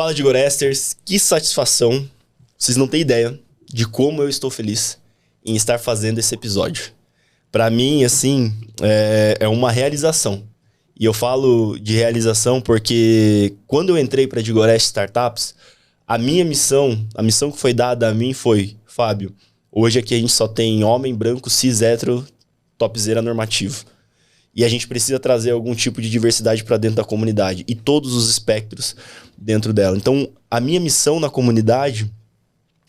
Fala de Goresters, que satisfação. Vocês não têm ideia de como eu estou feliz em estar fazendo esse episódio. Para mim, assim, é uma realização. E eu falo de realização porque quando eu entrei para a Digorest Startups, a minha missão, a missão que foi dada a mim foi, Fábio, hoje aqui a gente só tem homem branco, cis, hétero, topzera normativo. E a gente precisa trazer algum tipo de diversidade para dentro da comunidade. E todos os espectros dentro dela. Então, a minha missão na comunidade,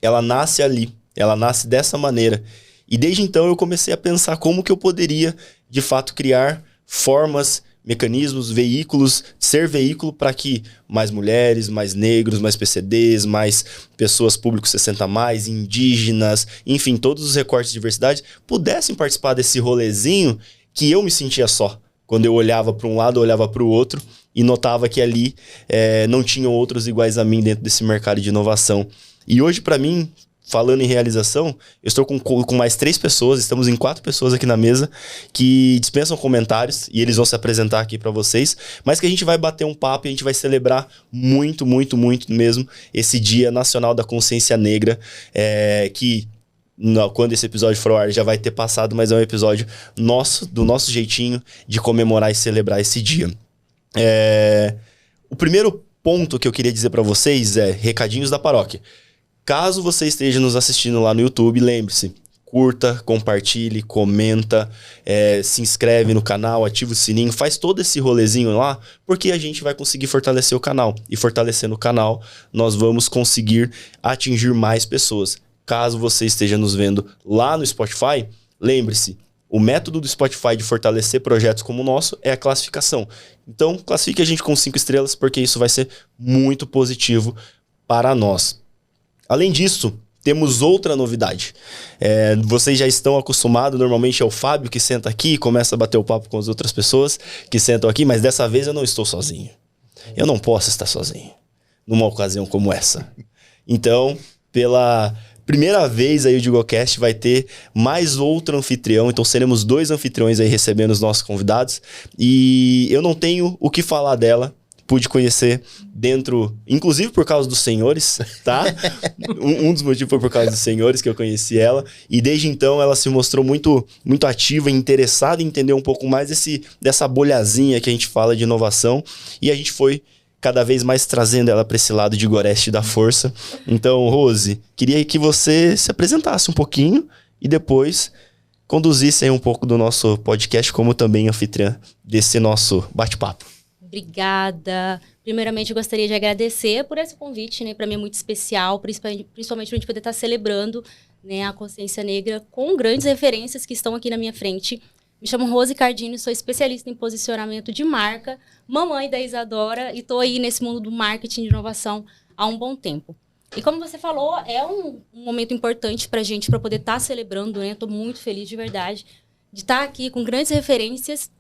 ela nasce ali. Ela nasce dessa maneira. E desde então eu comecei a pensar como que eu poderia, de fato, criar formas, mecanismos, veículos, ser veículo para que mais mulheres, mais negros, mais PCDs, mais pessoas público 60+, indígenas, enfim, todos os recortes de diversidade pudessem participar desse rolezinho que eu me sentia só. Quando eu olhava para um lado, eu olhava para o outro e notava que ali não tinham outros iguais a mim dentro desse mercado de inovação. E hoje, para mim, falando em realização, eu estou com mais 3 pessoas, estamos em 4 pessoas aqui na mesa que dispensam comentários e eles vão se apresentar aqui para vocês, mas que a gente vai bater um papo e a gente vai celebrar muito, muito, muito mesmo esse Dia Nacional da Consciência Negra, que... Não, quando esse episódio for ao ar já vai ter passado, mas é um episódio nosso, do nosso jeitinho de comemorar e celebrar esse dia. O primeiro ponto que eu queria dizer para vocês é recadinhos da paróquia. Caso você esteja nos assistindo lá no YouTube, lembre-se, curta, compartilhe, comenta, se inscreve no canal, ativa o sininho, faz todo esse rolezinho lá, porque a gente vai conseguir fortalecer o canal. E fortalecendo o canal, nós vamos conseguir atingir mais pessoas. Caso você esteja nos vendo lá no Spotify, lembre-se, o método do Spotify de fortalecer projetos como o nosso é a classificação. Então, classifique a gente com 5 estrelas, porque isso vai ser muito positivo para nós. Além disso, temos outra novidade. Vocês já estão acostumados, normalmente é o Fábio que senta aqui e começa a bater o papo com as outras pessoas que sentam aqui, mas dessa vez eu não estou sozinho. Eu não posso estar sozinho numa ocasião como essa. Então, pela primeira vez aí o DigoCast vai ter mais outro anfitrião, então seremos 2 anfitriões aí recebendo os nossos convidados e eu não tenho o que falar dela, pude conhecer dentro, inclusive por causa dos senhores, tá? um dos motivos foi por causa dos senhores que eu conheci ela e desde então ela se mostrou muito, muito ativa e interessada em entender um pouco mais dessa bolhazinha que a gente fala de inovação e a gente foi cada vez mais trazendo ela para esse lado de Goreste da força. Então, Rose, queria que você se apresentasse um pouquinho e depois conduzisse aí um pouco do nosso podcast como também anfitriã desse nosso bate-papo. Obrigada. Primeiramente, eu gostaria de agradecer por esse convite, né? Para mim é muito especial, principalmente para a gente poder estar celebrando, né, a consciência negra com grandes referências que estão aqui na minha frente. Me chamo Rose Cardini, sou especialista em posicionamento de marca, mamãe da Isadora e estou aí nesse mundo do marketing de inovação há um bom tempo. E como você falou, é um momento importante para a gente, para poder estar celebrando, né? Estou muito feliz de verdade de estar aqui com grandes referências.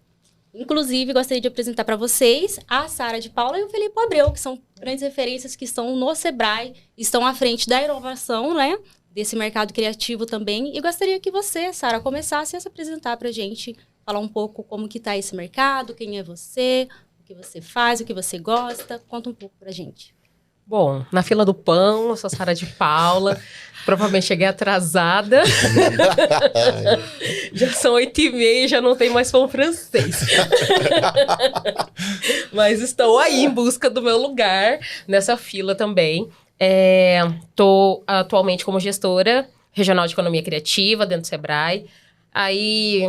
Inclusive, gostaria de apresentar para vocês a Sara de Paula e o Felipe Abreu, que são grandes referências que estão no Sebrae, estão à frente da inovação, né? Desse mercado criativo também. E gostaria que você, Sara, começasse a se apresentar para a gente, falar um pouco como que está esse mercado, quem é você, o que você faz, o que você gosta. Conta um pouco para a gente. Bom, na fila do pão, eu sou Sara de Paula, provavelmente cheguei atrasada. Já são 8h30, já não tem mais pão francês. Mas estou aí em busca do meu lugar nessa fila também. Estou atualmente como gestora regional de economia criativa dentro do Sebrae. Aí,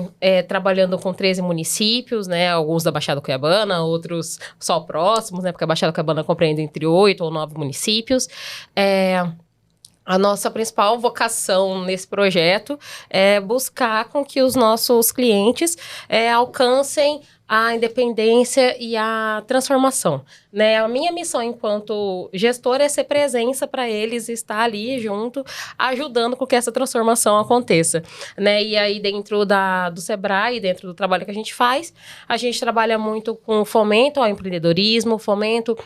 trabalhando com 13 municípios, né? Alguns da Baixada Cuiabana, outros só próximos, né? Porque a Baixada Cuiabana compreende entre 8 ou 9 municípios. A nossa principal vocação nesse projeto é buscar com que os nossos clientes alcancem a independência e a transformação, né? A minha missão enquanto gestora é ser presença para eles, estar ali junto, ajudando com que essa transformação aconteça, né? E aí dentro do Sebrae, dentro do trabalho que a gente trabalha muito com fomento ao empreendedorismo, fomento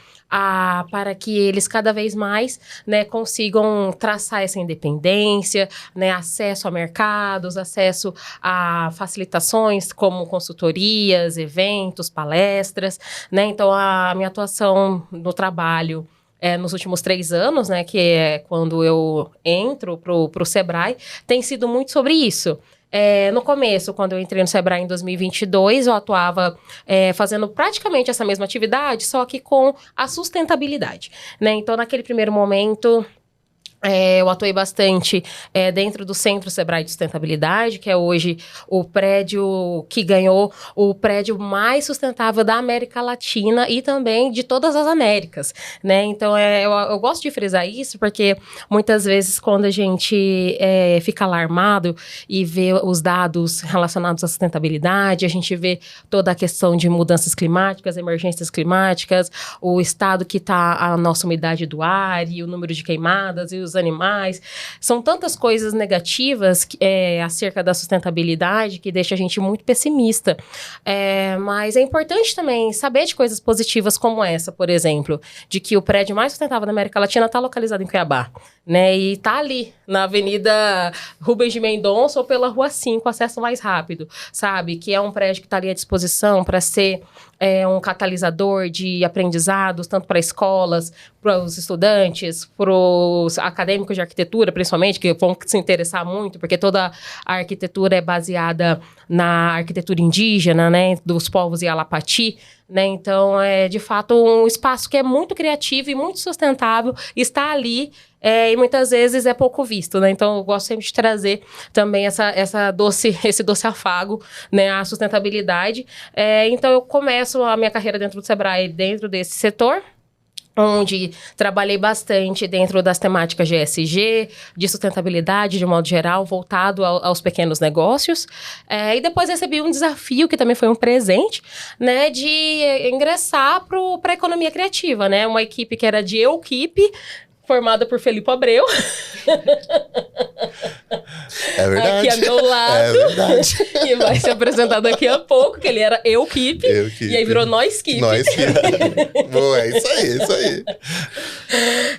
para que eles cada vez mais, né, consigam traçar essa independência, né, acesso a mercados, acesso a facilitações como consultorias, eventos, palestras, né? Então, a minha atuação no trabalho nos últimos 3 anos, né, que é quando eu entro pro Sebrae, tem sido muito sobre isso. No começo, quando eu entrei no Sebrae em 2022, eu atuava fazendo praticamente essa mesma atividade, só que com a sustentabilidade, né? Então, naquele primeiro momento, eu atuei bastante dentro do Centro Sebrae de Sustentabilidade, que é hoje o prédio que ganhou o prédio mais sustentável da América Latina e também de todas as Américas, né? Então, eu gosto de frisar isso porque muitas vezes quando a gente fica alarmado e vê os dados relacionados à sustentabilidade, a gente vê toda a questão de mudanças climáticas, emergências climáticas, o estado que está a nossa umidade do ar e o número de queimadas e os animais, são tantas coisas negativas acerca da sustentabilidade que deixa a gente muito pessimista. Mas é importante também saber de coisas positivas como essa, por exemplo, de que o prédio mais sustentável da América Latina está localizado em Cuiabá, né? E está ali, na Avenida Rubens de Mendonça ou pela Rua 5, acesso mais rápido, sabe? Que é um prédio que está ali à disposição para ser um catalisador de aprendizados, tanto para escolas, para os estudantes, para os acadêmicos de arquitetura, principalmente, que vão se interessar muito, porque toda a arquitetura é baseada na arquitetura indígena, né, dos povos Ialapati, né? Então, é de fato um espaço que é muito criativo e muito sustentável, está ali e muitas vezes é pouco visto, né? Então, eu gosto sempre de trazer também esse doce afago, né, a sustentabilidade. Então, eu começo a minha carreira dentro do Sebrae, dentro desse setor, onde trabalhei bastante dentro das temáticas de ESG, de sustentabilidade de modo geral, voltado aos pequenos negócios. E depois recebi um desafio, que também foi um presente, né, de ingressar para a economia criativa, né? Uma equipe que era de Equipe, formada por Felipe Abreu. É verdade. Aqui ao meu lado. É verdade. Que vai ser apresentado daqui a pouco, que ele era Equipe. E aí virou Nós-Kipe. Boa, é isso aí.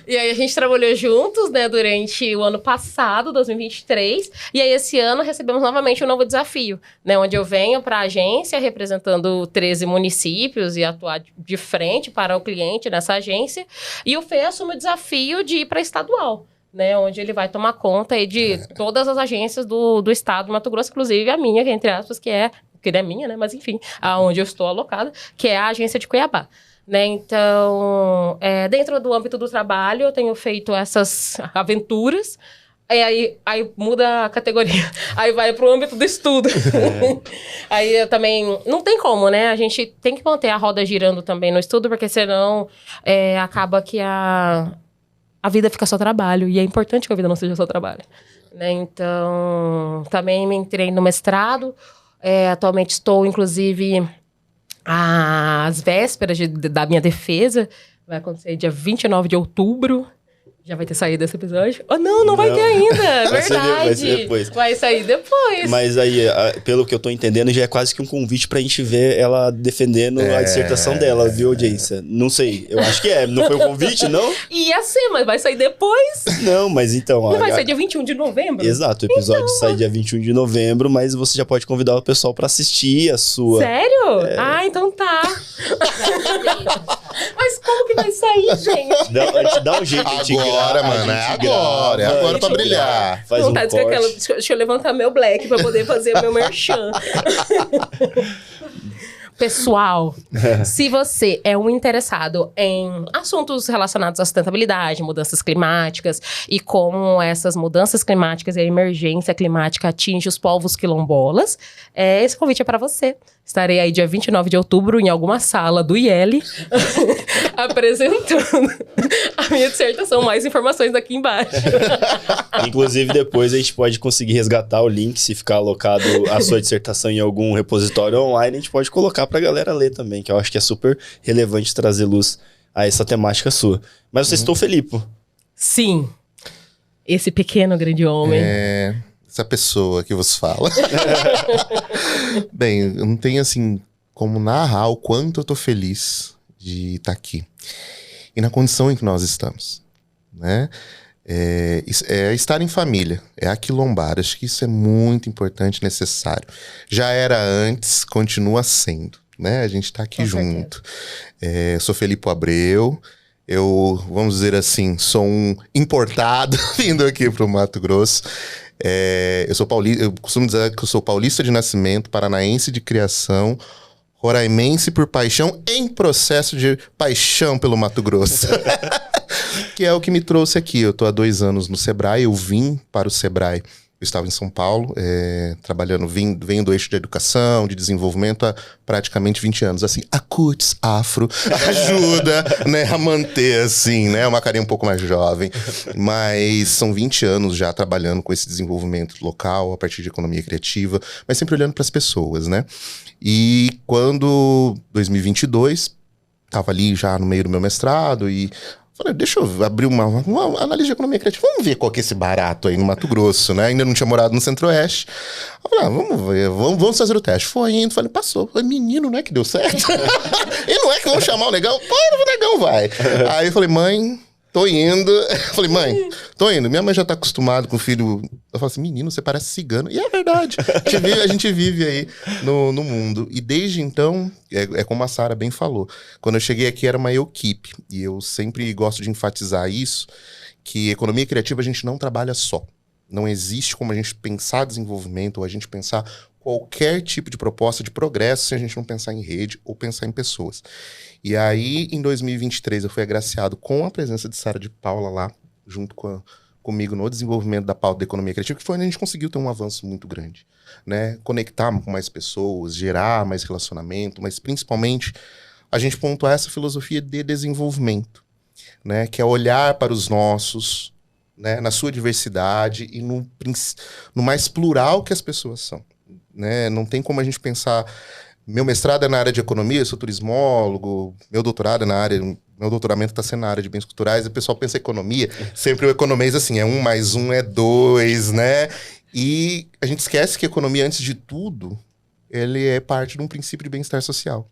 E aí a gente trabalhou juntos, né, durante o ano passado, 2023. E aí esse ano recebemos novamente um novo desafio, né, onde eu venho para a agência representando 13 municípios e atuar de frente para o cliente nessa agência. E o Fê assume o desafio de ir para estadual, né, onde ele vai tomar conta aí de todas as agências do estado do Mato Grosso, inclusive a minha, entre aspas, que não é minha, né, mas enfim, aonde eu estou alocada, que é a agência de Cuiabá. Né? Então, dentro do âmbito do trabalho, eu tenho feito essas aventuras. Aí muda a categoria. Aí vai pro âmbito do estudo. Aí eu também... Não tem como, né? A gente tem que manter a roda girando também no estudo, porque senão acaba que a vida fica só trabalho. E é importante que a vida não seja só trabalho. Né? Então, também me entrei no mestrado. Atualmente estou, inclusive... Às vésperas da minha defesa, vai acontecer dia 29 de outubro. Já vai ter saído esse episódio? Oh, não vai ter ainda, verdade. Vai ser depois. Vai sair depois. Mas aí, pelo que eu tô entendendo, já é quase que um convite pra gente ver ela defendendo a dissertação dela, viu, audiência? Não sei, eu acho que não foi um convite, não? Ia ser, mas vai sair depois. Não, mas então... Não vai sair dia 21 de novembro? Exato, o episódio sai dia 21 de novembro, mas você já pode convidar o pessoal pra assistir a sua... Sério? Então tá. Mas como que vai sair, gente? A gente dá um jeito de agora, mano, é agora pra brilhar. Faz um corte. Deixa eu levantar meu black pra poder fazer o meu merchan. Pessoal, se você é um interessado em assuntos relacionados à sustentabilidade, mudanças climáticas e como essas mudanças climáticas e a emergência climática atingem os povos quilombolas, esse convite é para você. Estarei aí dia 29 de outubro em alguma sala do IEL apresentando a minha dissertação. Mais informações aqui embaixo. Inclusive, depois a gente pode conseguir resgatar o link, se ficar alocado a sua dissertação em algum repositório online, a gente pode colocar pra galera ler também, que eu acho que é super relevante trazer luz a essa temática sua. Mas você citou o Felipe. Sim. Esse pequeno grande homem. Essa pessoa que vos fala. Bem, eu não tenho, assim, como narrar o quanto eu tô feliz de estar aqui. E na condição em que nós estamos, né? Estar em família, aquilombar. Acho que isso é muito importante e necessário. Já era antes, continua sendo, né? A gente tá aqui junto. Sou Felipe Abreu, vamos dizer assim, sou um importado vindo aqui pro Mato Grosso. Eu costumo dizer que eu sou paulista de nascimento, paranaense de criação, roraimense por paixão, em processo de paixão pelo Mato Grosso. Que é o que me trouxe aqui. Eu tô há 2 anos no Sebrae, eu vim para o Sebrae. Eu estava em São Paulo, trabalhando, venho do eixo de educação, de desenvolvimento há praticamente 20 anos. Assim, a cutis afro ajuda, né, a manter, assim, né, uma carinha um pouco mais jovem. Mas são 20 anos já trabalhando com esse desenvolvimento local, a partir de economia criativa, mas sempre olhando para as pessoas, né? E quando, 2022, estava ali já no meio do meu mestrado e... falei, deixa eu abrir uma análise de economia criativa. Vamos ver qual que é esse barato aí no Mato Grosso, né? Ainda não tinha morado no Centro-Oeste. Eu falei, vamos ver, vamos fazer o teste. Foi indo, falei, passou. Falei, menino, não é que deu certo? E não é que vamos chamar o negão? Pô, o negão vai. Aí eu falei, mãe, tô indo. Falei, mãe, tô indo. Minha mãe já tá acostumada com o filho. Eu falo assim, menino, você parece cigano. E é verdade. A gente vive aí no mundo. E desde então, como a Sara bem falou, quando eu cheguei aqui era uma equipe. E eu sempre gosto de enfatizar isso, que economia criativa a gente não trabalha só. Não existe como a gente pensar desenvolvimento ou a gente pensar qualquer tipo de proposta de progresso se a gente não pensar em rede ou pensar em pessoas. E aí, em 2023, eu fui agraciado com a presença de Sara de Paula lá, junto comigo no desenvolvimento da pauta da economia criativa, que foi onde a gente conseguiu ter um avanço muito grande, né? Conectar com mais pessoas, gerar mais relacionamento, mas principalmente a gente pontuar essa filosofia de desenvolvimento, né? Que é olhar para os nossos, né? Na sua diversidade e no mais plural que as pessoas são, né? Não tem como a gente pensar... Meu mestrado é na área de economia, eu sou turismólogo, meu doutorado é na área... Meu doutoramento está sendo na área de bens culturais, e o pessoal pensa em economia, sempre o economês assim, 1 mais 1 é 2, né? E a gente esquece que a economia, antes de tudo, ele é parte de um princípio de bem-estar social.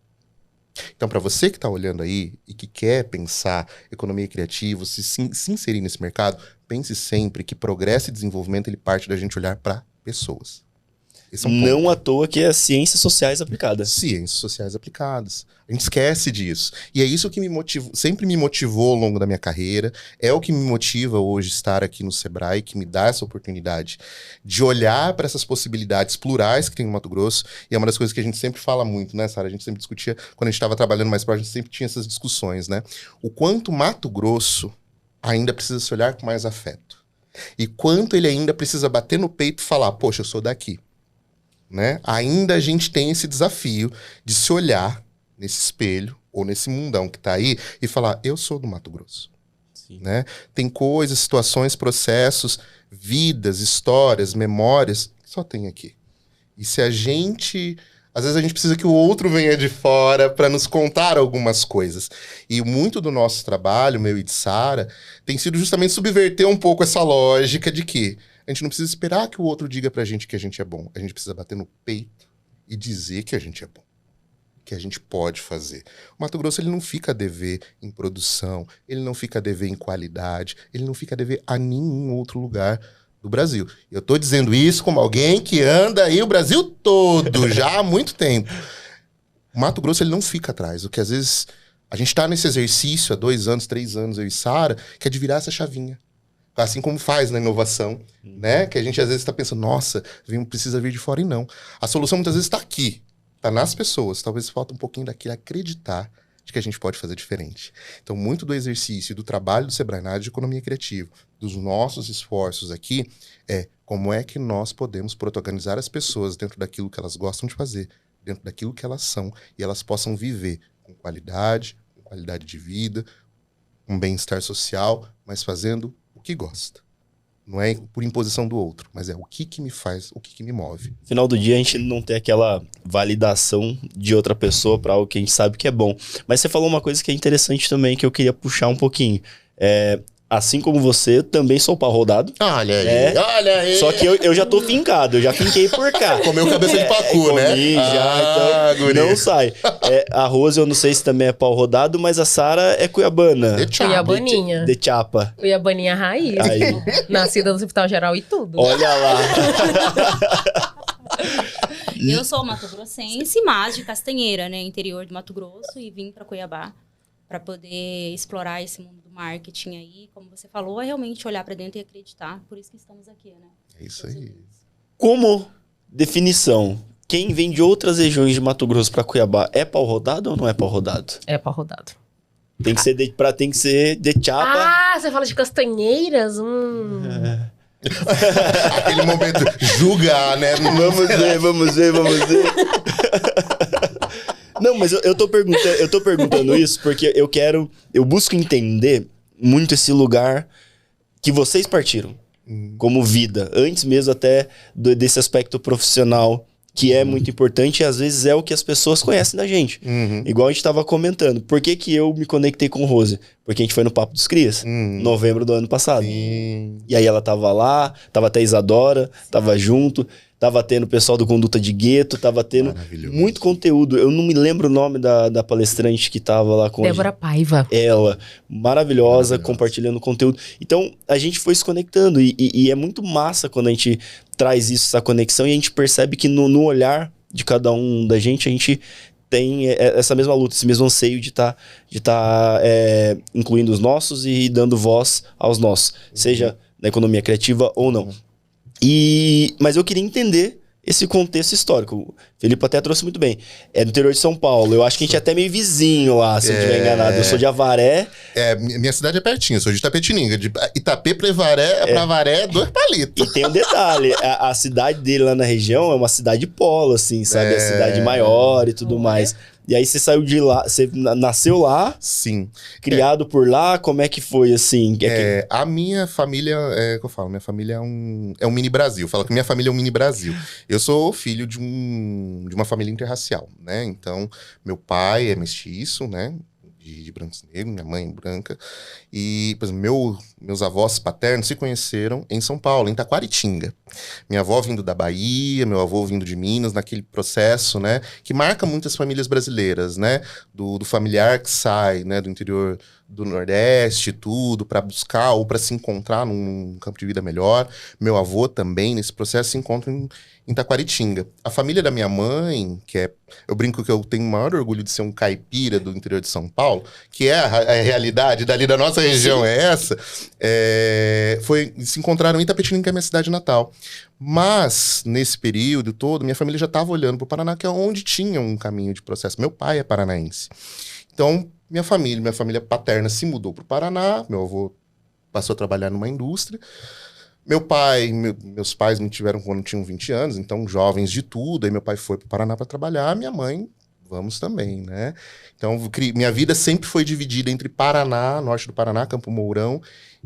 Então, para você que está olhando aí e que quer pensar economia criativa, se inserir nesse mercado, pense sempre que progresso e desenvolvimento ele parte da gente olhar para pessoas. Esse é um Não ponto. à toa que é ciências sociais aplicadas. Ciências sociais aplicadas. A gente esquece disso. E é isso que sempre me motivou ao longo da minha carreira. É o que me motiva hoje estar aqui no Sebrae, que me dá essa oportunidade de olhar para essas possibilidades plurais que tem no Mato Grosso. E é uma das coisas que a gente sempre fala muito, né, Sara? A gente sempre discutia, quando a gente estava trabalhando mais próximo, a gente sempre tinha essas discussões, né? O quanto Mato Grosso ainda precisa se olhar com mais afeto. E quanto ele ainda precisa bater no peito e falar, poxa, eu sou daqui. Né? Ainda a gente tem esse desafio de se olhar nesse espelho ou nesse mundão que tá aí e falar, eu sou do Mato Grosso. Né? Tem coisas, situações, processos, vidas, histórias, memórias que só tem aqui. E se a gente... Às vezes a gente precisa que o outro venha de fora para nos contar algumas coisas. E muito do nosso trabalho, meu e de Sara, tem sido justamente subverter um pouco essa lógica de que a gente não precisa esperar que o outro diga pra gente que a gente é bom. A gente precisa bater no peito e dizer que a gente é bom. Que a gente pode fazer. O Mato Grosso ele não fica a dever em produção, ele não fica a dever em qualidade, ele não fica a dever a nenhum outro lugar do Brasil. Eu tô dizendo isso como alguém que anda aí o Brasil todo, já há muito tempo. O Mato Grosso ele não fica atrás. O que às vezes a gente tá nesse exercício há 2 anos, 3 anos, eu e Sara, que é de virar essa chavinha. Assim como faz na inovação, né? Que a gente às vezes está pensando, nossa, precisa vir de fora e não. A solução muitas vezes está aqui, está nas pessoas. Talvez falta um pouquinho daquilo, acreditar de que a gente pode fazer diferente. Então, muito do exercício e do trabalho do Sebrae na área de economia criativa, dos nossos esforços aqui, é como é que nós podemos protagonizar as pessoas dentro daquilo que elas gostam de fazer, dentro daquilo que elas são, e elas possam viver com qualidade de vida, com bem-estar social, mas fazendo o que gosta. Não é por imposição do outro, mas é o que me faz, o que me move. No final do dia, a gente não tem aquela validação de outra pessoa para algo que a gente sabe que é bom. Mas você falou uma coisa que é interessante também, que eu queria puxar um pouquinho. Assim como você, eu também sou pau rodado. Olha aí, olha aí. Só que eu já tô fincado, eu já finquei por cá. Comeu cabeça de pacu, né? Comi já, então guri. não sai. A Rose, eu não sei se também é pau rodado, mas a Sara é cuiabana. Cuiabaninha. De chapa. Cuiabaninha raiz. Aí. Nascida no Hospital Geral e tudo. Olha lá. Eu sou mato-grossense, mas de Castanheira, né? Interior do Mato Grosso, e vim pra Cuiabá para poder explorar esse mundo do marketing aí. Como você falou, é realmente olhar para dentro e acreditar. Por isso que estamos aqui, né? É isso aí. Como definição, quem vem de outras regiões de Mato Grosso para Cuiabá é pau rodado ou não é pau rodado? É pau rodado. Tem que ser de chapa. Ah, você fala de castanheiras? Aquele momento, julgar, né? Vamos ver. Não, mas eu tô perguntando isso porque eu busco entender muito esse lugar que vocês partiram como vida, antes mesmo até desse aspecto profissional, que é muito importante e às vezes é o que as pessoas conhecem da gente. Igual a gente tava comentando. Por que eu me conectei com o Rose? Porque a gente foi no Papo dos Crias, novembro do ano passado. Sim. E aí ela tava lá, tava até a Isadora, tava junto, tava tendo o pessoal do Conduta de Gueto, tava tendo muito conteúdo. Eu não me lembro o nome da palestrante que tava lá com Débora Paiva. ela, maravilhosa, compartilhando conteúdo. Então, a gente foi se conectando e é muito massa quando a gente traz isso, essa conexão, e a gente percebe que no olhar de cada um da gente, a gente tem essa mesma luta, esse mesmo anseio de tá, incluindo os nossos e dando voz aos nossos, seja na economia criativa ou não. Mas eu queria entender esse contexto histórico. O Felipe até trouxe muito bem. É do interior de São Paulo. Eu acho que a gente é até meio vizinho lá, se eu não estiver enganado. Eu sou de Avaré. Minha cidade é pertinho, eu sou de Itapetininga. De Itapê pra Avaré, 2 palitos. E tem um detalhe, a cidade dele lá na região é uma cidade polo, assim, sabe? É a cidade maior e tudo mais. E aí você saiu de lá, você nasceu lá? Sim. Criado por lá? Como é que foi, assim? A minha família, que eu falo, minha família é um mini Brasil. Eu falo que minha família é um mini Brasil. Eu sou filho de uma família interracial, né? Então, meu pai é mestiço, né? De brancos e negros, minha mãe é branca. E, por exemplo, meus avós paternos se conheceram em São Paulo, em Taquaritinga. Minha avó vindo da Bahia, meu avô vindo de Minas, naquele processo, né? Que marca muitas famílias brasileiras, né? Do familiar que sai, né? Do interior do Nordeste, tudo, para buscar ou para se encontrar num campo de vida melhor. Meu avô também, nesse processo, se encontra em Taquaritinga. A família da minha mãe, eu brinco que eu tenho o maior orgulho de ser um caipira do interior de São Paulo, que é a realidade dali da nossa região, é essa, se encontraram em Itapetininga, que é a minha cidade natal. Mas, nesse período todo, minha família já estava olhando para o Paraná, que é onde tinha um caminho de processo. Meu pai é paranaense. Então, minha família paterna se mudou para o Paraná, meu avô passou a trabalhar numa indústria. Meu pai, meus pais me tiveram quando tinham 20 anos, então jovens de tudo. Aí meu pai foi para o Paraná para trabalhar, minha mãe, vamos também, né? Então, minha vida sempre foi dividida entre Paraná, norte do Paraná, Campo Mourão,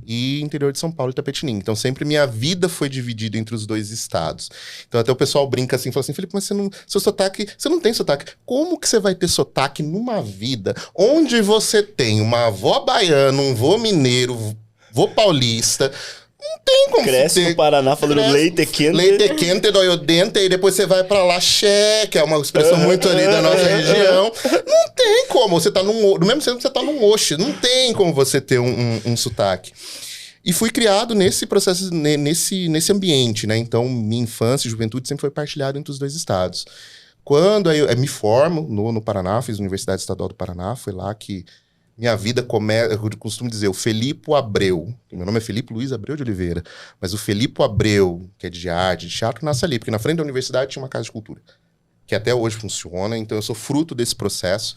e interior de São Paulo, Itapetininga. Então, sempre minha vida foi dividida entre os 2 estados. Então, até o pessoal brinca assim, fala assim, Felipe, mas você não tem sotaque. Como que você vai ter sotaque numa vida onde você tem uma avó baiana, um vô mineiro, vô paulista? Não tem como cresce no Paraná falando leite quente. Leite quente, dói dente, e depois você vai pra lá, que é uma expressão muito ali da nossa região. Não tem como. Você tá do mesmo tempo que você tá num oxe. Não tem como você ter um sotaque. E fui criado nesse processo, nesse ambiente, né? Então, minha infância e juventude sempre foi partilhada entre os 2 estados. Quando eu me formo no Paraná, fiz a Universidade Estadual do Paraná, foi lá que minha vida começa, eu costumo dizer, o Felipe Abreu, meu nome é Felipe Luiz Abreu de Oliveira, mas o Felipe Abreu, que é de arte, de teatro, nasce ali, porque na frente da universidade tinha uma casa de cultura, que até hoje funciona, então eu sou fruto desse processo.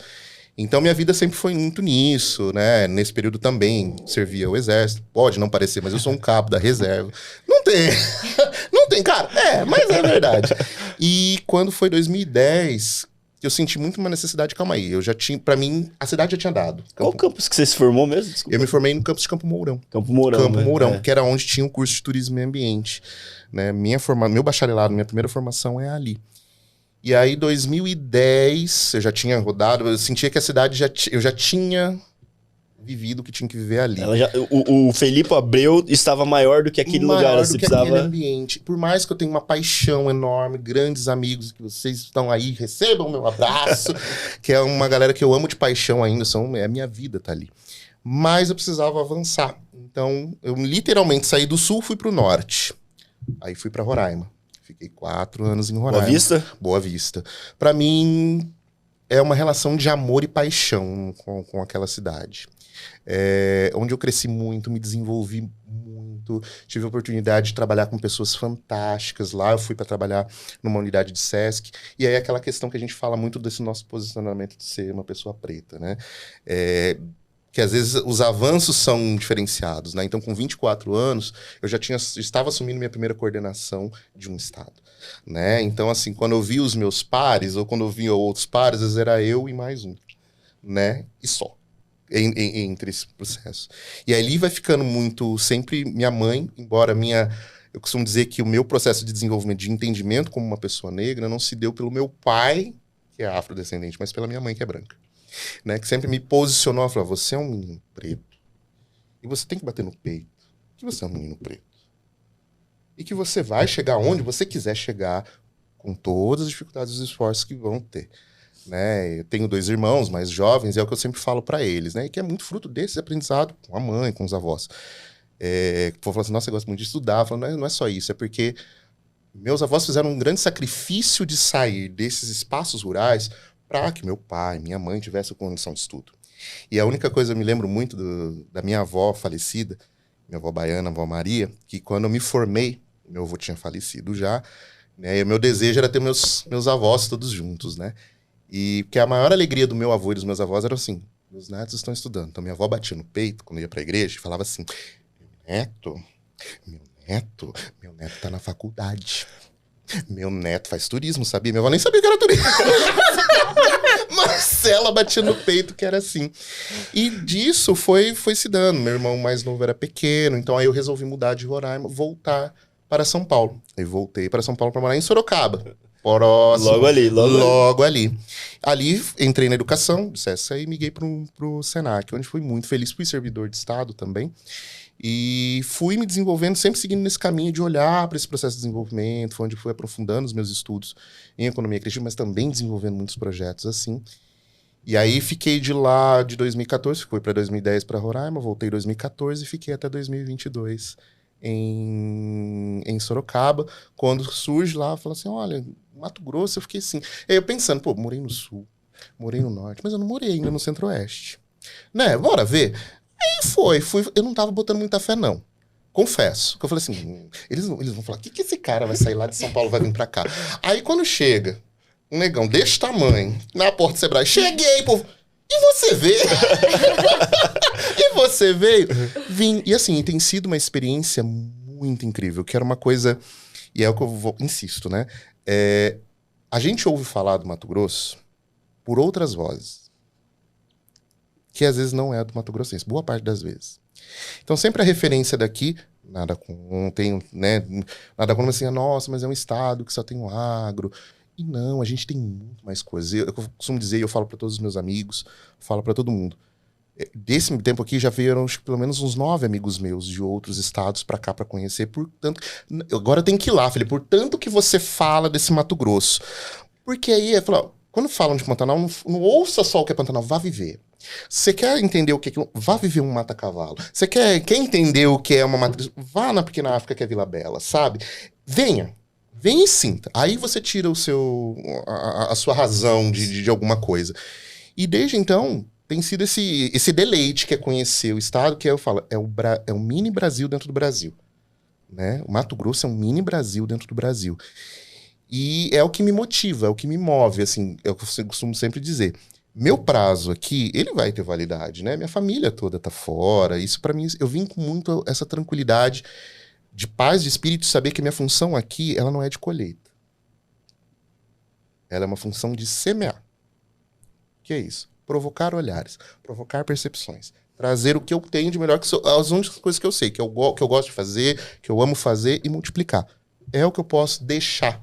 Então minha vida sempre foi muito nisso, né? Nesse período também servia o exército, pode não parecer, mas eu sou um cabo da reserva. Não tem, cara, mas é verdade. E quando foi 2010... eu senti muito uma necessidade, calma aí, pra mim, a cidade já tinha dado. Qual campus que você se formou mesmo? Desculpa. Eu me formei no campus de Campo Mourão. Campo Mourão, que era onde tinha o curso de turismo e ambiente. Né? Meu bacharelado, minha primeira formação é ali. E aí, 2010, eu já tinha rodado, eu sentia que a cidade eu já tinha vivido o que tinha que viver ali. O Felipe Abreu estava maior do que aquele lugar. Maior do que aquele ambiente. Por mais que eu tenha uma paixão enorme, grandes amigos que vocês estão aí, recebam meu abraço, que é uma galera que eu amo de paixão ainda, é a minha vida, tá ali. Mas eu precisava avançar. Então, eu literalmente saí do sul, fui pro norte. Aí fui pra Roraima. Fiquei 4 anos em Roraima. Boa Vista? Boa Vista. Pra mim... é uma relação de amor e paixão com aquela cidade. Onde eu cresci muito, me desenvolvi muito, tive a oportunidade de trabalhar com pessoas fantásticas lá. Eu fui para trabalhar numa unidade de SESC, e aí aquela questão que a gente fala muito desse nosso posicionamento de ser uma pessoa preta, né? Que às vezes os avanços são diferenciados, né? Então, com 24 anos, eu estava assumindo minha primeira coordenação de um estado, né? Então, assim, quando eu vi os meus pares, ou quando eu via outros pares, às vezes era eu e mais um, né? E só. Entre esse processo. E ali vai ficando muito, sempre minha mãe, embora eu costumo dizer que o meu processo de desenvolvimento, de entendimento como uma pessoa negra, não se deu pelo meu pai, que é afrodescendente, mas pela minha mãe, que é branca. Né? Que sempre me posicionou e falou: você é um menino preto, e você tem que bater no peito que você é um menino preto. E que você vai chegar onde você quiser chegar, com todas as dificuldades e os esforços que vão ter. Né? Eu tenho 2 irmãos mais jovens, e é o que eu sempre falo para eles, né? E que é muito fruto desse aprendizado com a mãe, com os avós. O povo fala assim: nossa, eu gosto muito de estudar. Eu falo, não é só isso, é porque meus avós fizeram um grande sacrifício de sair desses espaços rurais para que meu pai, minha mãe tivessem condição de estudo. E a única coisa, eu me lembro muito da minha avó falecida, minha avó baiana, a avó Maria, que quando eu me formei, meu avô tinha falecido já, né? E o meu desejo era ter meus avós todos juntos, né? E porque a maior alegria do meu avô e dos meus avós era assim: meus netos estão estudando. Então minha avó batia no peito quando ia pra igreja e falava assim: meu neto tá na faculdade. Meu neto faz turismo, sabia? Minha avó nem sabia que era turismo. Mas ela batia no peito que era assim. E disso foi se dando. Meu irmão mais novo era pequeno, então aí eu resolvi mudar de Roraima, voltar para São Paulo. Aí voltei para São Paulo para morar em Sorocaba. Próximo. Logo ali. Ali entrei na educação, aí migrei pro Senac, onde fui muito feliz. Fui servidor de Estado também. E fui me desenvolvendo, sempre seguindo nesse caminho de olhar para esse processo de desenvolvimento. Foi onde fui aprofundando os meus estudos em economia criativa, mas também desenvolvendo muitos projetos assim. E aí fiquei de lá de 2014, fui para 2010 para Roraima, voltei em 2014 e fiquei até 2022 em Sorocaba. Quando surge lá, fala assim: olha, Mato Grosso, eu fiquei assim. Aí eu pensando, pô, morei no Sul, morei no Norte, mas eu não morei ainda no Centro-Oeste. Né, bora ver. Aí fui. Eu não tava botando muita fé, não. Confesso. Que eu falei assim, eles vão falar: o que esse cara vai sair lá de São Paulo, vai vir pra cá? Aí quando chega um negão desse tamanho, na porta do Sebrae, cheguei, povo. E você veio? E você veio? Vim. E assim, tem sido uma experiência muito incrível, que era uma coisa, e é o que eu insisto, né? A gente ouve falar do Mato Grosso por outras vozes, que às vezes não é do Mato Grossense, boa parte das vezes. Então sempre a referência daqui, nada com, né, nada com assim, nossa, mas é um estado que só tem um agro. E não, a gente tem muito mais coisas. Eu costumo dizer, eu falo para todos os meus amigos, falo para todo mundo. Desse tempo aqui já vieram acho, pelo menos uns 9 amigos meus de outros estados para cá para conhecer. Portanto, agora tem que ir lá, Felipe. Portanto que você fala desse Mato Grosso. Porque aí, quando falam de Pantanal, não ouça só o que é Pantanal, vá viver. Você quer entender o que é... Vá viver um mata-cavalo. Você quer entender o que é uma matriz? Vá na pequena África, que é Vila Bela, sabe? Venha e sinta. Aí você tira a sua razão de alguma coisa. E desde então, tem sido esse deleite que é conhecer o estado, que eu falo, é um mini Brasil dentro do Brasil. Né? O Mato Grosso é um mini Brasil dentro do Brasil. E é o que me motiva, é o que me move, assim, é o que eu costumo sempre dizer. Meu prazo aqui, ele vai ter validade, né? Minha família toda tá fora. Isso para mim, eu vim com muito essa tranquilidade de paz de espírito, saber que minha função aqui, ela não é de colheita. Ela é uma função de semear. Que é isso? Provocar olhares, provocar percepções, trazer o que eu tenho de melhor, que são as únicas coisas que eu sei, que eu gosto de fazer, que eu amo fazer e multiplicar. É o que eu posso deixar.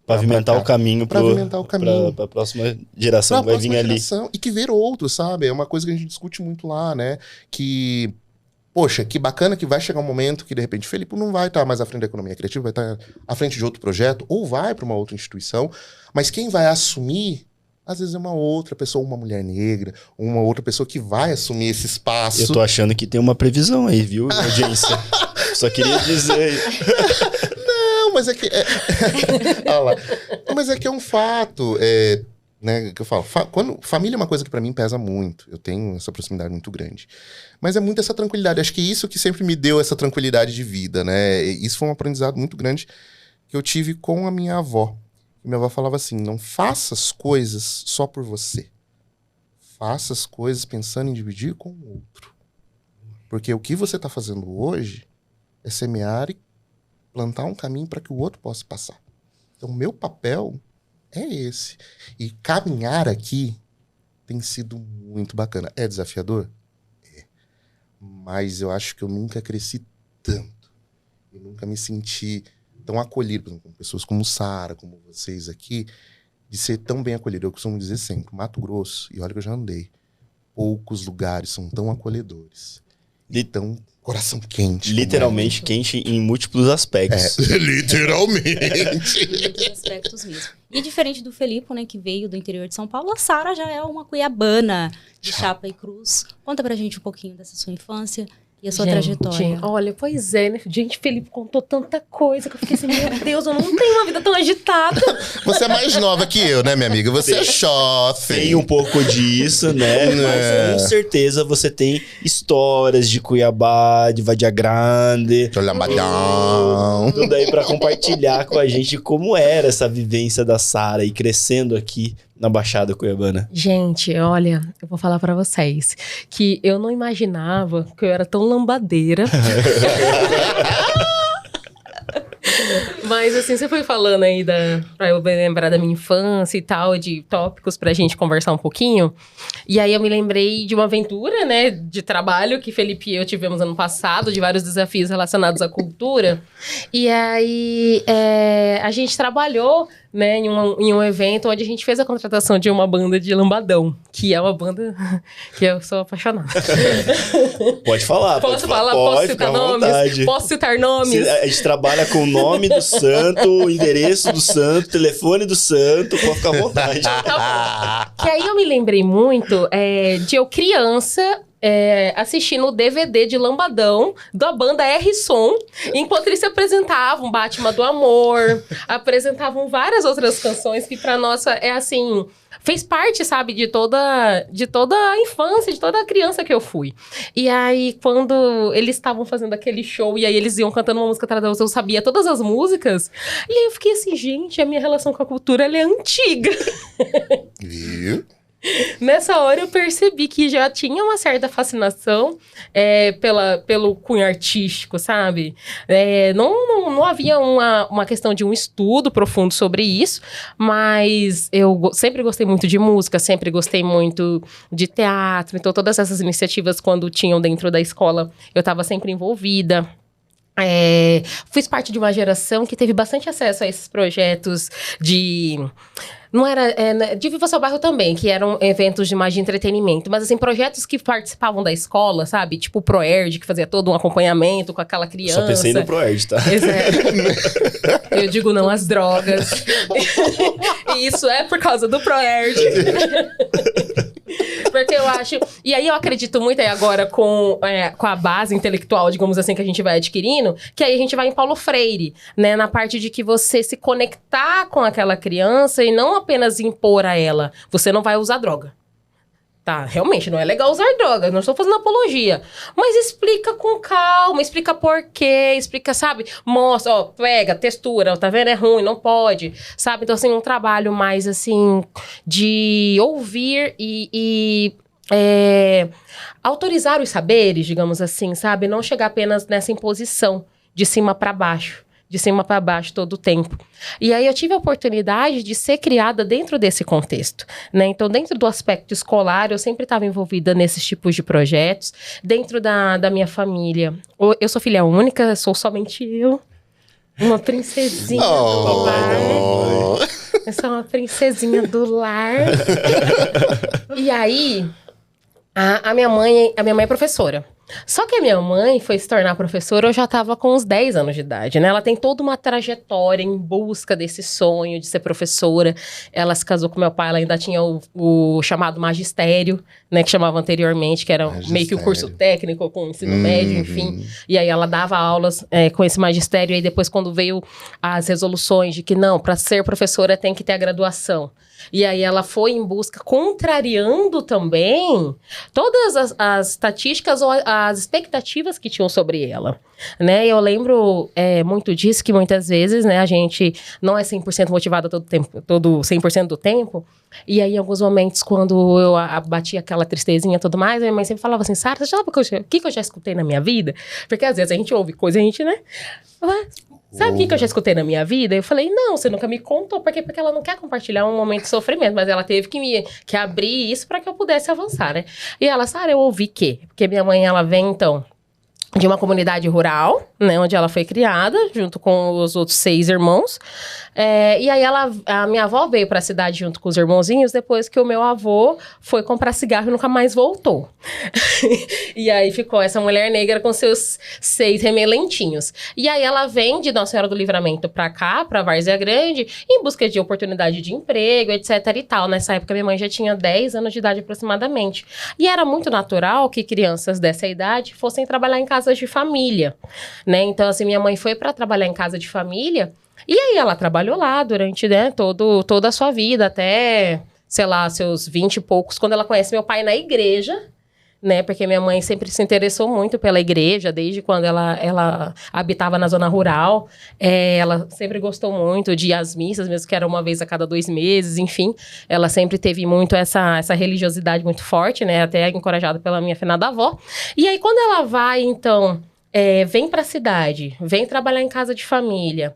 Pavimentar o caminho para a próxima geração que vai vir ali. E que ver outros, sabe? É uma coisa que a gente discute muito lá, né? Que, poxa, que bacana que vai chegar um momento que, de repente, o Felipe não vai estar mais à frente da economia criativa, vai estar à frente de outro projeto, ou vai para uma outra instituição, mas quem vai assumir, às vezes é uma outra pessoa, uma mulher negra, uma outra pessoa que vai assumir esse espaço. Eu tô achando que tem uma previsão aí, viu, audiência? Só queria dizer... Não, mas é que... Olha lá. Mas é que é um fato. né, que eu falo, família é uma coisa que pra mim pesa muito. Eu tenho essa proximidade muito grande. Mas é muito essa tranquilidade. Acho que isso que sempre me deu essa tranquilidade de vida, né? E isso foi um aprendizado muito grande que eu tive com a minha avó. Minha avó falava assim, não faça as coisas só por você. Faça as coisas pensando em dividir com o outro. Porque o que você tá fazendo hoje é semear e plantar um caminho para que o outro possa passar. Então, o meu papel é esse. E caminhar aqui tem sido muito bacana. É desafiador? É. Mas eu acho que eu nunca cresci tanto. Eu nunca me senti tão acolhido, por exemplo, com pessoas como Sara, como vocês aqui, de ser tão bem acolhido. Eu costumo dizer sempre, Mato Grosso, e olha que eu já andei, poucos lugares são tão acolhedores. E tão coração quente. Literalmente quente em múltiplos aspectos. Literalmente. Em muitos aspectos mesmo. E diferente do Felipe, né, que veio do interior de São Paulo, a Sara já é uma cuiabana de chapa e cruz. Conta pra gente um pouquinho dessa sua infância e a sua trajetória. Olha, pois é, né? Gente, Felipe contou tanta coisa que eu fiquei assim, meu Deus, eu não tenho uma vida tão agitada. Você é mais nova que eu, né, minha amiga? Você é jovem. Tem um pouco disso, né? Mas com certeza você tem histórias de Cuiabá, de Vadia Grande. De Lambadão. Tudo aí pra compartilhar com a gente como era essa vivência da Sara e crescendo aqui na Baixada Cuiabana. Gente, olha, eu vou falar pra vocês que eu não imaginava que eu era tão lambadeira. Mas assim, você foi falando aí pra eu lembrar da minha infância e tal, de tópicos pra gente conversar um pouquinho. E aí eu me lembrei de uma aventura, né, de trabalho que Felipe e eu tivemos ano passado, de vários desafios relacionados à cultura. E aí a gente trabalhou, né, em um evento onde a gente fez a contratação de uma banda de lambadão, que é uma banda que eu sou apaixonada. Pode falar. Posso falar? Posso citar nomes? Posso citar nomes? A gente trabalha com o nome do santo, o endereço do santo, telefone do santo, pode ficar à vontade. Tá bom. Que aí eu me lembrei muito de eu criança assistindo o DVD de Lambadão da banda R-Som, enquanto eles se apresentavam Batman do Amor, apresentavam várias outras canções que pra nossa assim, fez parte, sabe, de toda a infância, de toda a criança que eu fui. E aí, quando eles estavam fazendo aquele show, e aí eles iam cantando uma música atrás da outra, eu sabia todas as músicas, e aí eu fiquei assim, gente, a minha relação com a cultura, ela é antiga. Viu? Nessa hora eu percebi que já tinha uma certa fascinação pelo cunho artístico, sabe? Não havia uma questão de um estudo profundo sobre isso, mas eu sempre gostei muito de música, sempre gostei muito de teatro, então todas essas iniciativas quando tinham dentro da escola, eu estava sempre envolvida. Fiz parte de uma geração que teve bastante acesso a esses projetos não era de Viva Seu Bairro também, que eram eventos de mais de entretenimento, mas assim, projetos que participavam da escola, sabe? Tipo o Proerd, que fazia todo um acompanhamento com aquela criança. Só pensei no Proerd, tá? Exato. Eu digo não às drogas. E isso é por causa do Proerd. Porque eu acho... E aí eu acredito muito aí agora com a base intelectual, digamos assim, que a gente vai adquirindo, que aí a gente vai em Paulo Freire, né? Na parte de que você se conectar com aquela criança e não apenas impor a ela. Você não vai usar droga. Tá, realmente, não é legal usar droga, não estou fazendo apologia. Mas explica com calma, explica por quê, explica, sabe? Mostra, ó, pega, textura, tá vendo? É ruim, não pode, sabe? Então, assim, um trabalho mais, assim, de ouvir e autorizar os saberes, digamos assim, sabe? Não chegar apenas nessa imposição de cima para baixo. De cima para baixo todo o tempo. E aí eu tive a oportunidade de ser criada dentro desse contexto, né? Então, dentro do aspecto escolar, eu sempre estava envolvida nesses tipos de projetos. Dentro da minha família, eu sou filha única, sou somente eu. Uma princesinha do lar. Eu sou uma princesinha do lar. E aí, a minha mãe é professora. Só que a minha mãe foi se tornar professora, eu já estava com uns 10 anos de idade, né? Ela tem toda uma trajetória em busca desse sonho de ser professora. Ela se casou com meu pai, ela ainda tinha o chamado magistério, né? Que chamava anteriormente, que era meio que o curso técnico com ensino médio, enfim. E aí ela dava aulas com esse magistério. E aí depois, quando veio as resoluções de que não, para ser professora tem que ter a graduação. E aí ela foi em busca, contrariando também todas as estatísticas ou as expectativas que tinham sobre ela, né? Eu lembro muito disso, que muitas vezes, né, a gente não é 100% motivada todo 100% do tempo. E aí, em alguns momentos, quando eu batia aquela tristezinha e tudo mais, a minha mãe sempre falava assim, Sara, você já sabe o que eu já escutei na minha vida? Porque às vezes a gente ouve coisa e a gente, né? Sabe o que eu já escutei na minha vida? Eu falei, não, você nunca me contou. Por quê? Porque ela não quer compartilhar um momento de sofrimento, mas ela teve que abrir isso para que eu pudesse avançar, né? E ela, Sara, eu ouvi que... Porque minha mãe, ela vem, então, de uma comunidade rural, né? Onde ela foi criada, junto com os outros 6 irmãos. E aí, a minha avó veio para a cidade junto com os irmãozinhos depois que o meu avô foi comprar cigarro e nunca mais voltou. E aí, ficou essa mulher negra com seus 6 remelentinhos. E aí, ela vem de Nossa Senhora do Livramento para cá, para Várzea Grande, em busca de oportunidade de emprego, etc e tal. Nessa época, minha mãe já tinha 10 anos de idade aproximadamente. E era muito natural que crianças dessa idade fossem trabalhar em casas de família, né? Então, assim, minha mãe foi para trabalhar em casa de família. E aí ela trabalhou lá durante, né, toda a sua vida, até, sei lá, seus 20 e poucos, quando ela conhece meu pai na igreja, né? Porque minha mãe sempre se interessou muito pela igreja, desde quando ela habitava na zona rural. Ela sempre gostou muito de ir às missas, mesmo que era uma vez a cada 2 meses, enfim. Ela sempre teve muito essa religiosidade muito forte, né? Até encorajada pela minha finada avó. E aí, quando ela vai, então, vem pra cidade, vem trabalhar em casa de família,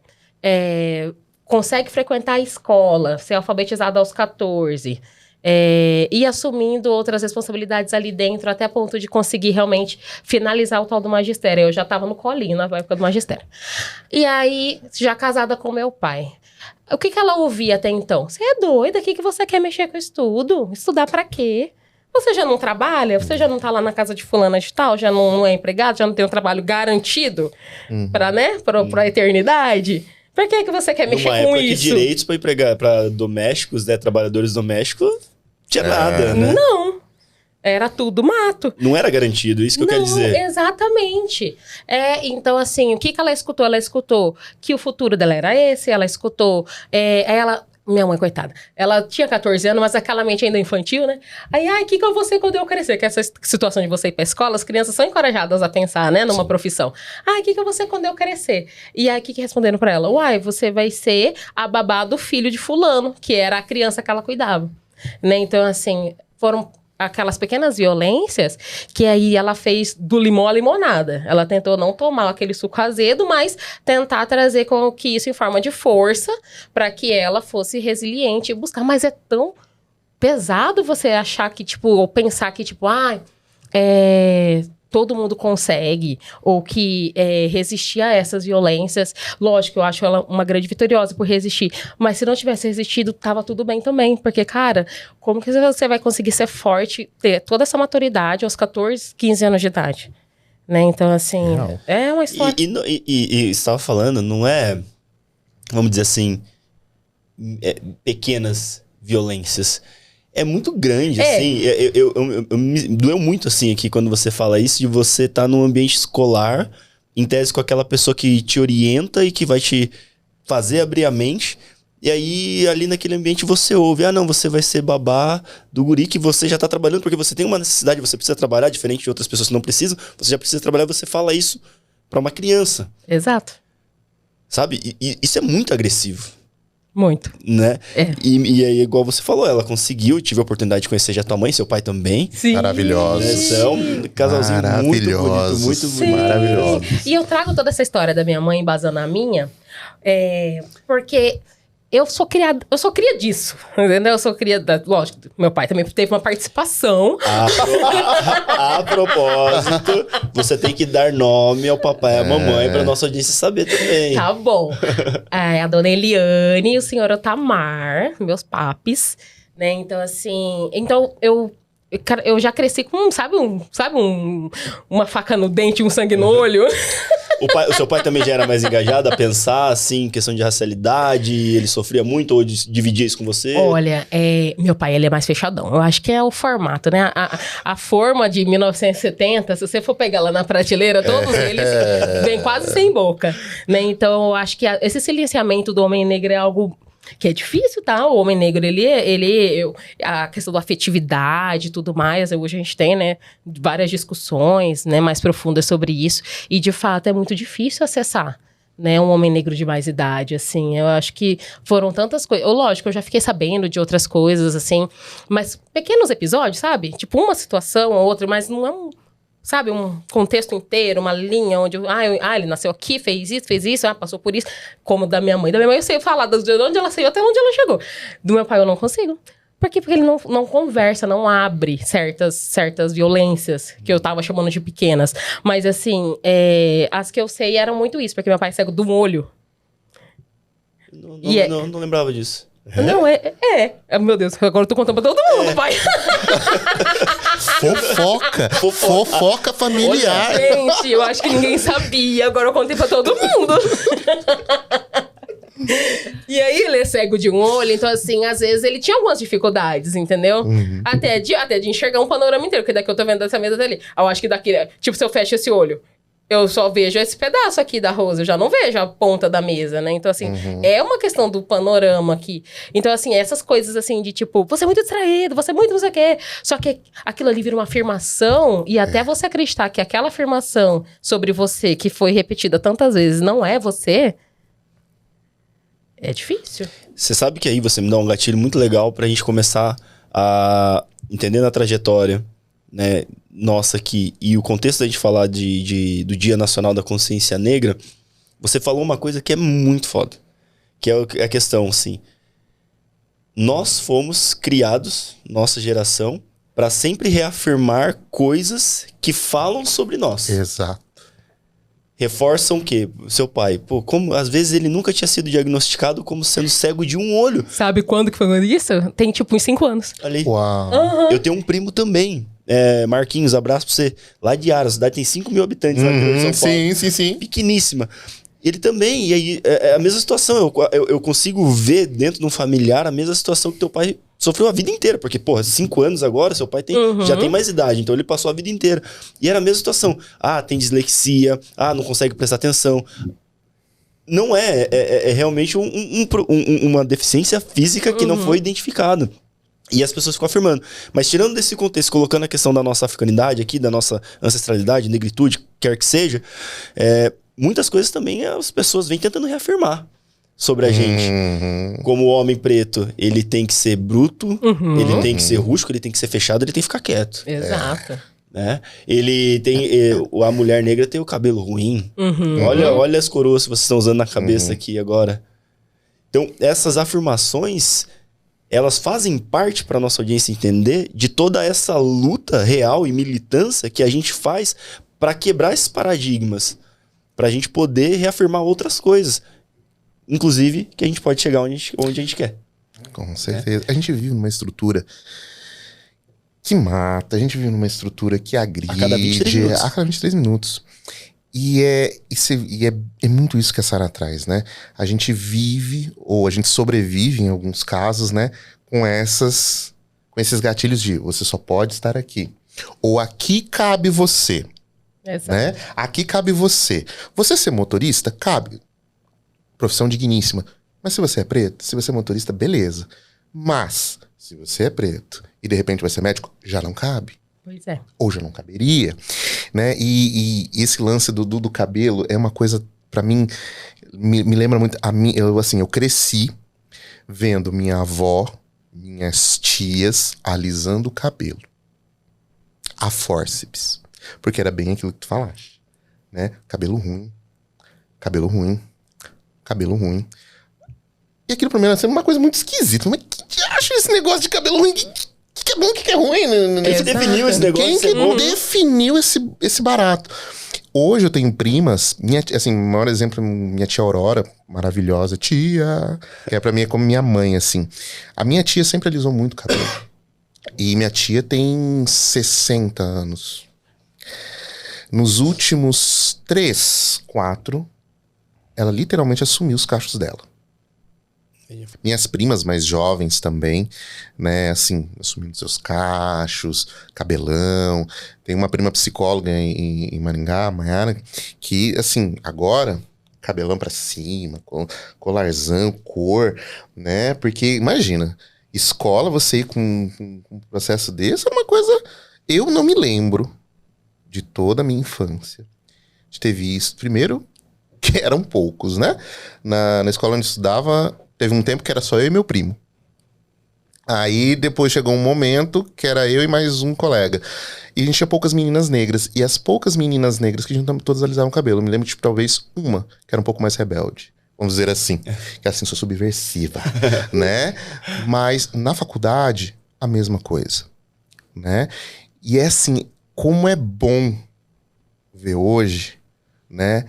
consegue frequentar a escola, ser alfabetizada aos 14, e assumindo outras responsabilidades ali dentro, até a ponto de conseguir realmente finalizar o tal do magistério. Eu já estava no colinho na época do magistério. E aí, já casada com meu pai. O que ela ouvia até então? Você é doida? O que você quer mexer com estudo? Estudar pra quê? Você já não trabalha? Você já não tá lá na casa de fulana de tal? Já não é empregado? Já não tem um trabalho garantido pra eternidade? Por que você quer mexer com isso? Que direitos para empregar para domésticos, né, trabalhadores domésticos, tinha nada, né? Não. Era tudo mato. Não era garantido, isso que eu quero dizer. Exatamente. Então, assim, o que ela escutou? Ela escutou que o futuro dela era esse, ela escutou... Minha mãe, coitada. Ela tinha 14 anos, mas aquela mente ainda infantil, né? Aí, o que eu vou ser quando eu crescer? Que essa situação de você ir pra escola, as crianças são encorajadas a pensar, né? Numa profissão. O que eu vou ser quando eu crescer? E aí, o que responderam pra ela? Você vai ser a babá do filho de fulano, que era a criança que ela cuidava. Né? Então, assim, foram aquelas pequenas violências que aí ela fez do limão à limonada. Ela tentou não tomar aquele suco azedo, mas tentar trazer com que isso em forma de força para que ela fosse resiliente e buscar. Mas é tão pesado você achar que, tipo, ou pensar que, tipo, todo mundo consegue, ou que resistir a essas violências. Lógico, eu acho ela uma grande vitoriosa por resistir, mas se não tivesse resistido, tava tudo bem também, porque, cara, como que você vai conseguir ser forte, ter toda essa maturidade aos 14, 15 anos de idade? Né? Então, assim, é uma história... E você estava falando, não é, vamos dizer assim, pequenas violências. É muito grande, assim. Eu me doeu muito, assim, aqui quando você fala isso, de você estar num ambiente escolar, em tese com aquela pessoa que te orienta e que vai te fazer abrir a mente. E aí, ali naquele ambiente, você ouve, não, você vai ser babá do guri que você já tá trabalhando, porque você tem uma necessidade, você precisa trabalhar, diferente de outras pessoas que não precisam, você já precisa trabalhar, você fala isso pra uma criança. Exato. Sabe? E isso é muito agressivo. Muito. Né? E aí, igual você falou, ela conseguiu, tive a oportunidade de conhecer já tua mãe, seu pai também. Sim. Maravilhosos. São um casalzinho muito bonito, muito maravilhoso. E eu trago toda essa história da minha mãe embasando a minha, porque eu sou cria disso, entendeu? Eu sou cria lógico, meu pai também teve uma participação. A propósito, você tem que dar nome ao papai e à mamãe pra nossa audiência saber também. Tá bom. A dona Eliane e o senhor Otamar, meus papis, né? Então, assim... Então, eu Cara, eu já cresci com, uma faca no dente e um sangue no olho. O seu pai também já era mais engajado a pensar, assim, em questão de racialidade? Ele sofria muito ou dividia isso com você? Olha, meu pai, ele é mais fechadão. Eu acho que é o formato, né? A forma de 1970, se você for pegar lá na prateleira, todos eles vêm quase sem boca, né? Então, eu acho que esse silenciamento do homem negro é algo que é difícil, tá? O homem negro, a questão da afetividade e tudo mais, hoje a gente tem, né, várias discussões, né, mais profundas sobre isso, e de fato é muito difícil acessar, né, um homem negro de mais idade, assim. Eu acho que foram tantas coisas. Lógico, eu já fiquei sabendo de outras coisas, assim, mas pequenos episódios, sabe? Tipo, uma situação ou outra, mas não é um contexto inteiro, uma linha onde, ele nasceu aqui, fez isso, passou por isso. Como da minha mãe. Da minha mãe eu sei falar de onde ela saiu até onde ela chegou. Do meu pai eu não consigo. Por quê? Porque ele não conversa, não abre certas violências que eu tava chamando de pequenas. Mas, assim, as que eu sei eram muito isso, porque meu pai é cego do olho. Não lembrava disso. Não, meu Deus, agora eu tô contando pra todo mundo, pai. Fofoca familiar. Gente, eu acho que ninguém sabia, agora eu contei pra todo mundo. E aí ele é cego de um olho, então assim, às vezes ele tinha algumas dificuldades, entendeu? Uhum. Até de enxergar um panorama inteiro, porque daqui eu tô vendo essa mesa dali. Eu acho que daqui, tipo, se eu fecho esse olho, eu só vejo esse pedaço aqui da Rosa, eu já não vejo a ponta da mesa, né? Então, assim, é uma questão do panorama aqui. Então, assim, essas coisas, assim, de tipo, você é muito distraído, você é muito não sei o quê. Só que aquilo ali vira uma afirmação, e até você acreditar que aquela afirmação sobre você, que foi repetida tantas vezes, não é você, é difícil. Você sabe que aí você me dá um gatilho muito legal pra gente começar a entender a trajetória, né, nossa aqui, e o contexto da gente falar do Dia Nacional da Consciência Negra. Você falou uma coisa que é muito foda, que é a questão, assim, nós fomos criados, nossa geração, para sempre reafirmar coisas que falam sobre nós. Exato. Reforçam o quê? Seu pai, como às vezes ele nunca tinha sido diagnosticado como sendo cego de um olho. Sabe quando que foi isso? Tem tipo uns 5 anos. Ali. Uau. Eu tenho um primo também. Marquinhos, abraço pra você. Lá de Aras, a cidade tem 5 mil habitantes lá em São Paulo. Sim. Pequeníssima. Ele também, e aí é a mesma situação. Eu consigo ver dentro de um familiar a mesma situação que teu pai sofreu a vida inteira. Porque, 5 anos agora, seu pai já tem mais idade, então ele passou a vida inteira. E era a mesma situação. Tem dislexia, não consegue prestar atenção. Não é realmente uma deficiência física que não foi identificada. E as pessoas ficam afirmando. Mas tirando desse contexto, colocando a questão da nossa africanidade aqui, da nossa ancestralidade, negritude, quer que seja, muitas coisas também as pessoas vêm tentando reafirmar sobre a gente. Como o homem preto, ele tem que ser bruto, ele tem que ser rústico, ele tem que ser fechado, ele tem que ficar quieto. Exato. Né? Ele tem... a mulher negra tem o cabelo ruim. Olha as coroas que vocês estão usando na cabeça aqui agora. Então, essas afirmações, elas fazem parte para nossa audiência entender de toda essa luta real e militância que a gente faz para quebrar esses paradigmas, para a gente poder reafirmar outras coisas, inclusive que a gente pode chegar onde a gente quer. Com certeza. A gente vive numa estrutura que mata, a gente vive numa estrutura que agride a cada 23 minutos. A cada 23 minutos. E é muito isso que a Sara traz, né? A gente vive, ou a gente sobrevive em alguns casos, né? Com esses gatilhos de você só pode estar aqui. Ou aqui cabe você. Exato. Né? Aqui cabe você. Você ser motorista, cabe. Profissão digníssima. Mas se você é preto, se você é motorista, beleza. Mas, se você é preto e de repente vai ser médico, já não cabe. Pois é. Ou já não caberia, né? E esse lance do cabelo é uma coisa, pra mim, me lembra muito a mim. Eu cresci vendo minha avó, minhas tias alisando o cabelo a fórceps, porque era bem aquilo que tu falaste, né? Cabelo ruim. E aquilo pra mim era sempre uma coisa muito esquisita. Mas que acha esse negócio de cabelo ruim? Que é bom, que é ruim? Quem que definiu esse negócio? Quem que definiu esse barato? Hoje eu tenho primas, o maior exemplo, minha tia Aurora, maravilhosa tia, que pra mim é como minha mãe, assim. A minha tia sempre alisou muito o cabelo. E minha tia tem 60 anos. Nos últimos 3, 4, ela literalmente assumiu os cachos dela. Minhas primas mais jovens também, né, assim, assumindo seus cachos, cabelão. Tem uma prima psicóloga em Maringá, Maiara, que, assim, agora, cabelão pra cima, colarzão, cor, né, porque, imagina, escola, você ir com um processo desse é uma coisa... Eu não me lembro de toda a minha infância de ter visto, primeiro, que eram poucos, né, na escola onde eu estudava... Teve um tempo que era só eu e meu primo. Aí depois chegou um momento que era eu e mais um colega. E a gente tinha poucas meninas negras. E as poucas meninas negras que a gente todas alisavam o cabelo. Eu me lembro de talvez uma que era um pouco mais rebelde. Vamos dizer assim. Que assim, sou subversiva. Né? Mas na faculdade, a mesma coisa. Né? E é assim, como é bom ver hoje, né?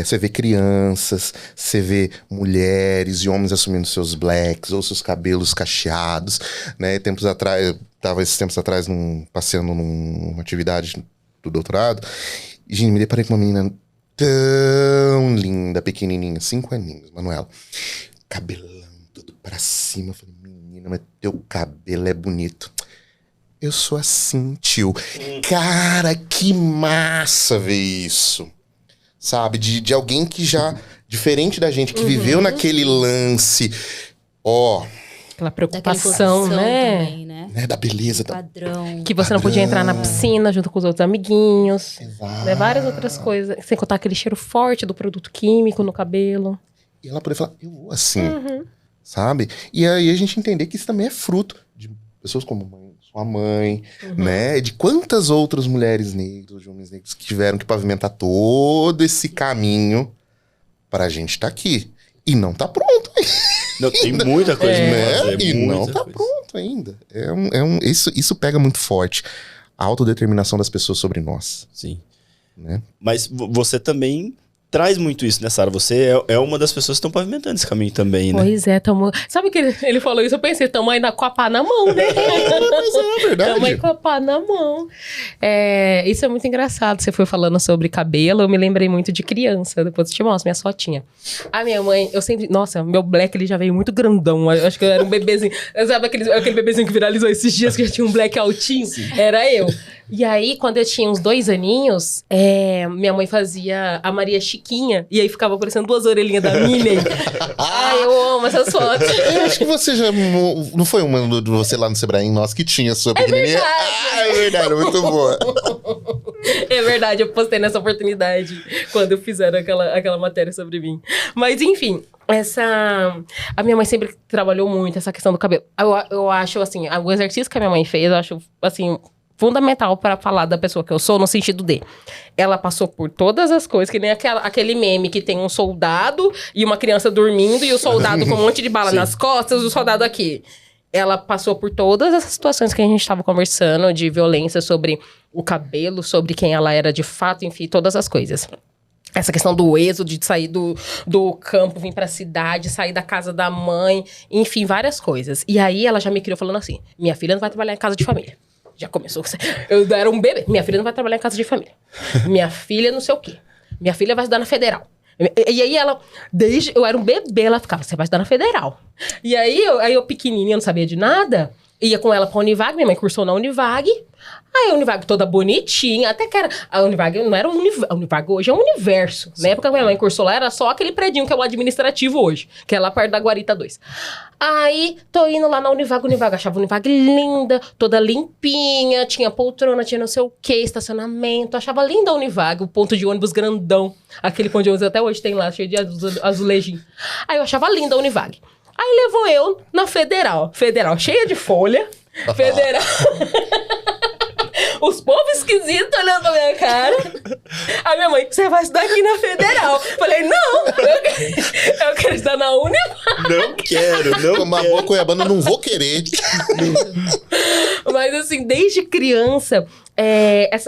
Você vê crianças, você vê mulheres e homens assumindo seus blacks ou seus cabelos cacheados, né? Esses tempos atrás passeando numa atividade do doutorado, e, gente, me deparei com uma menina tão linda, pequenininha, 5 aninhos, Manuela. Cabelão todo pra cima. Eu falei, menina, mas teu cabelo é bonito. Eu sou assim, tio. Cara, que massa ver isso. Sabe, de alguém que já, diferente da gente, que viveu naquele lance, aquela preocupação, né? Também, né? Da beleza. Padrão. Que você não podia entrar na piscina junto com os outros amiguinhos. Exato. Né? Várias outras coisas. Sem contar aquele cheiro forte do produto químico no cabelo. E ela poder falar, eu vou assim, sabe? E aí a gente entender que isso também é fruto de pessoas como sua mãe, né? De quantas outras mulheres negras, homens negros que tiveram que pavimentar todo esse caminho pra gente estar aqui. E não tá pronto ainda. Não, tem muita coisa pra fazer, E não muita tá coisa. pronto ainda. Isso pega muito forte. A autodeterminação das pessoas sobre nós. Sim. Né? Mas você também traz muito isso, né, Sara? Você é uma das pessoas que estão pavimentando esse caminho também, né? Pois é, sabe que ele falou isso? Eu pensei, tamo aí com a pá na mão, né? Mas é verdade. Tamo aí com a pá na mão. Isso é muito engraçado. Você foi falando sobre cabelo, eu me lembrei muito de criança. Depois eu te mostro minha fotinha. A minha mãe, eu sempre... Nossa, meu black, ele já veio muito grandão. Eu acho que eu era um bebezinho. Sabe aquele bebezinho que viralizou esses dias, que já tinha um black altinho? Sim. Era eu. E aí, quando eu tinha uns 2 aninhos, minha mãe fazia a Maria Chiquinha. E aí ficava aparecendo 2 orelhinhas da Minnie. Ai, eu amo essas fotos. Eu acho que você já... Não foi uma de você lá no Sebrae, nossa, que tinha a sua pequenininha? É verdade, muito boa. É verdade, eu postei nessa oportunidade quando fizeram aquela matéria sobre mim. Mas, enfim, a minha mãe sempre trabalhou muito essa questão do cabelo. Eu acho, assim, o exercício que a minha mãe fez, eu acho, assim... fundamental para falar da pessoa que eu sou, no sentido de... Ela passou por todas as coisas, que nem aquele meme que tem um soldado e uma criança dormindo, e o soldado com um monte de bala nas costas, o soldado aqui. Ela passou por todas essas situações que a gente estava conversando, de violência sobre o cabelo, sobre quem ela era de fato, enfim, todas as coisas. Essa questão do êxodo, de sair do campo, vir pra cidade, sair da casa da mãe, enfim, várias coisas. E aí ela já me criou falando assim, minha filha não vai trabalhar em casa de família. Já começou. Eu era um bebê. Minha filha não vai trabalhar em casa de família. Minha filha não sei o quê. Minha filha vai estudar na Federal. E aí ela, desde eu era um bebê, ela ficava, você vai estudar na Federal. E aí eu pequenininha, não sabia de nada, ia com ela pra Univag, minha mãe cursou na Univag. Aí a Univag toda bonitinha, até que era... A Univag não era um Univag, a Univag hoje é um universo. Na época que minha mãe cursou lá, era só aquele predinho que é o administrativo hoje, que é lá perto da Guarita 2. Aí, tô indo lá na Univag, achava a Univag linda, toda limpinha, tinha poltrona, tinha não sei o que, estacionamento, achava linda a Univag, o ponto de ônibus grandão, aquele ponto de ônibus até hoje tem lá, cheio de azulejinho. Aí eu achava linda a Univag. Aí levou eu na Federal, cheia de folha, Federal... Os povos esquisitos olhando pra minha cara. A minha mãe, você vai estudar aqui na Federal. Falei, não, eu quero estudar na Univag. Não quero. Tomar boa Cuiabana, não vou querer. Mas assim, desde criança,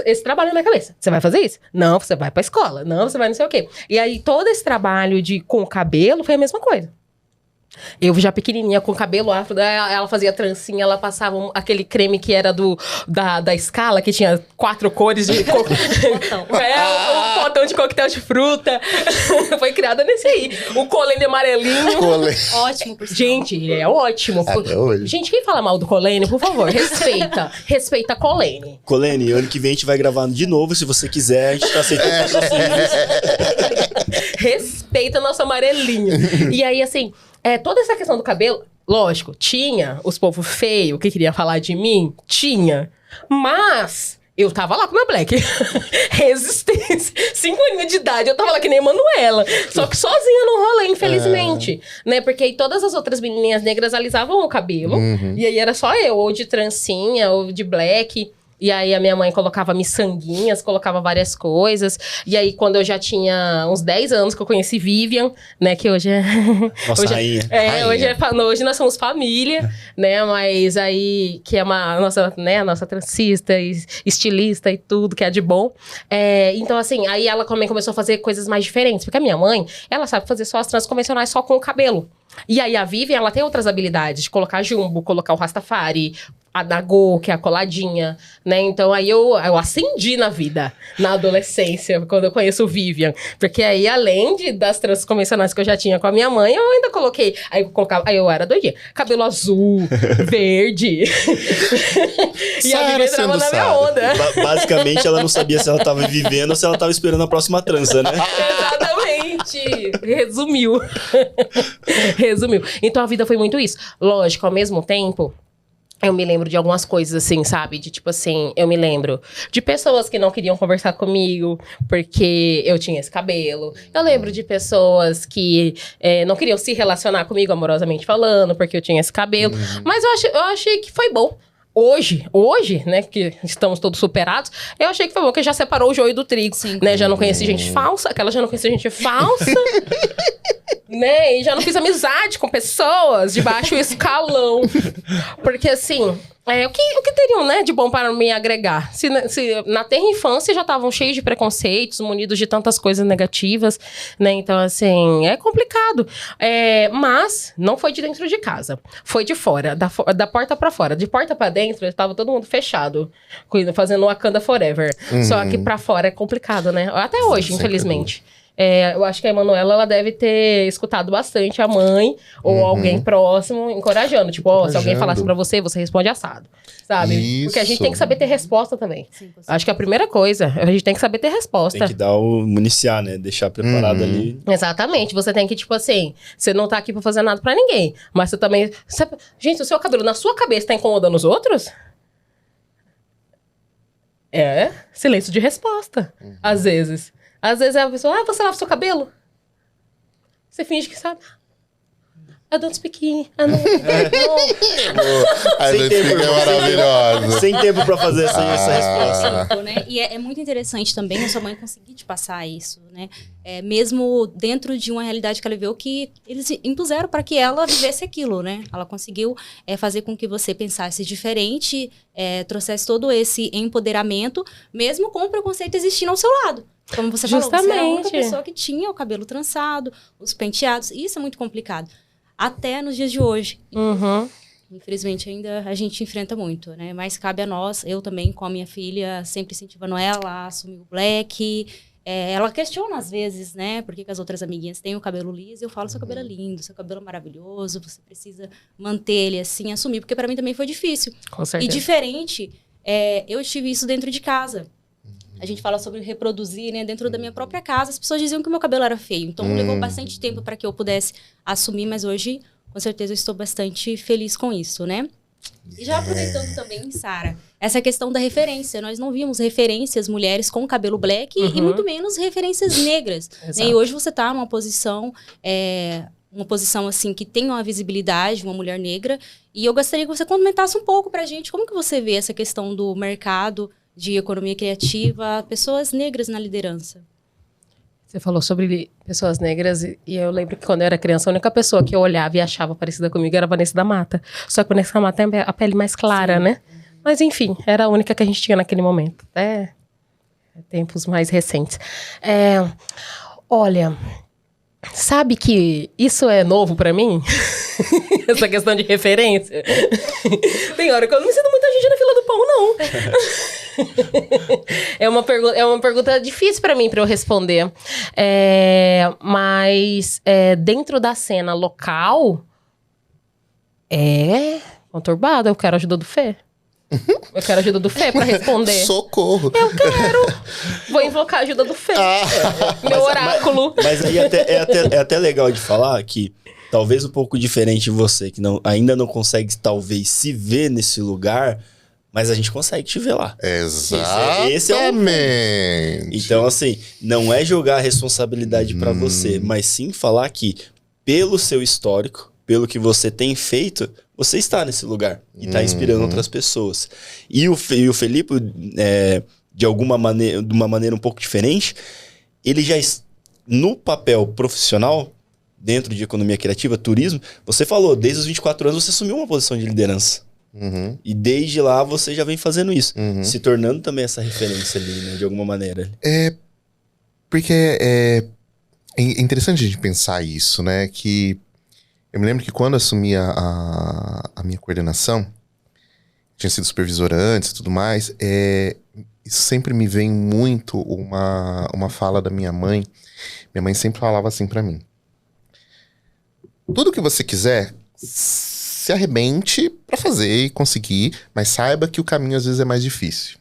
esse trabalho na minha cabeça. Você vai fazer isso? Não, você vai pra escola. Não, você vai não sei o quê. E aí, todo esse trabalho com o cabelo foi a mesma coisa. Eu já pequenininha, com cabelo afro, ela fazia trancinha, ela passava aquele creme que era da escala, que tinha 4 cores de... um potão de coquetel de fruta. Foi criada nesse aí. O Colene amarelinho. Ótimo, por sinal. Gente, ele é ótimo. Até hoje. Gente, quem fala mal do Colene, por favor, respeita. Respeita a Colene. Colene, ano que vem a gente vai gravando de novo, se você quiser, a gente tá aceitando patrocínios. Respeita nosso amarelinho. E aí, assim, toda essa questão do cabelo, lógico, tinha os povos feios que queria falar de mim, tinha. Mas eu tava lá com meu black. Resistência. 5 anos de idade, eu tava lá que nem Manuela. Só que sozinha no rolê, infelizmente. Né? Porque aí todas as outras menininhas negras alisavam o cabelo. E aí era só eu, ou de trancinha, ou de black. E aí a minha mãe colocava miçanguinhas, colocava várias coisas. E aí quando eu já tinha uns 10 anos que eu conheci Vivian, né? Que hoje é... Nossa, hoje rainha. Hoje nós somos família, né? Mas aí, que é a nossa transista, estilista e tudo, que é de bom. Então assim, aí ela também começou a fazer coisas mais diferentes. Porque a minha mãe, ela sabe fazer só as trans convencionais só com o cabelo. E aí a Vivian, ela tem outras habilidades de colocar jumbo, colocar o Rastafari, a Nagô, que é a coladinha, né? Então aí eu acendi na vida, na adolescência, quando eu conheço o Vivian. Porque aí, além das trans convencionais que eu já tinha com a minha mãe, eu ainda coloquei. Aí eu era doidinha. Cabelo azul, verde. E a Vivian entrava na minha onda. Basicamente, ela não sabia se ela tava vivendo ou se ela tava esperando a próxima transa, né? Exatamente. Resumiu. Então a vida foi muito isso. Lógico, ao mesmo tempo, eu me lembro de algumas coisas assim, sabe? De tipo assim, eu me lembro de pessoas que não queriam conversar comigo porque eu tinha esse cabelo. Eu lembro de pessoas que não queriam se relacionar comigo amorosamente falando porque eu tinha esse cabelo. Mas eu achei que foi bom. Hoje, né, que estamos todos superados, eu achei que foi bom, que já separou o joio do trigo, né? Já não conheci gente falsa, né? E já não fiz amizade com pessoas de baixo escalão. Porque, assim, o que teriam, né, de bom para me agregar? Se na terra infância já estavam cheios de preconceitos, munidos de tantas coisas negativas, né? Então, assim, é complicado. Mas não foi de dentro de casa. Foi de fora, da porta para fora. De porta para dentro, estava todo mundo fechado, fazendo Wakanda Forever. Só que para fora é complicado, né? Até hoje, infelizmente. Eu acho que a Emanuela, ela deve ter escutado bastante a mãe ou alguém próximo encorajando. Tipo, se alguém falasse pra você, você responde assado. Sabe? Isso. Porque a gente tem que saber ter resposta também. Sim, acho que a primeira coisa, a gente tem que saber ter resposta. Tem que municiar, né? Deixar preparado ali. Exatamente. Você tem que, tipo assim, você não tá aqui pra fazer nada pra ninguém. Mas você também... Gente, o seu cabelo na sua cabeça tá incomodando os outros? Silêncio de resposta. Às vezes. Às vezes a pessoa, você lava o seu cabelo? Você finge que sabe. I don't speak. I don't Sem tempo, é maravilhosa. Sem tempo pra fazer essa resposta. Né? E é muito interessante também a sua mãe conseguir te passar isso, né? Mesmo dentro de uma realidade que ela viveu, que eles impuseram para que ela vivesse aquilo, né? Ela conseguiu fazer com que você pensasse diferente, trouxesse todo esse empoderamento, mesmo com o preconceito existindo ao seu lado. Como você falou, você era a única pessoa que tinha o cabelo trançado, os penteados. Isso é muito complicado. Até nos dias de hoje. Infelizmente, ainda a gente enfrenta muito, né? Mas cabe a nós, eu também, com a minha filha, sempre incentivando ela a assumir o black. Ela questiona às vezes, né? Por que as outras amiguinhas têm o cabelo liso? Eu falo, seu cabelo é lindo, seu cabelo é maravilhoso, você precisa manter ele assim, assumir. Porque para mim também foi difícil. Com certeza. E diferente, eu tive isso dentro de casa. A gente fala sobre reproduzir, né? Dentro da minha própria casa, as pessoas diziam que o meu cabelo era feio. Então, levou bastante tempo para que eu pudesse assumir. Mas hoje, com certeza, eu estou bastante feliz com isso, né? E já aproveitando também, Sara, essa questão da referência. Nós não vimos referências mulheres com cabelo black e muito menos referências negras. Né? E hoje você está numa posição... uma posição, assim, que tem uma visibilidade, uma mulher negra. E eu gostaria que você comentasse um pouco pra gente como que você vê essa questão do mercado de economia criativa, pessoas negras na liderança. Você falou sobre pessoas negras e eu lembro que quando eu era criança, a única pessoa que eu olhava e achava parecida comigo era a Vanessa da Mata. Só que a Vanessa da Mata tem a pele mais clara, né? Mas enfim, era a única que a gente tinha naquele momento. Tempos mais recentes. Olha, Sabe que isso é novo pra mim? Essa questão de referência. Tem hora que eu não me sinto muita gente na fila do pão, não. É uma pergunta difícil pra mim, pra eu responder. Mas dentro da cena local, é conturbado. Eu quero ajuda do Fê. Eu quero ajuda do Fê pra responder. Socorro! Eu quero! Vou invocar a ajuda do Fê. Meu oráculo. Mas aí é até legal de falar que talvez um pouco diferente de você, que ainda não consegue talvez se ver nesse lugar, mas a gente consegue te ver lá. Exatamente! Esse é Então, assim, não é jogar a responsabilidade pra você, mas sim falar que pelo seu histórico, pelo que você tem feito, você está nesse lugar e está inspirando outras pessoas. E o Felipe, de alguma maneira, de uma maneira um pouco diferente, ele já no papel profissional, dentro de economia criativa, turismo, você falou, desde os 24 anos você assumiu uma posição de liderança. E desde lá você já vem fazendo isso, se tornando também essa referência ali, né, de alguma maneira. Porque é interessante a gente pensar isso, né, que eu me lembro que quando eu assumi a minha coordenação, tinha sido supervisor antes e tudo mais, isso sempre me vem muito uma fala da minha mãe. Minha mãe sempre falava assim pra mim: tudo que você quiser, se arrebente pra fazer e conseguir, mas saiba que o caminho às vezes é mais difícil.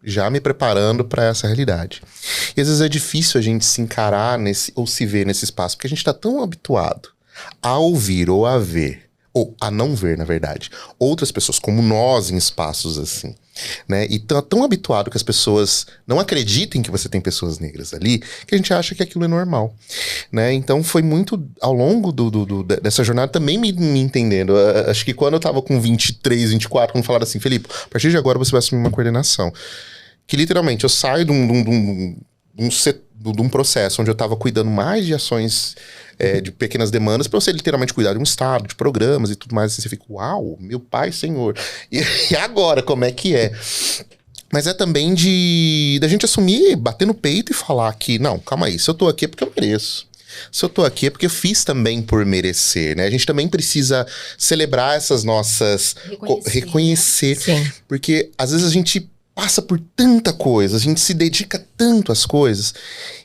Já me preparando pra essa realidade. E às vezes é difícil a gente se encarar ou se ver nesse espaço, porque a gente tá tão habituado a ouvir ou a ver, ou a não ver, na verdade, outras pessoas como nós em espaços assim, né? E tão habituado que as pessoas não acreditem que você tem pessoas negras ali, que a gente acha que aquilo é normal, né? Então foi muito ao longo dessa jornada também me entendendo. Acho que quando eu tava com 23, 24, quando falaram assim: Felipe, a partir de agora você vai assumir uma coordenação. Que literalmente eu saio de um processo onde eu tava cuidando mais de ações de pequenas demandas, pra você literalmente cuidar de um estado, de programas e tudo mais. Assim, você fica, uau, meu pai senhor. E agora, como é que é? Mas é também da gente assumir, bater no peito e falar que, não, calma aí, se eu tô aqui é porque eu mereço. Se eu tô aqui é porque eu fiz também por merecer, né? A gente também precisa celebrar essas nossas... Reconhecer. Sim. Porque às vezes a gente passa por tanta coisa, a gente se dedica tanto às coisas,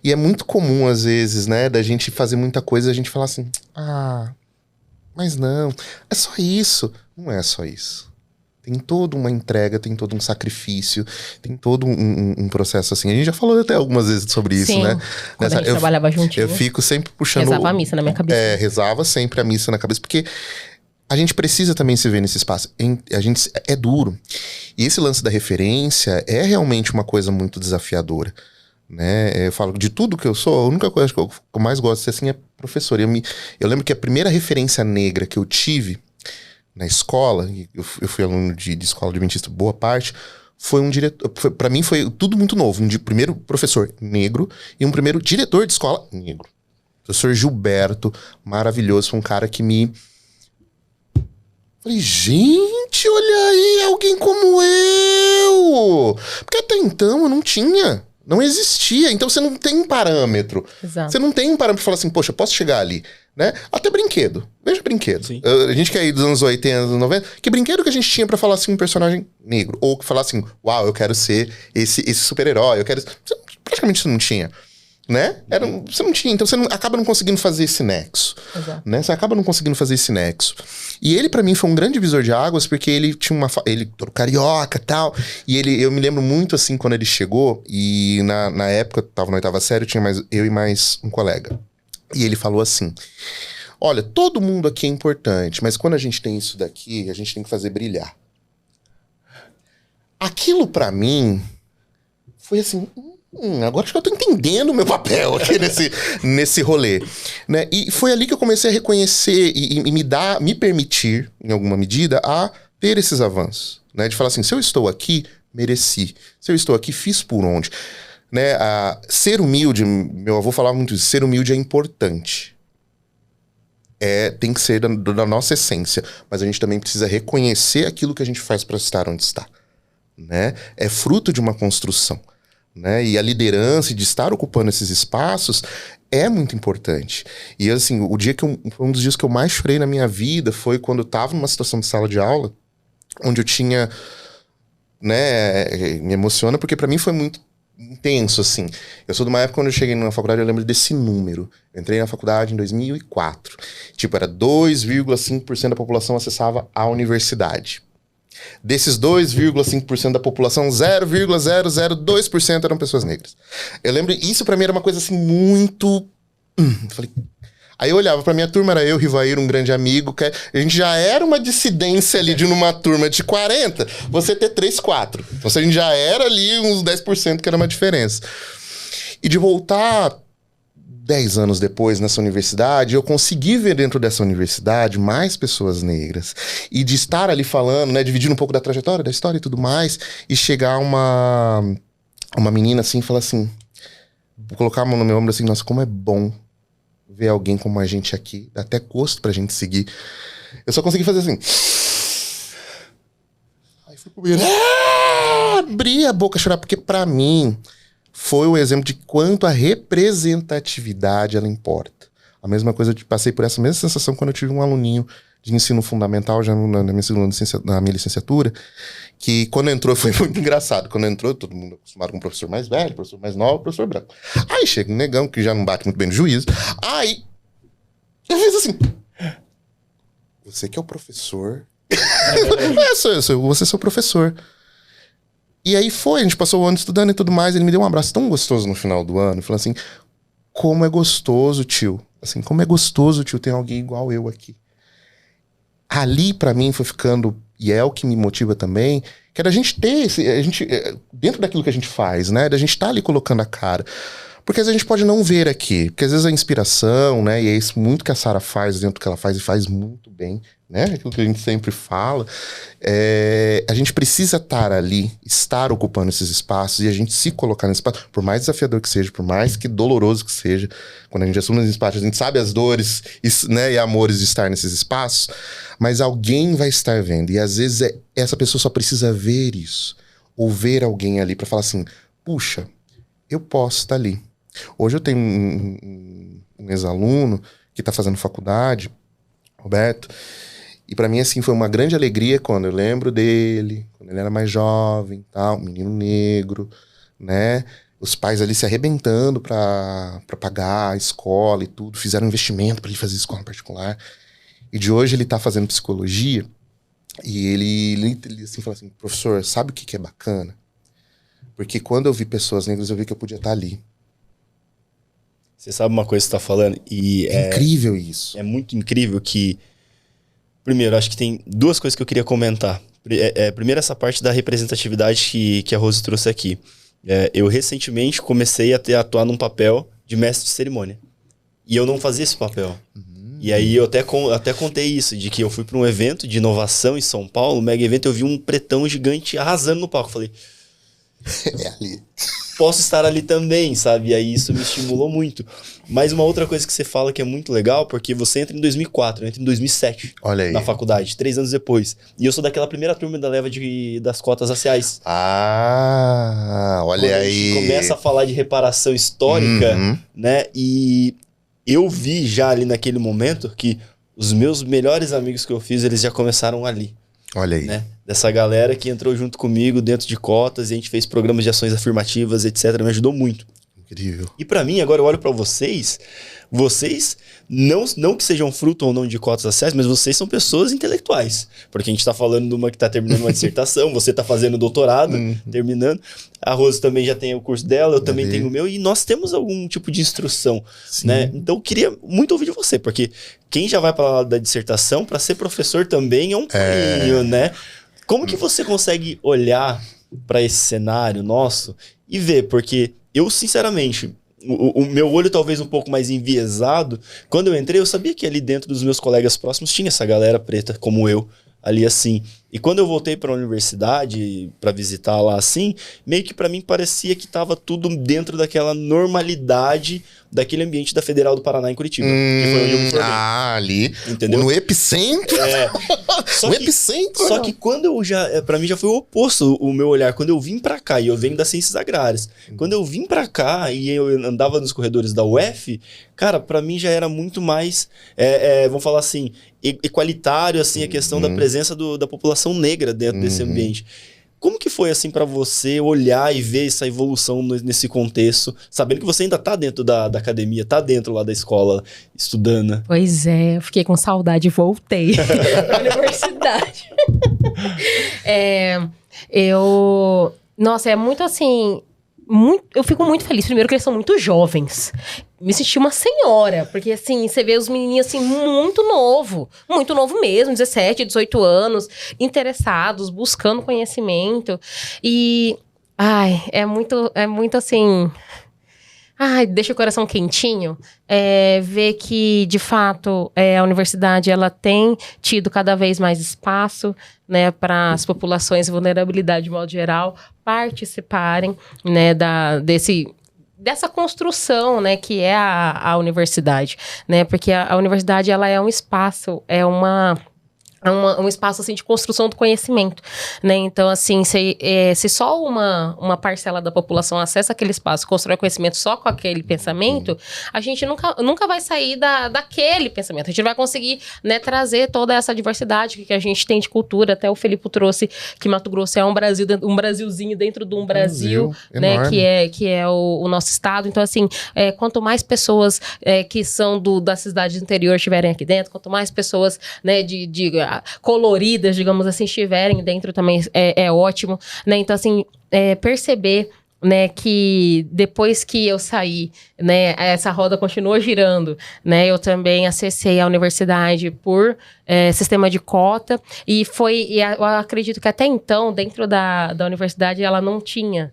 e é muito comum às vezes, né, da gente fazer muita coisa e a gente falar assim, mas não, é só isso. Não é só isso. Tem toda uma entrega, tem todo um sacrifício, tem todo um processo assim. A gente já falou até algumas vezes sobre isso, Sim, né? quando a gente trabalhava juntinho. Eu fico sempre puxando... Rezava a missa na minha cabeça. Rezava sempre a missa na cabeça, porque a gente precisa também se ver nesse espaço. É duro. E esse lance da referência é realmente uma coisa muito desafiadora, né? Eu falo, de tudo que eu sou, a única coisa que eu mais gosto de ser assim é professor. Eu lembro que a primeira referência negra que eu tive na escola, eu fui aluno de escola adventista boa parte, foi um diretor... Pra mim foi tudo muito novo. Primeiro professor negro e um primeiro diretor de escola negro. Professor Gilberto, maravilhoso, foi um cara que me... Falei, gente, olha aí, alguém como eu! Porque até então eu não tinha, não existia. Então você não tem um parâmetro. Exato. Você não tem um parâmetro pra falar assim, poxa, eu posso chegar ali, né? Até brinquedo. Veja brinquedo. A gente que é aí dos anos 80, anos 90, que brinquedo que a gente tinha pra falar assim um personagem negro? Ou que falar assim, uau, eu quero ser esse super-herói, eu quero... Praticamente você não tinha. Né? Você não tinha, então você acaba não conseguindo fazer esse nexo. Exato. Né? Você acaba não conseguindo fazer esse nexo. E ele, pra mim, foi um grande divisor de águas, porque ele tinha ele todo carioca e tal. E eu me lembro muito assim, quando ele chegou, e na época, eu tava na 8ª série, tinha eu e mais um colega. E ele falou assim: olha, todo mundo aqui é importante, mas quando a gente tem isso daqui, a gente tem que fazer brilhar. Aquilo pra mim foi assim... agora acho que eu tô entendendo o meu papel aqui nesse rolê, né? E foi ali que eu comecei a reconhecer e me permitir, em alguma medida, a ter esses avanços, né? De falar assim, se eu estou aqui, mereci. Se eu estou aqui, fiz por onde, né? Ser humilde, meu avô falava muito isso, ser humilde é importante. Tem que ser da nossa essência, mas a gente também precisa reconhecer aquilo que a gente faz para estar onde está, né? É fruto de uma construção. né? E a liderança e de estar ocupando esses espaços é muito importante. E assim, foi um dos dias que eu mais chorei na minha vida foi quando eu tava numa situação de sala de aula, onde eu tinha, né, me emociona, porque pra mim foi muito intenso, assim. Eu sou de uma época, quando eu cheguei na faculdade, eu lembro desse número. Eu entrei na faculdade em 2004. Tipo, era 2,5% da população acessava a universidade. Desses 2,5% da população, 0,002% eram pessoas negras. Eu lembro, isso pra mim era uma coisa assim muito... Eu falei... Aí eu olhava pra minha turma, era eu, Rivair, um grande amigo, que a gente já era uma dissidência ali de numa turma de 40, você ter 3, 4. Então a gente já era ali uns 10% que era uma diferença. E de voltar 10 anos depois nessa universidade, eu consegui ver dentro dessa universidade mais pessoas negras. E de estar ali falando, né, dividindo um pouco da trajetória, da história e tudo mais, e chegar uma menina assim e falar assim, vou colocar a mão no meu ombro assim, nossa, como é bom ver alguém como a gente aqui, dá até gosto pra gente seguir. Eu só consegui fazer assim. Aí fui pro banheiro, abri a boca a chorar, porque pra mim foi o exemplo de quanto a representatividade ela importa. A mesma coisa, eu passei por essa mesma sensação quando eu tive um aluninho de ensino fundamental, já na minha licenciatura, que quando entrou foi muito engraçado. Quando entrou, todo mundo acostumado com um professor mais velho, professor mais novo, professor branco. Aí chega um negão que já não bate muito bem no juízo. Aí, eu fiz assim, você que é o professor? Você é seu professor. E aí a gente passou o ano estudando e tudo mais, ele me deu um abraço tão gostoso no final do ano, e falou assim, como é gostoso, tio. Assim, como é gostoso, tio, ter alguém igual eu aqui. Ali, pra mim, foi ficando, e é o que me motiva também, que era a gente ter dentro daquilo que a gente faz, né? Da gente estar ali colocando a cara. Porque às vezes a gente pode não ver aqui, porque às vezes a inspiração, né? E é isso muito que a Sara faz dentro do que ela faz, e faz muito bem, né? Aquilo que a gente sempre fala. A gente precisa estar ali, estar ocupando esses espaços e a gente se colocar nesse espaço, por mais desafiador que seja, por mais que doloroso que seja, quando a gente assume esses espaços, a gente sabe as dores, né, e amores de estar nesses espaços, mas alguém vai estar vendo, e às vezes essa pessoa só precisa ver isso, ou ver alguém ali pra falar assim, puxa, eu posso estar ali. Hoje eu tenho um ex-aluno que tá fazendo faculdade, Roberto, e pra mim, assim, foi uma grande alegria quando eu lembro dele, quando ele era mais jovem, tal, um menino negro, né? Os pais ali se arrebentando pra pagar a escola e tudo, fizeram um investimento pra ele fazer escola particular. E de hoje ele tá fazendo psicologia e ele assim, fala assim, professor, sabe o que é bacana? Porque quando eu vi pessoas negras, eu vi que eu podia estar ali. Você sabe uma coisa que você tá falando? E é incrível isso. É muito incrível que... Primeiro, acho que tem duas coisas que eu queria comentar. Primeiro, essa parte da representatividade que a Rose trouxe aqui. Eu recentemente comecei a atuar num papel de mestre de cerimônia. E eu não fazia esse papel. E aí eu até contei isso, de que eu fui para um evento de inovação em São Paulo, um mega evento, eu vi um pretão gigante arrasando no palco. Falei, ali. Posso estar ali também, sabe? E aí isso me estimulou muito. Mas uma outra coisa que você fala que é muito legal, porque você entra em 2004, eu entro em 2007. Olha aí. Na faculdade, 3 anos depois. E eu sou daquela primeira turma da leva das cotas raciais. Ah, olha quando aí. A gente começa a falar de reparação histórica, né? E eu vi já ali naquele momento que os meus melhores amigos que eu fiz, eles já começaram ali. Olha aí. Né? Dessa galera que entrou junto comigo dentro de cotas e a gente fez programas de ações afirmativas, etc. Me ajudou muito. Incrível. E pra mim, agora eu olho pra vocês não que sejam fruto ou não de cotas raciais, mas vocês são pessoas intelectuais. Porque a gente tá falando de uma que tá terminando uma dissertação, você tá fazendo doutorado, terminando. A Rose também já tem o curso dela, eu também tenho o meu, e nós temos algum tipo de instrução, né? Então eu queria muito ouvir de você, porque quem já vai para lá da dissertação, para ser professor também é um caminho, né? Como que você consegue olhar para esse cenário nosso e ver? Porque eu, sinceramente, o meu olho talvez um pouco mais enviesado, quando eu entrei, eu sabia que ali dentro dos meus colegas próximos tinha essa galera preta como eu, ali assim. E quando eu voltei para a universidade, para visitar lá assim, meio que para mim parecia que estava tudo dentro daquela normalidade daquele ambiente da Federal do Paraná em Curitiba. Que foi onde eu me formei. Ali. Entendeu? No epicentro. Só Epicentro. Só que quando eu já... Pra mim já foi o oposto o meu olhar. Quando eu vim pra cá, e eu venho das ciências agrárias. Quando eu vim pra cá e eu andava nos corredores da UF, cara, pra mim já era muito mais, vamos falar assim, equalitário, assim, a questão da presença da população negra dentro desse ambiente. Como que foi, assim, pra você olhar e ver essa evolução nesse contexto, sabendo que você ainda tá dentro da academia, tá dentro lá da escola, estudando? Pois é, eu fiquei com saudade e voltei pra universidade. Nossa, é muito assim... eu fico muito feliz. Primeiro que eles são muito jovens. Me senti uma senhora. Porque, assim, você vê os menininhos, assim, muito novo mesmo, 17, 18 anos, interessados, buscando conhecimento. E, é muito assim... deixa o coração quentinho. Ver que, de fato, a universidade ela tem tido cada vez mais espaço, né, para as populações de vulnerabilidade, de modo geral, participarem, né, dessa construção, né, que é a universidade, né, porque a universidade ela é um espaço, um espaço, assim, de construção do conhecimento, né? Então, assim, se só uma parcela da população acessa aquele espaço, constrói conhecimento só com aquele pensamento, a gente nunca vai sair daquele pensamento. A gente vai conseguir, né, trazer toda essa diversidade que a gente tem de cultura. Até o Felipe trouxe que Mato Grosso é um Brasilzinho dentro de um Brasil, né? Enorme. Que é o nosso estado. Então, assim, quanto mais pessoas que são das cidades do interior estiverem aqui dentro, quanto mais pessoas, né, coloridas, digamos assim, estiverem dentro também é ótimo, né? Então, assim, perceber, né, que depois que eu saí, né, essa roda continuou girando, né? Eu também acessei a universidade por sistema de cota e eu acredito que até então, dentro da universidade, ela não tinha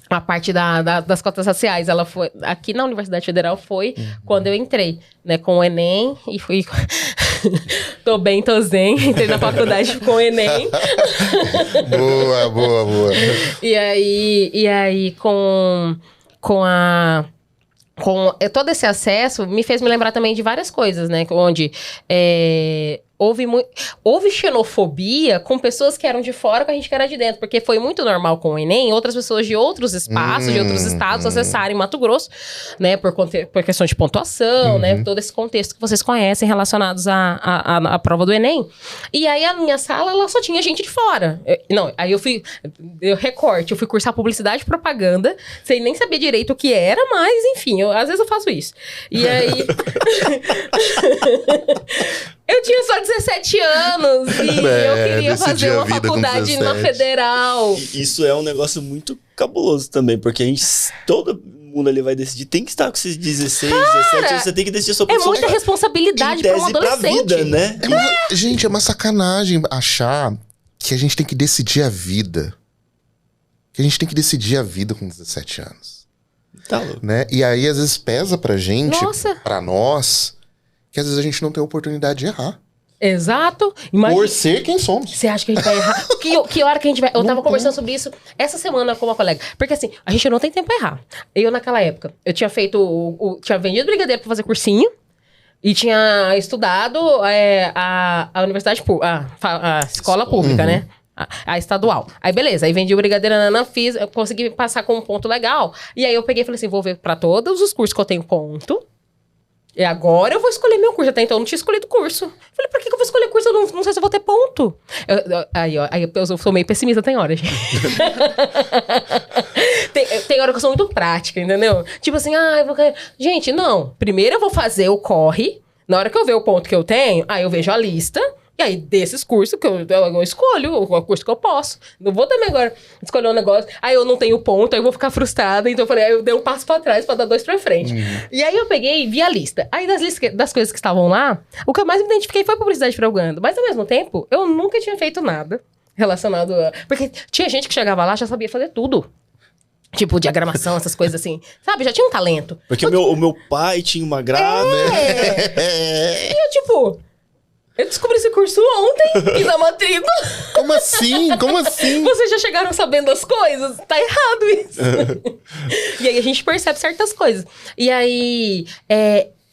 a parte das cotas raciais. Ela foi... Aqui na Universidade Federal foi quando eu entrei, né? Com o Enem e fui... Tô bem, tô zen. Entrei na faculdade com o Enem. Boa. E aí com todo esse acesso, me fez me lembrar também de várias coisas, né? Onde houve xenofobia com pessoas que eram de fora com a gente que era de dentro. Porque foi muito normal com o Enem, outras pessoas de outros espaços, de outros estados, acessarem Mato Grosso, né? Por questão de pontuação, né? Todo esse contexto que vocês conhecem relacionados à prova do Enem. E aí a minha sala, ela só tinha gente de fora. Aí eu fui cursar publicidade e propaganda, sem nem saber direito o que era, mas enfim, às vezes eu faço isso. E aí... Eu tinha só 17 anos e eu queria fazer uma faculdade na Federal. Isso é um negócio muito cabuloso também, porque todo mundo ali vai decidir, tem que estar com esses 16, 17, você tem que decidir a sua profissão. É muita responsabilidade para um adolescente. Pra vida, né? Gente, é uma sacanagem achar que a gente tem que decidir a vida. Que a gente tem que decidir a vida com 17 anos. Tá louco. Né? E aí, às vezes, pesa pra gente, Nossa. pra nós, que às vezes a gente não tem a oportunidade de errar. Exato. Por ser quem somos. Você acha que a gente vai errar? Que hora que a gente vai... Eu tava conversando sobre isso essa semana com uma colega. Porque assim, a gente não tem tempo pra errar. Eu, naquela época, eu tinha feito... tinha vendido brigadeiro pra fazer cursinho. E tinha estudado a universidade pública, a escola pública, né? A estadual. Aí, beleza. Aí vendi o brigadeiro, fiz, eu consegui passar com um ponto legal. E aí eu peguei e falei assim, vou ver pra todos os cursos que eu tenho ponto. E agora eu vou escolher meu curso. Até então eu não tinha escolhido curso. Falei, por que eu vou escolher curso? Eu não sei se eu vou ter ponto. Aí eu sou meio pessimista, tem hora, gente. tem hora que eu sou muito prática, entendeu? Tipo assim, gente, não. Primeiro eu vou fazer o corre. Na hora que eu ver o ponto que eu tenho, aí eu vejo a lista. E aí, desses cursos que eu escolho, o curso que eu posso. Não vou também agora escolher um negócio. Aí eu não tenho ponto, aí eu vou ficar frustrada. Então eu falei, aí eu dei um passo pra trás pra dar 2 pra frente. E aí eu peguei e vi a lista. Aí das coisas que estavam lá, o que eu mais me identifiquei foi publicidade de propaganda. Mas ao mesmo tempo, eu nunca tinha feito nada relacionado a... Porque tinha gente que chegava lá, já sabia fazer tudo. Tipo, diagramação, essas coisas assim. Sabe? Já tinha um talento. Porque o meu pai tinha uma grávida. E eu, tipo... Eu descobri esse curso ontem, fiz a matrícula. Como assim? Como assim? Vocês já chegaram sabendo as coisas? Tá errado isso. E aí a gente percebe certas coisas. E aí,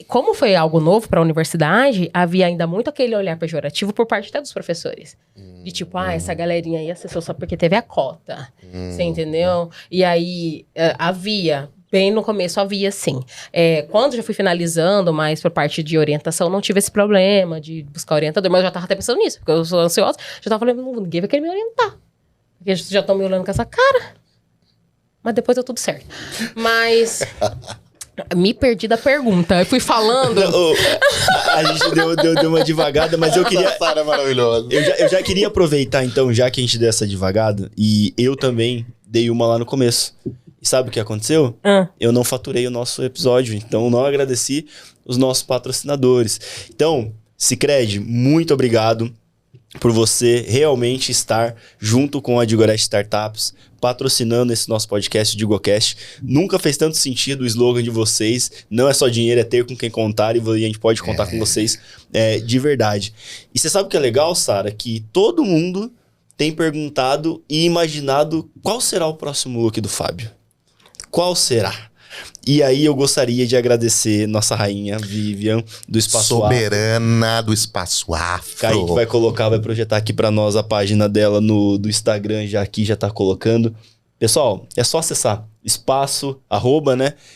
como foi algo novo para a universidade, havia ainda muito aquele olhar pejorativo por parte até dos professores. De tipo, essa galerinha aí acessou só porque teve a cota. Você entendeu? E aí, havia... Bem no começo havia, sim. Quando já fui finalizando, mais por parte de orientação, não tive esse problema de buscar orientador. Mas eu já tava até pensando nisso, porque eu sou ansiosa. Já tava falando, ninguém vai querer me orientar. Porque já estão me olhando com essa cara. Mas depois deu tudo certo. Mas... me perdi da pergunta. Eu fui falando... A gente deu uma devagada, mas eu queria... Sara é maravilhosa. Eu já queria aproveitar, então, já que a gente deu essa devagada, e eu também dei uma lá no começo. E sabe o que aconteceu? Eu não faturei o nosso episódio, então não agradeci os nossos patrocinadores. Então, Sicredi, muito obrigado por você realmente estar junto com a Digorest Startups, patrocinando esse nosso podcast, Digocast. Nunca fez tanto sentido o slogan de vocês. Não é só dinheiro, é ter com quem contar, e a gente pode contar com vocês de verdade. E você sabe o que é legal, Sara? Que todo mundo tem perguntado e imaginado qual será o próximo look do Fábio. Qual será? E aí eu gostaria de agradecer nossa rainha Vivian do Espaço Soberana do Espaço Afro. Kaique vai colocar, vai projetar aqui pra nós a página dela do Instagram, já aqui já tá colocando. Pessoal, é só acessar espaço,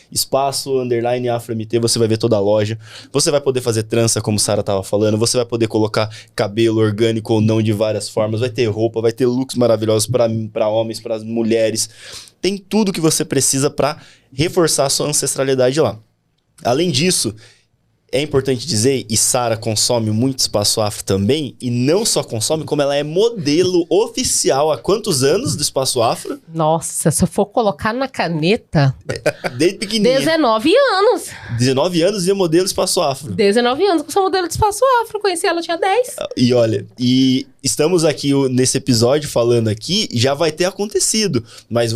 espaço, _ AfroMT, você vai ver toda a loja. Você vai poder fazer trança, como Sara tava falando. Você vai poder colocar cabelo orgânico ou não de várias formas. Vai ter roupa, vai ter looks maravilhosos para homens, para mulheres. Tem tudo que você precisa para reforçar a sua ancestralidade lá. Além disso, é importante dizer, e Sara consome muito Espaço Afro também, e não só consome, como ela é modelo oficial há quantos anos do Espaço Afro? Nossa, se eu for colocar na caneta... Desde pequenininha. 19 anos. 19 anos e é modelo Espaço Afro. 19 anos que eu sou modelo de Espaço Afro. Conheci ela, eu tinha 10. E olha, e estamos aqui nesse episódio falando aqui, já vai ter acontecido, mas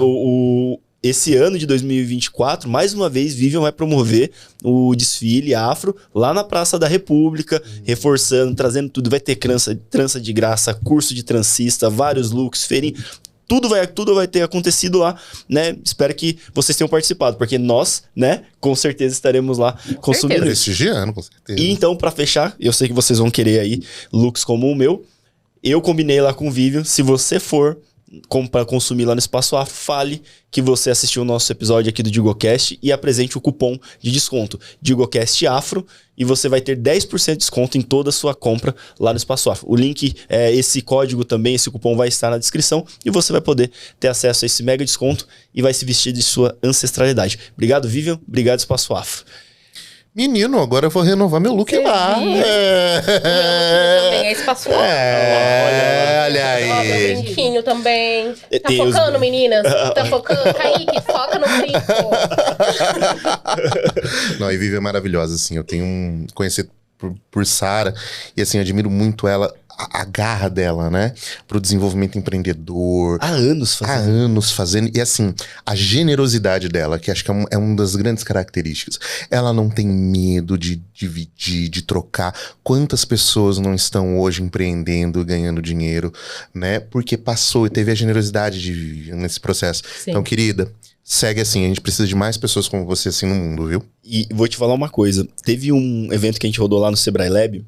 esse ano de 2024, mais uma vez, Vivian vai promover o desfile afro lá na Praça da República, reforçando, trazendo tudo. Vai ter trança de graça, curso de transista, vários looks, feirinha. Tudo vai ter acontecido lá, né? Espero que vocês tenham participado, porque nós, né, com certeza estaremos lá consumindo isso. Prestigiando, com certeza. E então, pra fechar, eu sei que vocês vão querer aí looks como o meu. Eu combinei lá com o Vivian, se você for para consumir lá no Espaço Afro, fale que você assistiu o nosso episódio aqui do Digocast e apresente o cupom de desconto Digocast Afro, e você vai ter 10% de desconto em toda a sua compra lá no Espaço Afro. O link, esse código também, esse cupom vai estar na descrição, e você vai poder ter acesso a esse mega desconto e vai se vestir de sua ancestralidade. Obrigado, Vivian. Obrigado, Espaço Afro. Menino, agora eu vou renovar meu look lá. Também é Espaço Afro. Olha aí. Brinquinho também. Tá Tem focando, meninas? Tá focando? Kaique, foca no brinco. Não, e Vivi é maravilhosa, assim. Eu tenho conhecido por Sara, e assim, admiro muito ela, a garra dela, né? Pro desenvolvimento empreendedor. Há anos fazendo. E assim, a generosidade dela, que acho que é uma das grandes características. Ela não tem medo de dividir, de trocar. Quantas pessoas não estão hoje empreendendo, ganhando dinheiro, né? Porque passou e teve a generosidade de viver nesse processo. Sim. Então, querida, segue assim. A gente precisa de mais pessoas como você assim no mundo, viu? E vou te falar uma coisa. Teve um evento que a gente rodou lá no Sebrae Lab,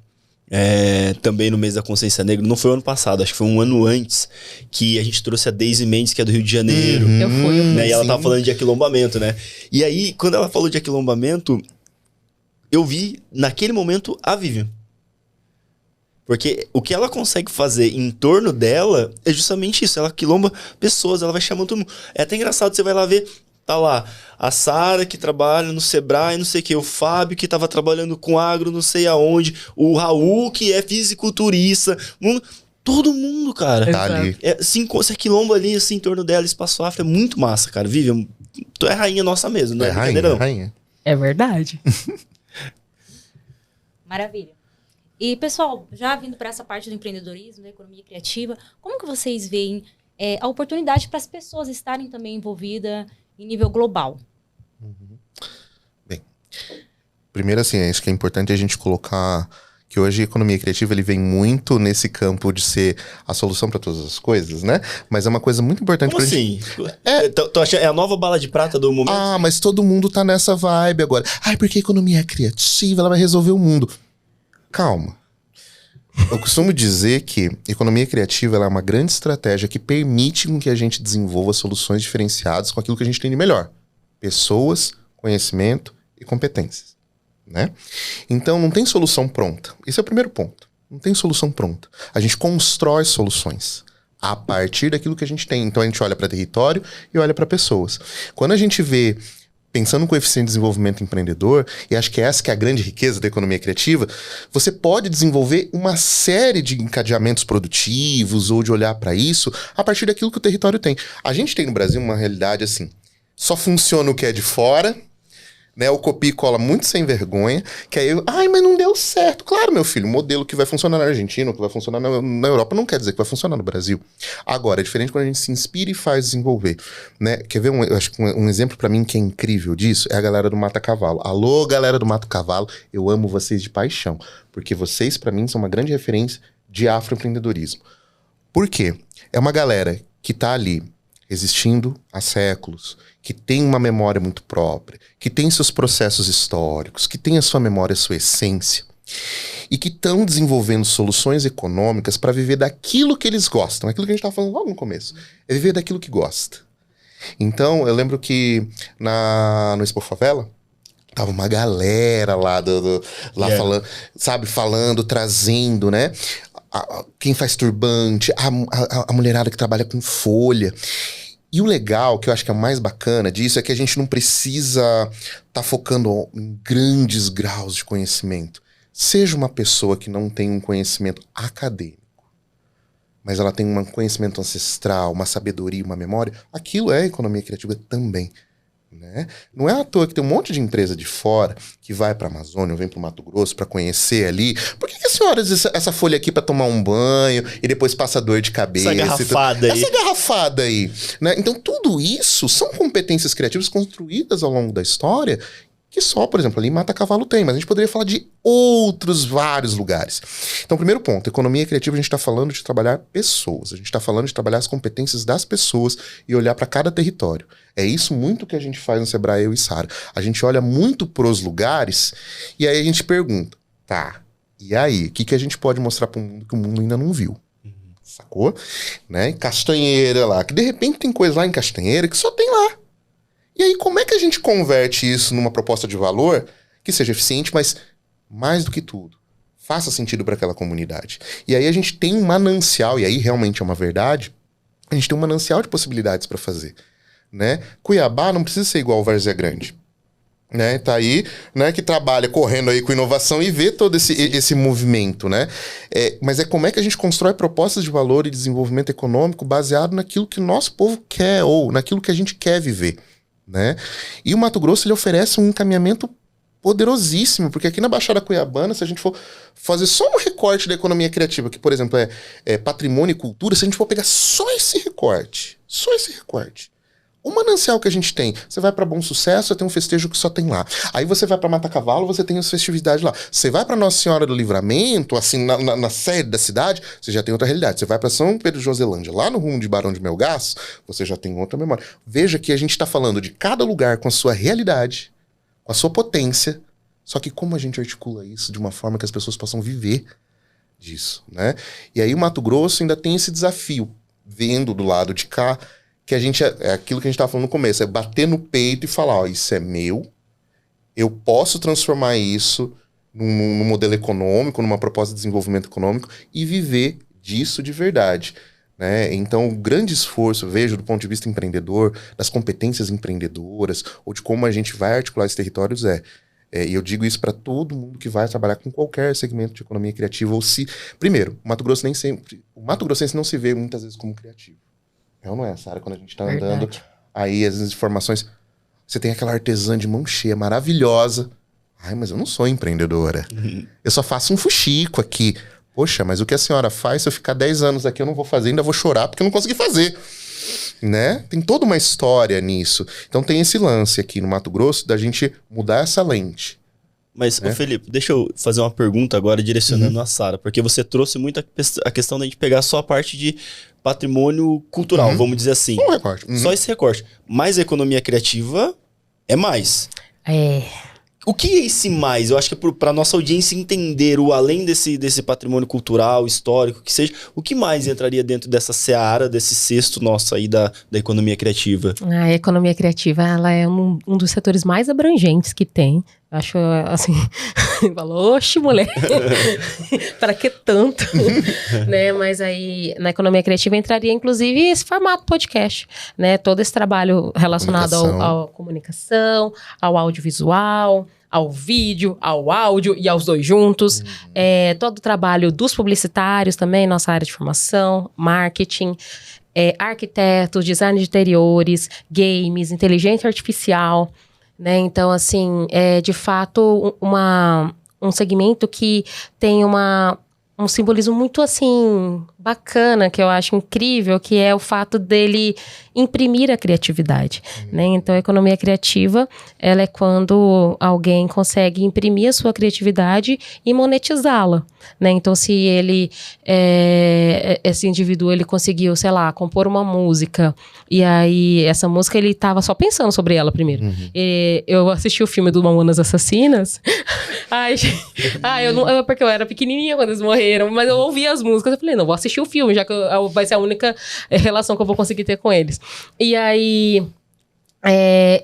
também no mês da Consciência Negra. Não foi ano passado, acho que foi um ano antes, que a gente trouxe a Daisy Mendes, que é do Rio de Janeiro. Eu fui. Né? E ela tava falando de aquilombamento, né? E aí, quando ela falou de aquilombamento, eu vi, naquele momento, a Vivian. Porque o que ela consegue fazer em torno dela é justamente isso. Ela quilomba pessoas, ela vai chamando todo mundo. É até engraçado, você vai lá ver, tá lá a Sara, que trabalha no Sebrae, não sei o que, o Fábio, que tava trabalhando com agro, não sei aonde, o Raul, que é fisiculturista, todo mundo, cara. Tá ali. Assim, você quilomba ali, assim, em torno dela, Espaço Afro, é muito massa, cara. Vivian, tu é rainha nossa mesmo, não é brincadeira, não. Rainha. É verdade. Maravilha. E, pessoal, já vindo para essa parte do empreendedorismo, da economia criativa, como que vocês veem a oportunidade para as pessoas estarem também envolvidas em nível global? Bem, primeiro assim, acho que é importante a gente colocar que hoje a economia criativa ele vem muito nesse campo de ser a solução para todas as coisas, né? Mas é uma coisa muito importante Como pra assim? gente... Tô achando, é a nova bala de prata do momento? Ah, mas todo mundo tá nessa vibe agora. Ai, porque a economia é criativa, ela vai resolver o mundo. Calma. Eu costumo dizer que economia criativa ela é uma grande estratégia que permite com que a gente desenvolva soluções diferenciadas com aquilo que a gente tem de melhor. Pessoas, conhecimento e competências, né? Então, não tem solução pronta. Esse é o primeiro ponto. Não tem solução pronta. A gente constrói soluções a partir daquilo que a gente tem. Então, a gente olha para território e olha para pessoas. Quando a gente vê, pensando no coeficiente de desenvolvimento empreendedor, e acho que essa que é a grande riqueza da economia criativa, você pode desenvolver uma série de encadeamentos produtivos ou de olhar para isso a partir daquilo que o território tem. A gente tem no Brasil uma realidade assim, só funciona o que é de fora, né? O copia e cola muito sem vergonha, que aí, ai, mas não deu certo. Claro, meu filho, o modelo que vai funcionar na Argentina, que vai funcionar na Europa, não quer dizer que vai funcionar no Brasil. Agora, é diferente quando a gente se inspira e faz desenvolver, né? Quer ver eu acho que um exemplo pra mim que é incrível disso é a galera do Mata Cavalo. Alô, galera do Mata Cavalo, eu amo vocês de paixão, porque vocês, pra mim, são uma grande referência de afroempreendedorismo. Por quê? É uma galera que tá ali existindo há séculos, que tem uma memória muito própria, que tem seus processos históricos, que tem a sua memória, a sua essência, e que estão desenvolvendo soluções econômicas para viver daquilo que eles gostam. Aquilo que a gente estava falando logo no começo. É viver daquilo que gosta. Então, eu lembro que no Expo Favela, tava uma galera lá, falando, sabe, trazendo, né? Quem faz turbante, a mulherada que trabalha com folha. E o legal, que eu acho que é o mais bacana disso, é que a gente não precisa tá focando em grandes graus de conhecimento. Seja uma pessoa que não tem um conhecimento acadêmico, mas ela tem um conhecimento ancestral, uma sabedoria, uma memória, aquilo é economia criativa também. Né? Não é à toa que tem um monte de empresa de fora que vai para a Amazônia ou vem para o Mato Grosso para conhecer ali. Por que a senhora diz essa folha aqui para tomar um banho e depois passa dor de cabeça? Essa garrafada aí. Né? Então tudo isso são competências criativas construídas ao longo da história que só, por exemplo, ali em Mata Cavalo tem, mas a gente poderia falar de outros vários lugares. Então, primeiro ponto, economia criativa, a gente está falando de trabalhar pessoas, a gente está falando de trabalhar as competências das pessoas e olhar para cada território. É isso muito que a gente faz no Sebrae, eu e Sara. A gente olha muito pros lugares e aí a gente pergunta, tá, e aí, o que a gente pode mostrar para o mundo que o mundo ainda não viu? Sacou? Né? Castanheira lá, que de repente tem coisa lá em Castanheira que só tem lá. E aí, como é que a gente converte isso numa proposta de valor que seja eficiente, mas mais do que tudo, faça sentido para aquela comunidade? E aí a gente tem um manancial, e aí realmente é uma verdade, a gente tem um manancial de possibilidades para fazer, né? Cuiabá não precisa ser igual Várzea Grande, né? Tá aí, né, que trabalha correndo aí com inovação e vê todo esse movimento, né? Mas como é que a gente constrói propostas de valor e desenvolvimento econômico baseado naquilo que o nosso povo quer ou naquilo que a gente quer viver? Né? E o Mato Grosso ele oferece um encaminhamento poderosíssimo, porque aqui na Baixada Cuiabana, se a gente for fazer só um recorte da economia criativa, que por exemplo é patrimônio e cultura, se a gente for pegar só esse recorte, o manancial que a gente tem, você vai para Bom Sucesso, você tem um festejo que só tem lá. Aí você vai para Mata Cavalo, você tem as festividades lá. Você vai para Nossa Senhora do Livramento, assim, na sede da cidade, você já tem outra realidade. Você vai para São Pedro de Joselândia, lá no rumo de Barão de Melgaço, você já tem outra memória. Veja que a gente está falando de cada lugar com a sua realidade, com a sua potência, só que como a gente articula isso de uma forma que as pessoas possam viver disso, né? E aí o Mato Grosso ainda tem esse desafio, vendo do lado de cá, que a gente, é aquilo que a gente estava falando no começo, é bater no peito e falar, ó, isso é meu, eu posso transformar isso num modelo econômico, numa proposta de desenvolvimento econômico e viver disso de verdade, né? Então, o grande esforço, eu vejo do ponto de vista empreendedor, das competências empreendedoras, ou de como a gente vai articular esses territórios e eu digo isso para todo mundo que vai trabalhar com qualquer segmento de economia criativa, ou se... Primeiro, o Mato Grossense não se vê muitas vezes como criativo. É ou não é, Sara? Quando a gente tá andando, aí as informações... Você tem aquela artesã de mão cheia, maravilhosa. Ai, mas eu não sou empreendedora. Eu só faço um fuxico aqui. Poxa, mas o que a senhora faz, se eu ficar 10 anos aqui, eu não vou fazer, ainda vou chorar porque eu não consegui fazer. Né? Tem toda uma história nisso. Então tem esse lance aqui no Mato Grosso da gente mudar essa lente. Mas, ô Felipe, deixa eu fazer uma pergunta agora direcionando a Sara, porque você trouxe muito a questão da gente pegar só a parte de patrimônio cultural, vamos dizer assim. Um recorte. Só esse recorte. Mas a economia criativa é mais. O que é esse mais? Eu acho que é para nossa audiência entender o além desse patrimônio cultural, histórico, que seja, o que mais entraria dentro dessa seara, desse cesto nosso aí da economia criativa? A economia criativa, ela é um dos setores mais abrangentes que tem. Acho, assim, falou, oxe, mulher, para que tanto? Né? Mas aí, na economia criativa entraria, inclusive, esse formato podcast, né? Todo esse trabalho relacionado à comunicação, ao audiovisual, ao vídeo, ao áudio e aos dois juntos. Todo o trabalho dos publicitários também, nossa área de formação, marketing, arquitetos, design de interiores, games, inteligência artificial, né? Então, assim, é de fato um segmento que tem um simbolismo muito, assim, bacana, que eu acho incrível, que é o fato dele imprimir a criatividade, né? Então, a economia criativa, ela é quando alguém consegue imprimir a sua criatividade e monetizá-la, né? Então, se esse indivíduo, ele conseguiu, sei lá, compor uma música, e aí, essa música, ele tava só pensando sobre ela primeiro. Eu assisti o filme do Mamonas Assassinas, porque eu era pequenininha quando eles morreram, mas eu ouvi as músicas, eu falei, não, vou assistir o filme, já que vai ser a única relação que eu vou conseguir ter com eles. E aí,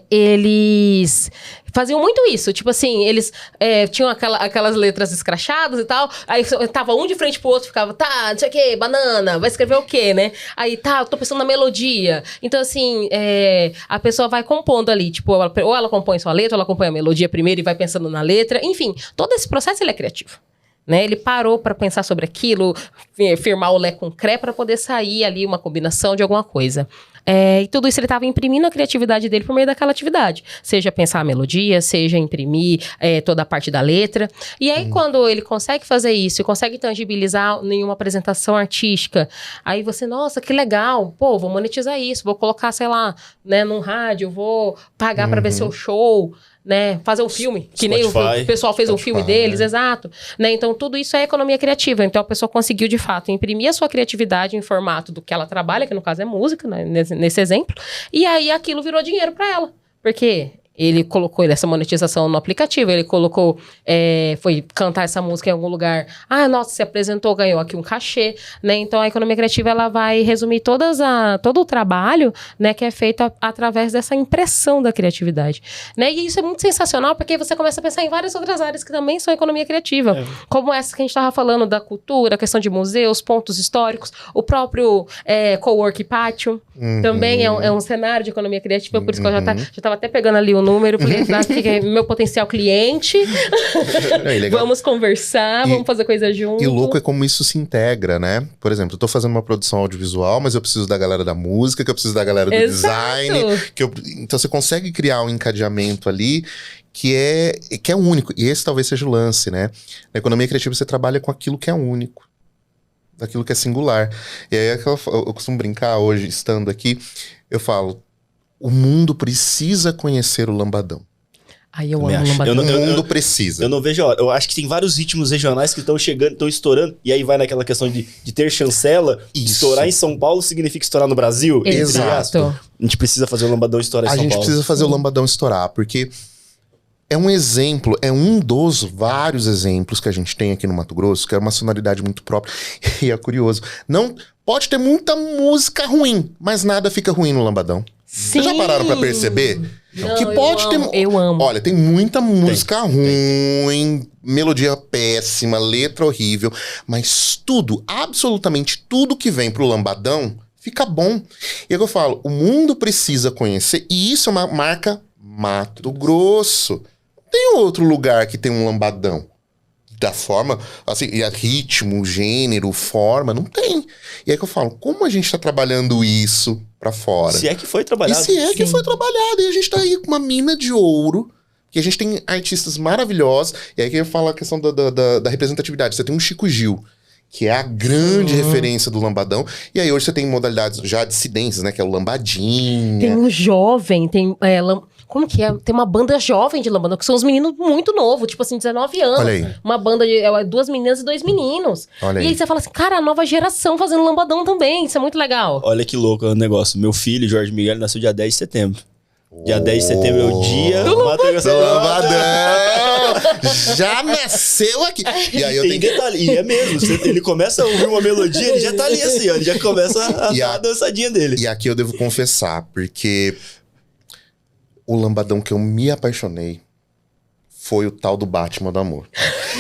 eles faziam muito isso, tipo assim, eles tinham aquelas letras escrachadas e tal, aí tava um de frente pro outro, ficava, tá, não sei o que, banana, vai escrever o quê, né? Aí, tá, eu tô pensando na melodia. Então, assim, a pessoa vai compondo ali, tipo, ou ela compõe sua letra, ou ela compõe a melodia primeiro e vai pensando na letra, enfim, todo esse processo, ele é criativo. Né? Ele parou para pensar sobre aquilo, firmar o lé com cré para poder sair ali uma combinação de alguma coisa. E tudo isso ele estava imprimindo a criatividade dele por meio daquela atividade. Seja pensar a melodia, seja imprimir toda a parte da letra. E aí, quando ele consegue fazer isso e consegue tangibilizar em uma apresentação artística, aí você, nossa, que legal, pô, vou monetizar isso, vou colocar, sei lá, né, num rádio, vou pagar para ver seu show, né, fazer um filme, que nem o pessoal fez um filme deles, exato. Né? Então, tudo isso é economia criativa. Então, a pessoa conseguiu, de fato, imprimir a sua criatividade em formato do que ela trabalha, que no caso é música, né, nesse exemplo, e aí aquilo virou dinheiro para ela. Porque ele colocou essa monetização no aplicativo, ele colocou, foi cantar essa música em algum lugar. Ah, nossa, se apresentou, ganhou aqui um cachê, né? Então, a economia criativa, ela vai resumir todo o trabalho, né, que é feito através dessa impressão da criatividade, né? E isso é muito sensacional, porque você começa a pensar em várias outras áreas que também são economia criativa, como essa que a gente estava falando da cultura, a questão de museus, pontos históricos, o próprio cowork pátio, também é um cenário de economia criativa, por isso que eu já estava até pegando ali o número, falei, que é meu potencial cliente, vamos conversar, vamos fazer coisa junto. E o louco é como isso se integra, né? Por exemplo, eu tô fazendo uma produção audiovisual, mas eu preciso da galera da música, que eu preciso da galera do design. Então você consegue criar um encadeamento ali que é único. E esse talvez seja o lance, né? Na economia criativa você trabalha com aquilo que é único, daquilo que é singular. E aí eu costumo brincar hoje, estando aqui, eu falo, o mundo precisa conhecer o lambadão. Aí eu amo o lambadão. O mundo precisa. Eu não vejo a hora. Eu acho que tem vários ritmos regionais que estão chegando, estão estourando. E aí vai naquela questão de ter chancela. Estourar em São Paulo significa estourar no Brasil. Exato. A gente precisa fazer o lambadão estourar em São Paulo. A gente precisa fazer o lambadão estourar, porque é um exemplo, é um dos vários exemplos que a gente tem aqui no Mato Grosso, que é uma sonoridade muito própria. E é curioso. Não pode ter muita música ruim, mas nada fica ruim no lambadão. Sim. Vocês já pararam pra perceber? Não, que pode ter. Eu amo. Olha, tem muita música ruim, melodia péssima, letra horrível, mas tudo, absolutamente tudo que vem pro lambadão fica bom. E é o que eu falo, o mundo precisa conhecer, e isso é uma marca Mato Grosso. Não tem outro lugar que tem um lambadão da forma, assim, e ritmo, gênero, forma, não tem. E aí que eu falo, como a gente tá trabalhando isso pra fora? Se é que foi trabalhado. E se é que foi trabalhado, e a gente tá aí com uma mina de ouro, que a gente tem artistas maravilhosos, e aí que eu falo a questão da representatividade. Você tem um Chico Gil, que é a grande referência do lambadão, e aí hoje você tem modalidades já dissidências, né, que é o lambadinha. Tem um jovem, tem como que é? Tem uma banda jovem de lambadão, que são os meninos muito novos, tipo assim, 19 anos. Olha aí. Uma banda de 2 meninas e 2 meninos. Olha E aí você fala assim, cara, a nova geração fazendo lambadão também, isso é muito legal. Olha que louco o negócio. Meu filho, Jorge Miguel, nasceu dia 10 de setembro. Dia 10 de setembro é o dia do Lambadão! Já nasceu aqui. E aí eu Tem tenho que... detalhe, e é mesmo. Ele começa a ouvir uma melodia, ele já tá ali assim, ó. Ele já começa a dar a dançadinha dele. E aqui eu devo confessar, porque o lambadão que eu me apaixonei foi o tal do Batman do Amor.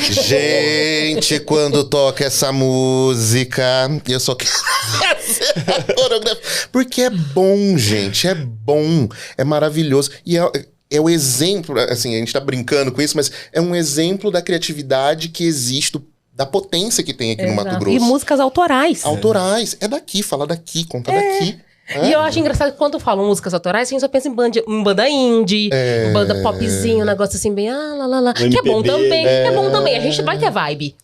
Gente, quando toca essa música, eu só quero fazer a coreografia. Porque é bom, gente, é bom, é maravilhoso. E é o exemplo, assim, a gente tá brincando com isso, mas é um exemplo da criatividade que existe, da potência que tem aqui no Mato Grosso. E músicas autorais. Autorais, é daqui, fala daqui, conta daqui. E eu acho engraçado que quando falam músicas autorais, a gente só pensa em banda indie, banda popzinho, um negócio assim, bem lá. Que é bom também, é bom também. A gente vai ter vibe.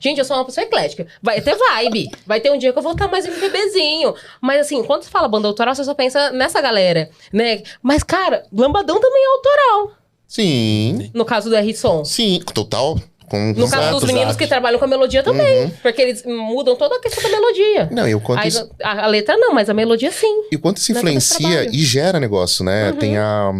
Gente, eu sou uma pessoa eclética. Vai ter vibe. Vai ter um dia que eu vou estar mais MPBzinho. Mas assim, quando você fala banda autoral, você só pensa nessa galera, né? Mas, cara, lambadão também é autoral. Sim. No caso do R-Som. Sim, total. No caso dos meninos que trabalham com a melodia também. Porque eles mudam toda a questão da melodia. Não, e o quanto Aí, isso... a letra não, mas a melodia sim. E o quanto isso influencia e gera negócio, né? Tem a...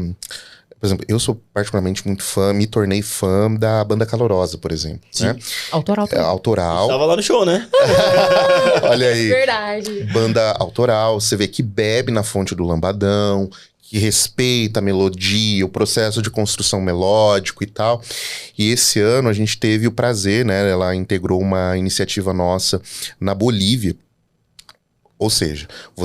Por exemplo, eu sou particularmente muito fã, me tornei fã da Banda Calorosa, por exemplo. Né? Autoral também. Autoral. Tava lá no show, né? Olha aí. Verdade. Banda autoral, você vê que bebe na fonte do lambadão, que respeita a melodia, o processo de construção melódico e tal. E esse ano a gente teve o prazer, né? Ela integrou uma iniciativa nossa na Bolívia. Ou seja, o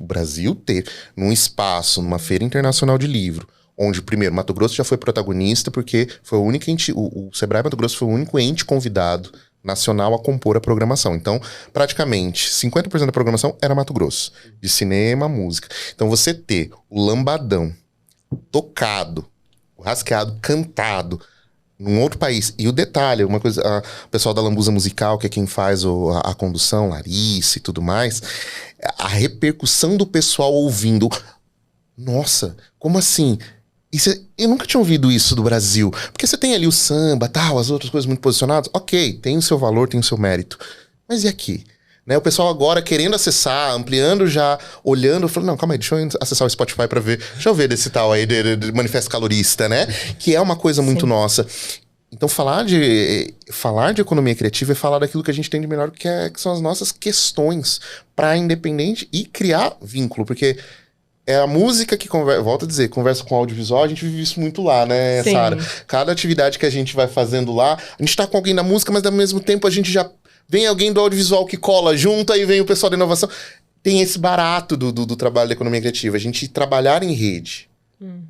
Brasil ter num espaço, numa feira internacional de livro, onde, primeiro, Mato Grosso já foi protagonista, porque foi o único ente, o Sebrae Mato Grosso foi o único ente convidado nacional a compor a programação. Então, praticamente, 50% da programação era Mato Grosso, de cinema, música. Então, você ter o lambadão tocado, o rasqueado cantado, num outro país. E o detalhe, uma coisa, o pessoal da Lambuza Musical, que é quem faz a condução, Larissa e tudo mais, a repercussão do pessoal ouvindo. Nossa, como assim? Eu nunca tinha ouvido isso do Brasil. Porque você tem ali o samba, tal, as outras coisas muito posicionadas. Ok, tem o seu valor, tem o seu mérito. Mas e aqui? Né, o pessoal agora querendo acessar, ampliando já, olhando, falando, não, calma aí, deixa eu acessar o Spotify pra ver. Deixa eu ver desse tal aí, de Manifesto Calorista, né? Que é uma coisa muito nossa. Então, falar de economia criativa é falar daquilo que a gente tem de melhor, que são as nossas questões pra independente e criar vínculo, porque é a música que conversa, volto a dizer, conversa com o audiovisual, a gente vive isso muito lá, né, Sara? Cada atividade que a gente vai fazendo lá, a gente tá com alguém da música, mas ao mesmo tempo a gente já vem alguém do audiovisual que cola junto, aí vem o pessoal da inovação. Tem esse barato do trabalho da economia criativa, a gente trabalhar em rede,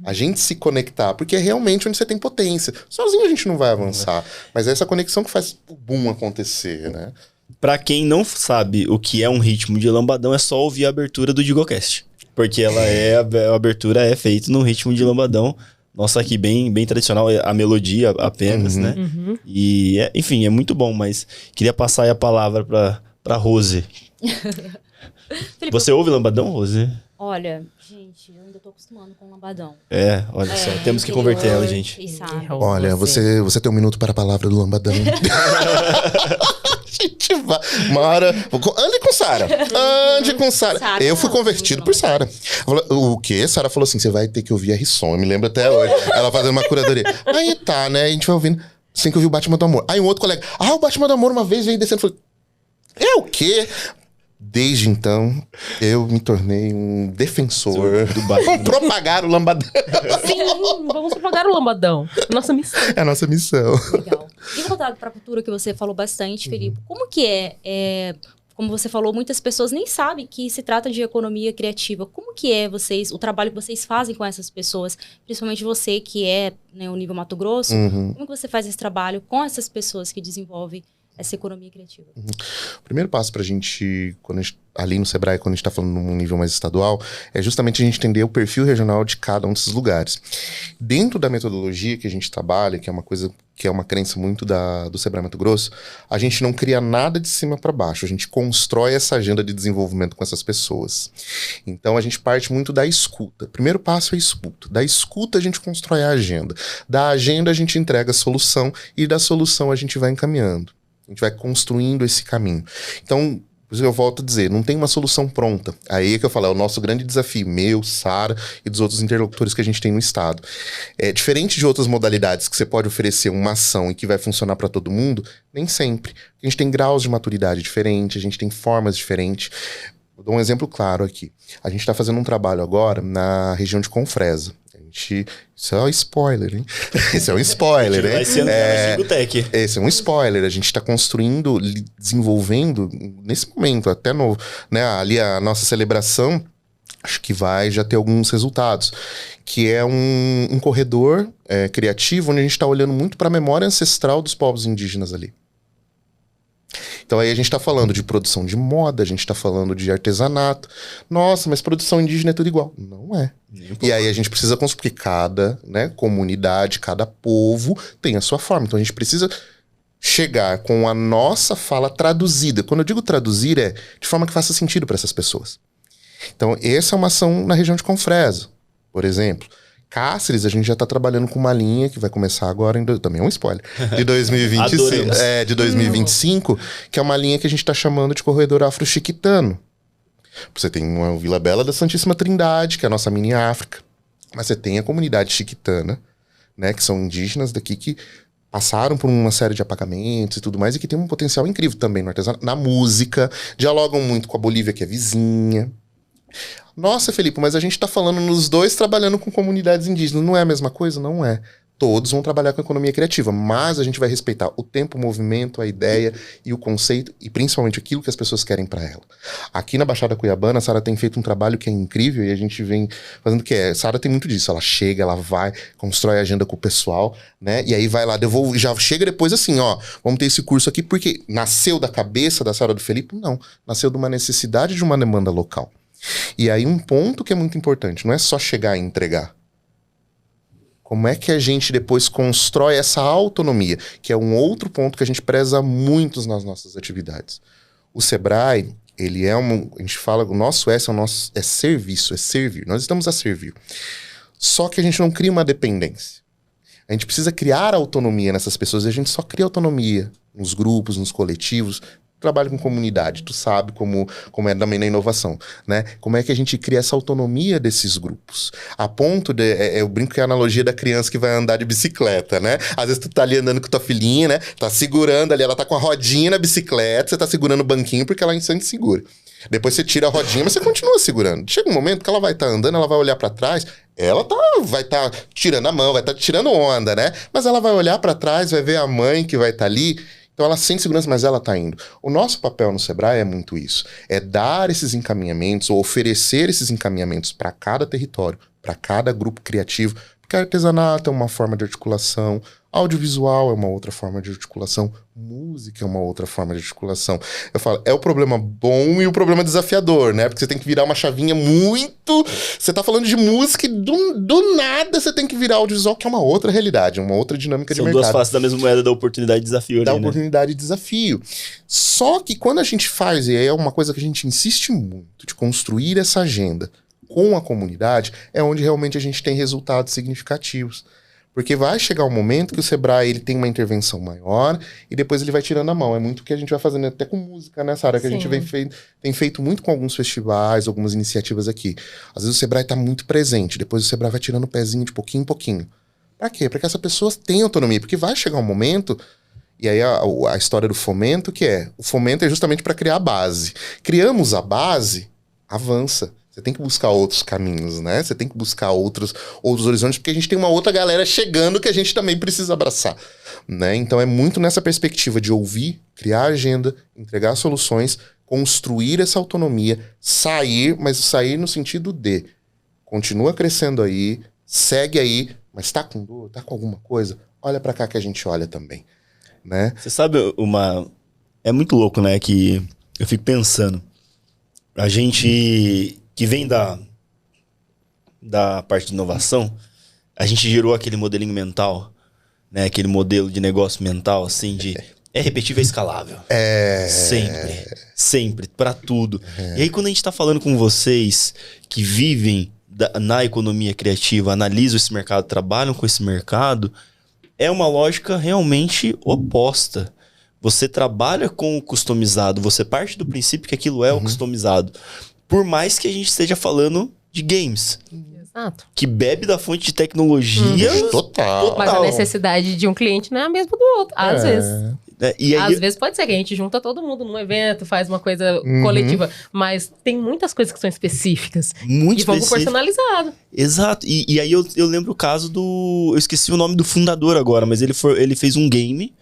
a gente se conectar, porque é realmente onde você tem potência. Sozinho a gente não vai avançar, mas é essa conexão que faz o boom acontecer, né? Pra quem não sabe o que é um ritmo de lambadão, é só ouvir a abertura do Digocast. Porque a abertura é feita no ritmo de lambadão. Nossa, aqui bem tradicional, a melodia apenas, né? E, enfim, é muito bom, mas queria passar aí a palavra pra Rose. Felipe, Você ouve lambadão, Rose? Olha, gente, eu ainda tô acostumando com lambadão. Olha só, temos que converter ela, gente. Vocês sabem. Olha, você tem um minuto para a palavra do lambadão. Gente, uma hora... Ande com Sara. Ande com Sara. Eu fui convertido por Sara. O quê? Sara falou assim, você vai ter que ouvir a R-Som. Eu me lembro até hoje. Ela fazendo uma curadoria. Aí tá, né? A gente vai ouvindo. Você tem que ouvir o Batman do Amor. Aí um outro colega. O Batman do Amor uma vez veio descendo e falou... É o quê? Desde então, eu me tornei um defensor do Batman. Vamos propagar o lambadão. Sim, vamos propagar o lambadão. Nossa missão. É a nossa missão. Legal. E voltado para a cultura que você falou bastante, Felipe, como que como você falou, muitas pessoas nem sabem que se trata de economia criativa. Como que é o trabalho que vocês fazem com essas pessoas, principalmente você que é, né, o nível Mato Grosso, como que você faz esse trabalho com essas pessoas que desenvolvem essa economia criativa? O primeiro passo pra gente, ali no Sebrae, quando a gente tá falando num nível mais estadual, é justamente a gente entender o perfil regional de cada um desses lugares. Dentro da metodologia que a gente trabalha, que é uma coisa que é uma crença muito do Sebrae Mato Grosso, a gente não cria nada de cima para baixo, a gente constrói essa agenda de desenvolvimento com essas pessoas. Então a gente parte muito da escuta. Primeiro passo é a escuta. Da escuta a gente constrói a agenda. Da agenda a gente entrega a solução e da solução a gente vai encaminhando. A gente vai construindo esse caminho. Então, por isso eu volto a dizer, não tem uma solução pronta. Aí é que eu falo, é o nosso grande desafio, meu, Sara e dos outros interlocutores que a gente tem no Estado. É diferente de outras modalidades que você pode oferecer uma ação e que vai funcionar para todo mundo, nem sempre. A gente tem graus de maturidade diferentes, a gente tem formas diferentes. Vou dar um exemplo claro aqui. A gente está fazendo um trabalho agora na região de Confresa. Isso é um spoiler, hein? Isso é um spoiler, hein? Vai ser no Tech. Esse é um spoiler. A gente está construindo, desenvolvendo nesse momento, até ali a nossa celebração, acho que vai já ter alguns resultados. Que é um corredor criativo, onde a gente está olhando muito para a memória ancestral dos povos indígenas ali. Então aí a gente está falando de produção de moda, a gente está falando de artesanato. Nossa, mas produção indígena é tudo igual. Não é. E aí a gente precisa construir, porque cada comunidade, cada povo tem a sua forma. Então a gente precisa chegar com a nossa fala traduzida. Quando eu digo traduzir, é de forma que faça sentido para essas pessoas. Então essa é uma ação na região de Confresa, por exemplo. Cáceres, a gente já está trabalhando com uma linha que vai começar agora, também é um spoiler, de 2025, de 2025, que é uma linha que a gente está chamando de corredor afro-chiquitano. Você tem uma Vila Bela da Santíssima Trindade, que é a nossa mini África, mas você tem a comunidade chiquitana, né, que são indígenas daqui que passaram por uma série de apagamentos e tudo mais, e que tem um potencial incrível também no artesanato, na música, dialogam muito com a Bolívia, que é vizinha. Nossa, Felipe, mas a gente tá falando nos dois trabalhando com comunidades indígenas. Não é a mesma coisa? Não é. Todos vão trabalhar com economia criativa, mas a gente vai respeitar o tempo, o movimento, a ideia e o conceito, e principalmente aquilo que as pessoas querem para ela. Aqui na Baixada Cuiabana, a Sara tem feito um trabalho que é incrível e a gente vem fazendo o que é. Sara tem muito disso. Ela chega, ela vai, constrói a agenda com o pessoal, né? E aí vai lá, já chega depois assim, ó, vamos ter esse curso aqui, porque nasceu da cabeça da Sara do Felipe? Não. Nasceu de uma necessidade de uma demanda local. E aí um ponto que é muito importante, não é só chegar e entregar. Como é que a gente depois constrói essa autonomia, que é um outro ponto que a gente preza muito nas nossas atividades. O Sebrae, ele é a gente fala, o nosso S é serviço, é servir. Nós estamos a servir. Só que a gente não cria uma dependência. A gente precisa criar autonomia nessas pessoas, e a gente só cria autonomia nos grupos, nos coletivos. Trabalho com comunidade, tu sabe como é também na inovação, né? Como é que a gente cria essa autonomia desses grupos? A ponto de, eu brinco que é a analogia da criança que vai andar de bicicleta, né? Às vezes tu tá ali andando com tua filhinha, né? Tá segurando ali, ela tá com a rodinha na bicicleta, você tá segurando o banquinho porque ela é insante segura. Depois você tira a rodinha, mas você continua segurando. Chega um momento que ela vai estar andando, ela vai olhar pra trás, ela vai estar tirando a mão, vai estar tirando onda, né? Mas ela vai olhar pra trás, vai ver a mãe que vai estar ali. Então ela sente segurança, mas ela está indo. O nosso papel no Sebrae é muito isso. É dar esses encaminhamentos, ou oferecer esses encaminhamentos para cada território, para cada grupo criativo. Porque artesanato é uma forma de articulação, audiovisual é uma outra forma de articulação, música é uma outra forma de articulação. Eu falo, é o problema bom e o problema desafiador, né? Porque você tem que virar uma chavinha muito... Você tá falando de música e do nada você tem que virar audiovisual, que é uma outra realidade, uma outra dinâmica de mercado. São duas faces da mesma moeda da oportunidade e desafio. Da ali, oportunidade e desafio. Só que quando a gente faz, e é uma coisa que a gente insiste muito, de construir essa agenda com a comunidade, é onde realmente a gente tem resultados significativos. Porque vai chegar um momento que o Sebrae ele tem uma intervenção maior e depois ele vai tirando a mão. É muito o que a gente vai fazendo até com música, né, Sara? Que a gente tem feito muito com alguns festivais, algumas iniciativas aqui. Às vezes o Sebrae está muito presente, depois o Sebrae vai tirando o pezinho de pouquinho em pouquinho. Pra quê? Para que essa pessoa tenha autonomia. Porque vai chegar um momento... E aí a história do fomento, o fomento é justamente para criar a base. Criamos a base, avança. Você tem que buscar outros caminhos, né? Você tem que buscar outros horizontes, porque a gente tem uma outra galera chegando que a gente também precisa abraçar, né? Então é muito nessa perspectiva de ouvir, criar agenda, entregar soluções, construir essa autonomia, mas sair no sentido de continua crescendo aí, segue aí, mas tá com dor, tá com alguma coisa? Olha pra cá que a gente olha também, né? Você sabe, é muito louco, né? Que eu fico pensando, a gente... que vem da parte de inovação, a gente gerou aquele modelinho mental né? Aquele modelo de negócio mental, assim, de é repetível e escalável. Sempre, pra tudo. E aí, quando a gente tá falando com vocês que vivem na economia criativa, analisam esse mercado, trabalham com esse mercado, é uma lógica realmente oposta. Você trabalha com o customizado, você parte do princípio que aquilo é o customizado. Por mais que a gente esteja falando de games. Exato. Que bebe da fonte de tecnologia. Total. Mas a necessidade de um cliente não é a mesma do outro. Às vezes. E aí, Às vezes pode ser que a gente junta todo mundo num evento, faz uma coisa coletiva. Mas tem muitas coisas que são específicas. muito E vão pro específico. personalizado. Exato. E aí eu lembro o caso do... Eu esqueci o nome do fundador agora, mas ele fez um game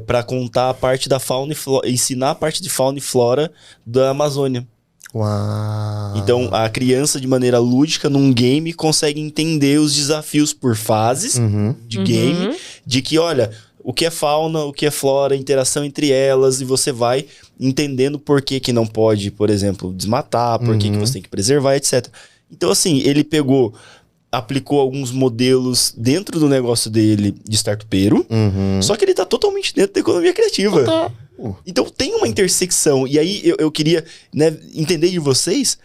pra contar a parte da fauna e flora, ensinar a parte de fauna e flora da Amazônia. Uau. Então, a criança, de maneira lúdica, num game, consegue entender os desafios por fases de game, de que, olha, o que é fauna, o que é flora, a interação entre elas, e você vai entendendo por que não pode, por exemplo, desmatar, por que você tem que preservar, etc. Então, assim, ele aplicou alguns modelos dentro do negócio dele de startupeiro, só que ele tá totalmente dentro da economia criativa. Então tem uma intersecção. E aí eu queria, né, entender de vocês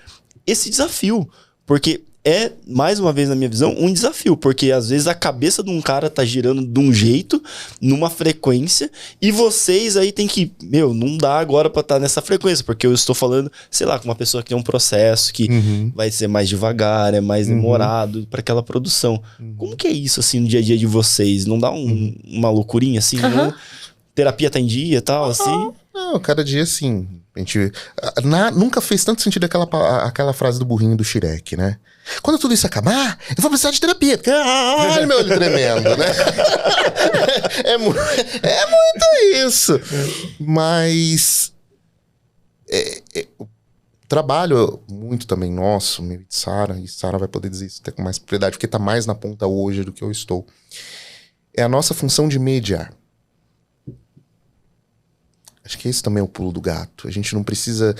esse desafio. Porque é, mais uma vez na minha visão, um desafio. Porque às vezes a cabeça de um cara tá girando de um jeito, numa frequência, e vocês aí tem que... não dá agora pra estar nessa frequência. Porque eu estou falando, sei lá, com uma pessoa que tem um processo que vai ser mais devagar, é mais demorado para aquela produção. Como que é isso, assim, no dia a dia de vocês? Não dá uma loucurinha, assim? Não? Terapia tá em dia e tal, assim? Não, cada dia assim. A gente nunca fez tanto sentido aquela frase do burrinho do Shrek, né? Quando tudo isso acabar, eu vou precisar de terapia. Olha meu olho tremendo, né? É muito isso. Mas trabalho muito também nosso, meu e Sara, e Sara vai poder dizer isso até com mais propriedade, porque tá mais na ponta hoje do que eu estou. É a nossa função de mediar. Acho que esse também é o pulo do gato. A gente precisa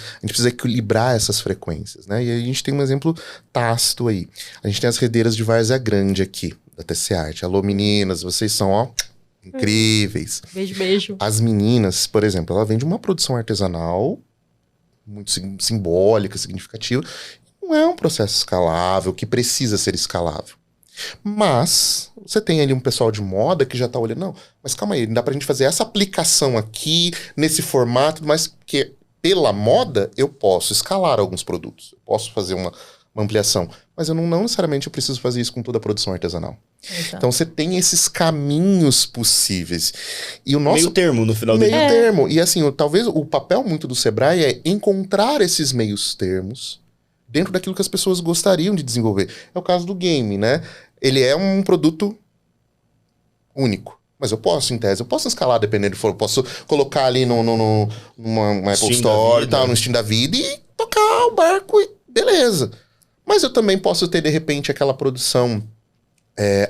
equilibrar essas frequências, né? E aí a gente tem um exemplo tácito aí. A gente tem as redeiras de Várzea Grande aqui, da TC Arte. Alô, meninas, vocês são, ó, incríveis. Beijo, beijo. As meninas, por exemplo, ela vem de uma produção artesanal muito simbólica, significativa. Não é um processo escalável, que precisa ser escalável. Mas você tem ali um pessoal de moda que já tá olhando, não, mas calma aí, dá pra gente fazer essa aplicação aqui, nesse formato, mas que pela moda eu posso escalar alguns produtos, eu posso fazer uma ampliação, mas eu não necessariamente eu preciso fazer isso com toda a produção artesanal. Exato. Então você tem esses caminhos possíveis. E o nosso Meio termo no final do dia. meio termo. E assim, talvez o papel muito do Sebrae é encontrar esses meios termos dentro daquilo que as pessoas gostariam de desenvolver. É o caso do game, né? Ele é um produto único. Mas eu posso, em tese, eu posso escalar dependendo de for. Eu posso colocar ali numa Apple Steam Store e da vida. tal, no Steam da vida e tocar o barco e beleza. Mas eu também posso ter, de repente, aquela produção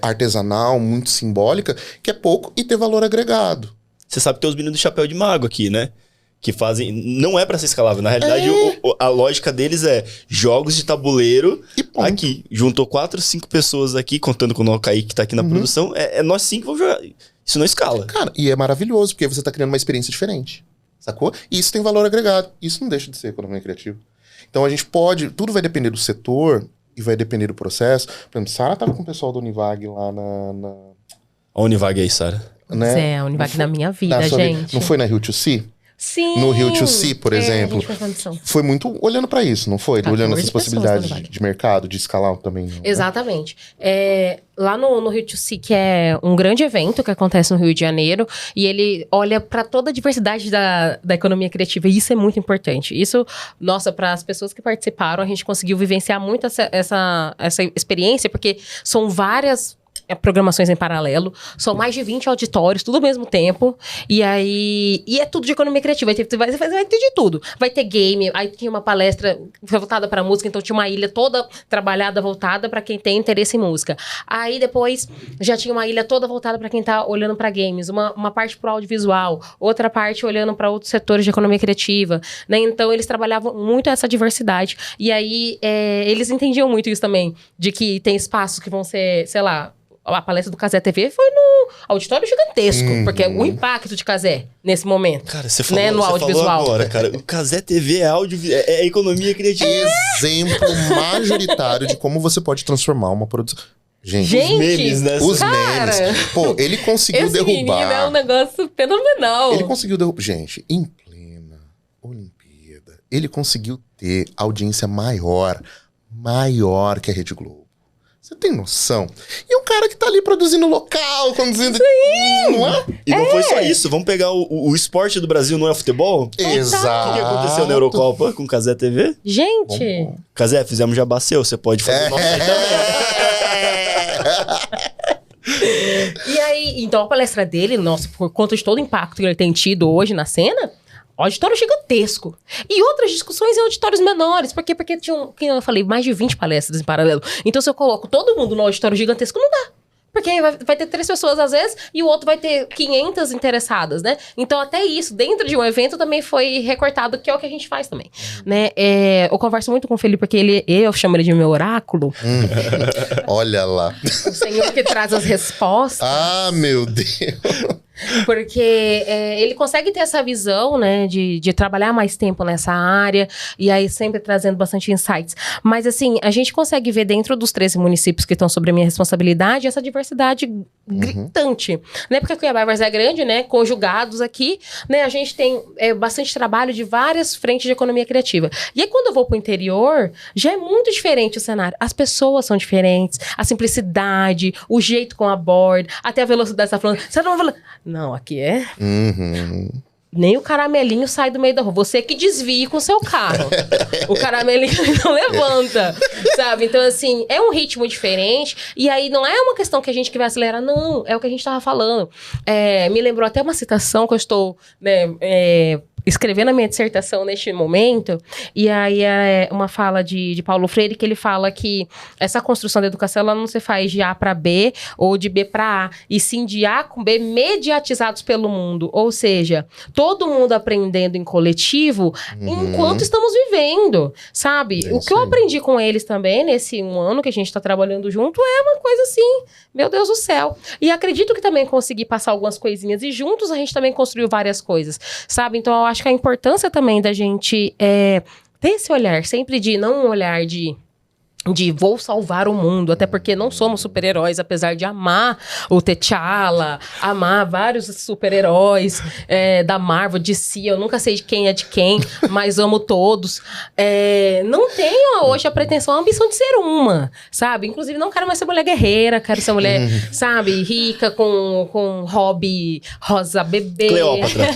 artesanal, muito simbólica, que é pouco e ter valor agregado. Você sabe que tem os meninos do chapéu de mago aqui, né? Que fazem... Não é pra ser escalável. Na realidade, a lógica deles é jogos de tabuleiro. E ponto. Aqui, juntou 4, 5 pessoas aqui, contando com o Kaique que tá aqui na produção. É nós 5 que vamos jogar. Isso não escala. Cara, e é maravilhoso, porque você tá criando uma experiência diferente. Sacou? E isso tem valor agregado. Isso não deixa de ser economia criativa. Então a gente pode... Tudo vai depender do setor e vai depender do processo. Por exemplo, Sara tava com o pessoal da Univag lá na A Univag aí, Sara. né? A Univag na minha vida, Na sua vida. gente. Não foi na Rio 2C? Sim. No Rio 2C, por exemplo. A gente faz condição. Foi muito olhando pra isso, não foi? 14 Olhando essas pessoas possibilidades na Univag. de mercado, de escalar também. Né? Exatamente. Lá no Rio 2C, que é um grande evento que acontece no Rio de Janeiro, e ele olha para toda a diversidade da economia criativa, e isso é muito importante. Isso, nossa, para as pessoas que participaram, a gente conseguiu vivenciar muito essa experiência, porque são várias programações em paralelo, são mais de 20 auditórios, tudo ao mesmo tempo, e é tudo de economia criativa, vai ter de tudo, vai ter game, aí tinha uma palestra voltada para música, então tinha uma ilha toda trabalhada, voltada para quem tem interesse em música, aí depois já tinha uma ilha toda voltada para quem tá olhando para games, uma parte pro audiovisual, outra parte olhando para outros setores de economia criativa, né? Então eles trabalhavam muito essa diversidade, e aí eles entendiam muito isso também, de que tem espaços que vão ser, sei lá, a palestra do Cazé TV foi no auditório gigantesco, porque o impacto de Cazé nesse momento. Cara, você falou, né, no você audiovisual. falou agora, cara. O Cazé TV é economia criativa. Exemplo majoritário de como você pode transformar uma produção. Gente, Os memes, né? os Cara, memes. Pô, ele conseguiu esse menino é um derrubar. negócio fenomenal. Ele conseguiu derrubar. Gente, em plena Olimpíada, ele conseguiu ter audiência maior que a Rede Globo. Você tem noção? E um cara que tá ali produzindo local, conduzindo. Não é? E não foi só isso. Vamos pegar o esporte do Brasil, não é futebol? Exato. O que aconteceu na Eurocopa com o Cazé TV? Gente, Cazé, fizemos jabá seu, você pode fazer o nosso aí também. e aí, então a palestra dele, nossa, por conta de todo o impacto que ele tem tido hoje na cena, auditório gigantesco. E outras discussões em auditórios menores. Porque tinham, que eu falei, mais de 20 palestras em paralelo. Então, se eu coloco todo mundo no auditório gigantesco, não dá. Porque aí vai ter 3 pessoas às vezes e o outro vai ter 500 interessadas, né? Então, até isso, dentro de um evento, também foi recortado, que é o que a gente faz também, né? Eu converso muito com o Felipe, porque eu chamo ele de meu oráculo. Olha lá. O senhor que traz as respostas. Ah, meu Deus. Porque ele consegue ter essa visão, né, de trabalhar mais tempo nessa área, e aí sempre trazendo bastante insights. Mas, assim, a gente consegue ver dentro dos 13 municípios que estão sobre a minha responsabilidade, essa diversidade gritante, né? Porque Cuiabá e Várzea é grande, né, conjugados aqui, né, a gente tem bastante trabalho de várias frentes de economia criativa. E aí, quando eu vou pro interior, já é muito diferente o cenário. As pessoas são diferentes, a simplicidade, o jeito como aborda, até a velocidade que você tá falando. Você não vai falar... Não, aqui é... Nem o caramelinho sai do meio da rua. Você que desvie com o seu carro. O caramelinho não levanta, sabe? Então, assim, é um ritmo diferente. E aí, não é uma questão que a gente que vai acelerar. Não, é o que a gente tava falando. Me lembrou até uma citação que eu estou... né, escrevendo a minha dissertação neste momento, e aí é uma fala de Paulo Freire, que ele fala que essa construção da educação, ela não se faz de A para B, ou de B para A, e sim de A com B mediatizados pelo mundo, ou seja, todo mundo aprendendo em coletivo, enquanto estamos vivendo, sabe? O que eu aprendi com eles também, nesse 1 ano que a gente tá trabalhando junto, é uma coisa assim, meu Deus do céu. E acredito que também consegui passar algumas coisinhas, e juntos a gente também construiu várias coisas, sabe? Então, eu acho que a importância também da gente ter esse olhar, sempre de não um olhar de vou salvar o mundo, até porque não somos super-heróis, apesar de amar o T'Challa, amar vários super-heróis da Marvel, de si, eu nunca sei de quem é de quem, mas amo todos. Não tenho hoje a pretensão, a ambição de ser uma, sabe? Inclusive, não quero mais ser mulher guerreira, quero ser mulher, sabe, rica, com hobby rosa bebê. Cleópatra.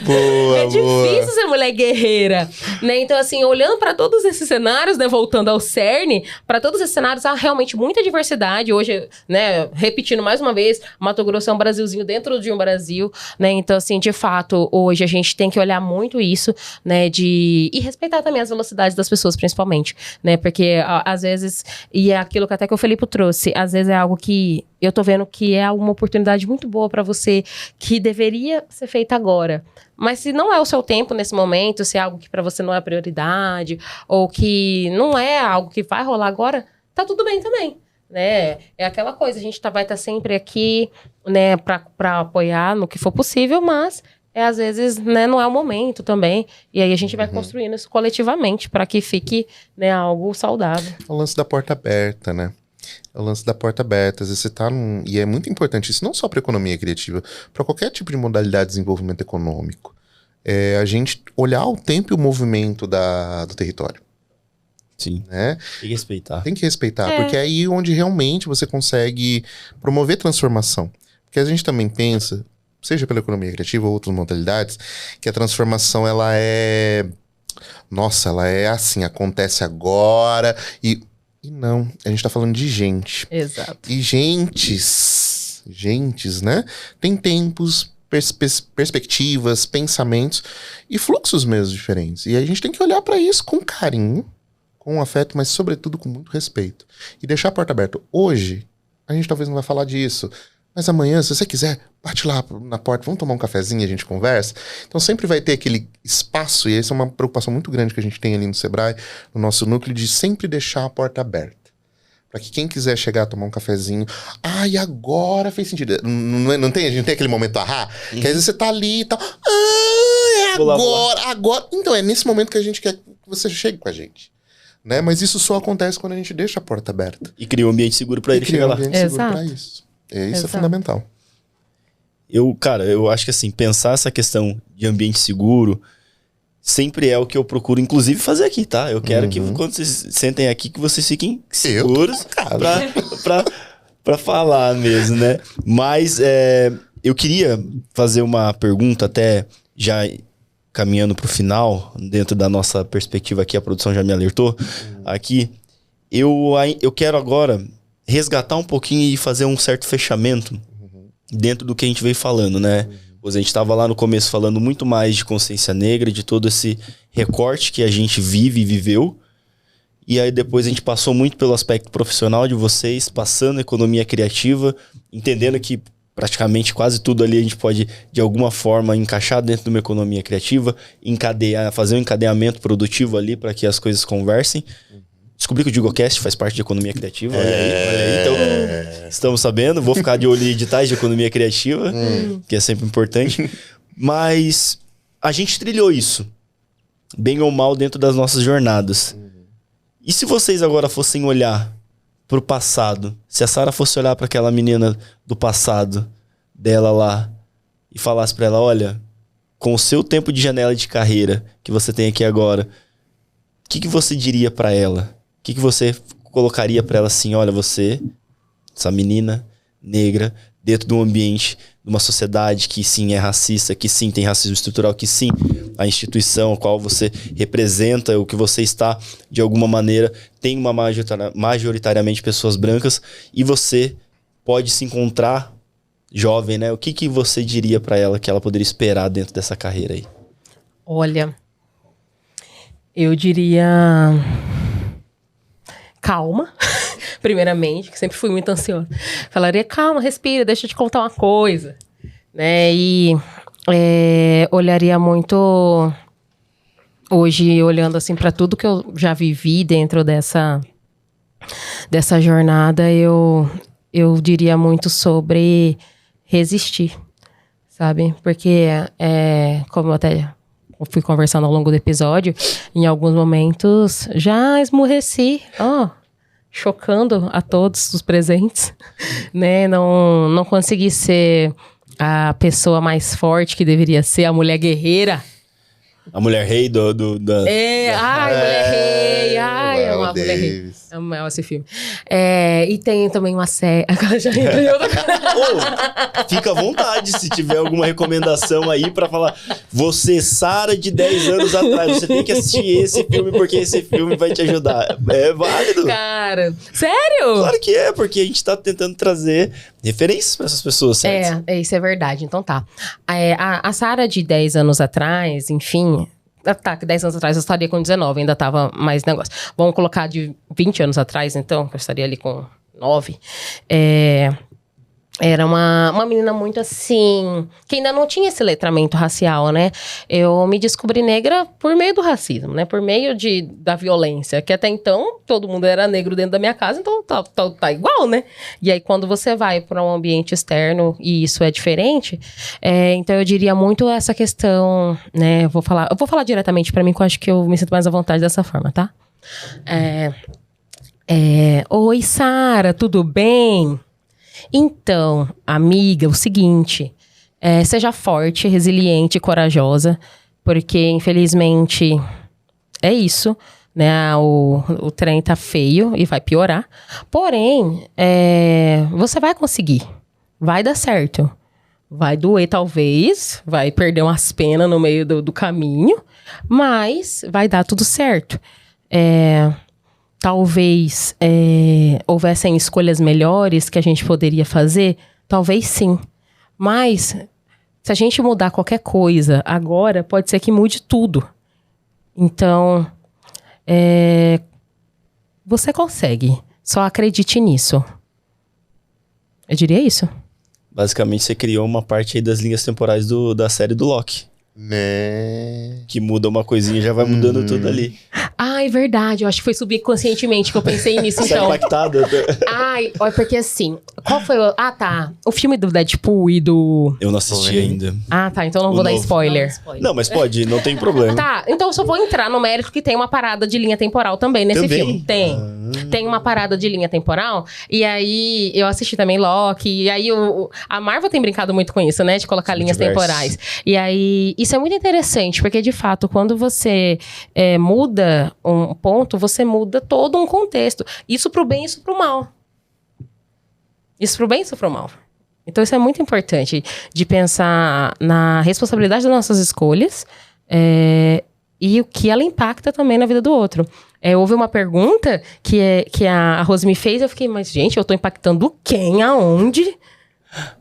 Boa, é difícil ser mulher guerreira, né? Então, assim, olhando para todos esses cenários, né, voltando ao cerne, para todos esses cenários há realmente muita diversidade. Hoje, né, repetindo mais uma vez, Mato Grosso é um Brasilzinho dentro de um Brasil, né? Então, assim, de fato, hoje a gente tem que olhar muito isso, né, e respeitar também as velocidades das pessoas, principalmente, né? Porque, às vezes, e é aquilo que até que o Felipe trouxe, às vezes é algo que eu tô vendo que é uma oportunidade muito boa para você, que deveria ser feita agora. Mas se não é o seu tempo nesse momento, se é algo que para você não é prioridade, ou que não é algo que vai rolar agora, tá tudo bem também, né? É aquela coisa, a gente vai estar sempre aqui, né, para apoiar no que for possível, mas às vezes, né, não é o momento também. E aí a gente vai construindo isso coletivamente para que fique, né, algo saudável. É o lance da porta aberta, né? É o lance da porta aberta. Às vezes você tá E é muito importante isso, não só para economia criativa, para qualquer tipo de modalidade de desenvolvimento econômico. A gente olhar o tempo e o movimento do território. Sim. Né? Tem que respeitar. Tem que respeitar, porque é aí onde realmente você consegue promover transformação. Porque a gente também pensa, seja pela economia criativa ou outras modalidades, que a transformação, ela é... Nossa, ela é assim, acontece agora e não, a gente tá falando de gente. Exato. E gentes, né? Tem tempos, perspectivas, pensamentos e fluxos mesmo diferentes. E a gente tem que olhar para isso com carinho, com afeto, mas sobretudo com muito respeito. E deixar a porta aberta. Hoje, a gente talvez não vai falar disso. Mas amanhã, se você quiser, bate lá na porta, vamos tomar um cafezinho e a gente conversa. Então sempre vai ter aquele espaço, e essa é uma preocupação muito grande que a gente tem ali no Sebrae, no nosso núcleo, de sempre deixar a porta aberta. Para que quem quiser chegar, tomar um cafezinho... e agora fez sentido. Não tem, a gente tem aquele momento ahá, que às vezes você tá ali e tal... agora... Então, é nesse momento que a gente quer que você chegue com a gente. Né? Mas isso só acontece quando a gente deixa a porta aberta. E cria um ambiente seguro para ele chegar lá. Cria um ambiente seguro para isso. Isso é fundamental. Eu acho que assim, pensar essa questão de ambiente seguro sempre é o que eu procuro, inclusive, fazer aqui, tá? Eu quero que quando vocês sentem aqui, que vocês fiquem seguros pra falar mesmo, né? Mas eu queria fazer uma pergunta até já caminhando pro final, dentro da nossa perspectiva aqui, a produção já me alertou aqui. Eu quero agora resgatar um pouquinho e fazer um certo fechamento dentro do que a gente veio falando, né? Pois a gente estava lá no começo falando muito mais de consciência negra, de todo esse recorte que a gente vive e viveu. E aí depois a gente passou muito pelo aspecto profissional de vocês, passando economia criativa, entendendo que praticamente quase tudo ali a gente pode, de alguma forma, encaixar dentro de uma economia criativa, fazer um encadeamento produtivo ali para que as coisas conversem. Descobri que o Digocast faz parte de economia criativa. Olha aí. Então, estamos sabendo. Vou ficar de olho em editais de economia criativa, que é sempre importante. Mas a gente trilhou isso, bem ou mal, dentro das nossas jornadas. E se vocês agora fossem olhar pro passado, se a Sara fosse olhar para aquela menina do passado dela lá e falasse para ela, olha, com o seu tempo de janela de carreira que você tem aqui agora, o que você diria para ela? O que você colocaria para ela assim, olha, você, essa menina negra, dentro de um ambiente, de uma sociedade que sim é racista, que sim tem racismo estrutural, que sim a instituição a qual você representa, o que você está, de alguma maneira, tem uma majoritariamente pessoas brancas, e você pode se encontrar jovem, né? O que você diria para ela que ela poderia esperar dentro dessa carreira aí? Olha, eu diria... calma, primeiramente, que sempre fui muito ansiosa. Falaria, calma, respira, deixa eu te contar uma coisa. Né? E olharia muito... Hoje, olhando assim para tudo que eu já vivi dentro dessa jornada, eu diria muito sobre resistir, sabe? Porque, como eu até... fui conversando ao longo do episódio, em alguns momentos já esmurreci, chocando a todos os presentes, né? Não consegui ser a pessoa mais forte que deveria ser, a mulher guerreira. A mulher rei mulher rei, é uma mulher rei. Amo esse filme. E tem também uma série... Fica à vontade se tiver alguma recomendação aí pra falar. Você, Sara, de 10 anos atrás, você tem que assistir esse filme porque esse filme vai te ajudar. É válido. Cara, sério? Claro que é, porque a gente tá tentando trazer referências pra essas pessoas, certo? Isso é verdade. Então tá. A Sara de 10 anos atrás, enfim... Tá, que 10 anos atrás eu estaria com 19, ainda tava mais negócio. Vamos colocar de 20 anos atrás, então, que eu estaria ali com 9. Era uma menina muito assim, que ainda não tinha esse letramento racial, né? Eu me descobri negra por meio do racismo, né? Por meio da violência, que até então todo mundo era negro dentro da minha casa, então tá igual, né? E aí quando você vai para um ambiente externo e isso é diferente, então eu diria muito essa questão, né? Eu vou falar diretamente para mim, que eu acho que eu me sinto mais à vontade dessa forma, tá? Oi, Sara, tudo bem? Então, amiga, o seguinte, seja forte, resiliente e corajosa, porque infelizmente é isso, né? O trem tá feio e vai piorar, porém, você vai conseguir, vai dar certo, vai doer talvez, vai perder umas penas no meio do caminho, mas vai dar tudo certo. Talvez houvessem escolhas melhores que a gente poderia fazer? Talvez sim. Mas, se a gente mudar qualquer coisa agora, pode ser que mude tudo. Então, você consegue. Só acredite nisso. Eu diria isso. Basicamente, você criou uma parte aí das linhas temporais da série do Loki. Né? Que muda uma coisinha e já vai mudando tudo ali. É verdade. Eu acho que foi subconscientemente que eu pensei nisso, Você é então. impactada? Olha, porque assim, qual foi o... tá. O filme do Deadpool e do... Eu não assisti ainda. Tá. Então não O vou dar novo. spoiler. Não, mas pode, não tem problema. Tá, então eu só vou entrar no mérito que tem uma parada de linha temporal também nesse Também? filme. Tem uma parada de linha temporal. E aí, eu assisti também Loki. E aí, a Marvel tem brincado muito com isso, né? De colocar linhas temporais. E aí, isso é muito interessante. Porque, de fato, quando você muda um ponto, você muda todo um contexto. Isso pro bem e isso pro mal. Isso pro bem e isso pro mal. Então, isso é muito importante. De pensar na responsabilidade das nossas escolhas. E o que ela impacta também na vida do outro. Houve uma pergunta que a Rose me fez, eu fiquei, mas gente, eu tô impactando quem, aonde?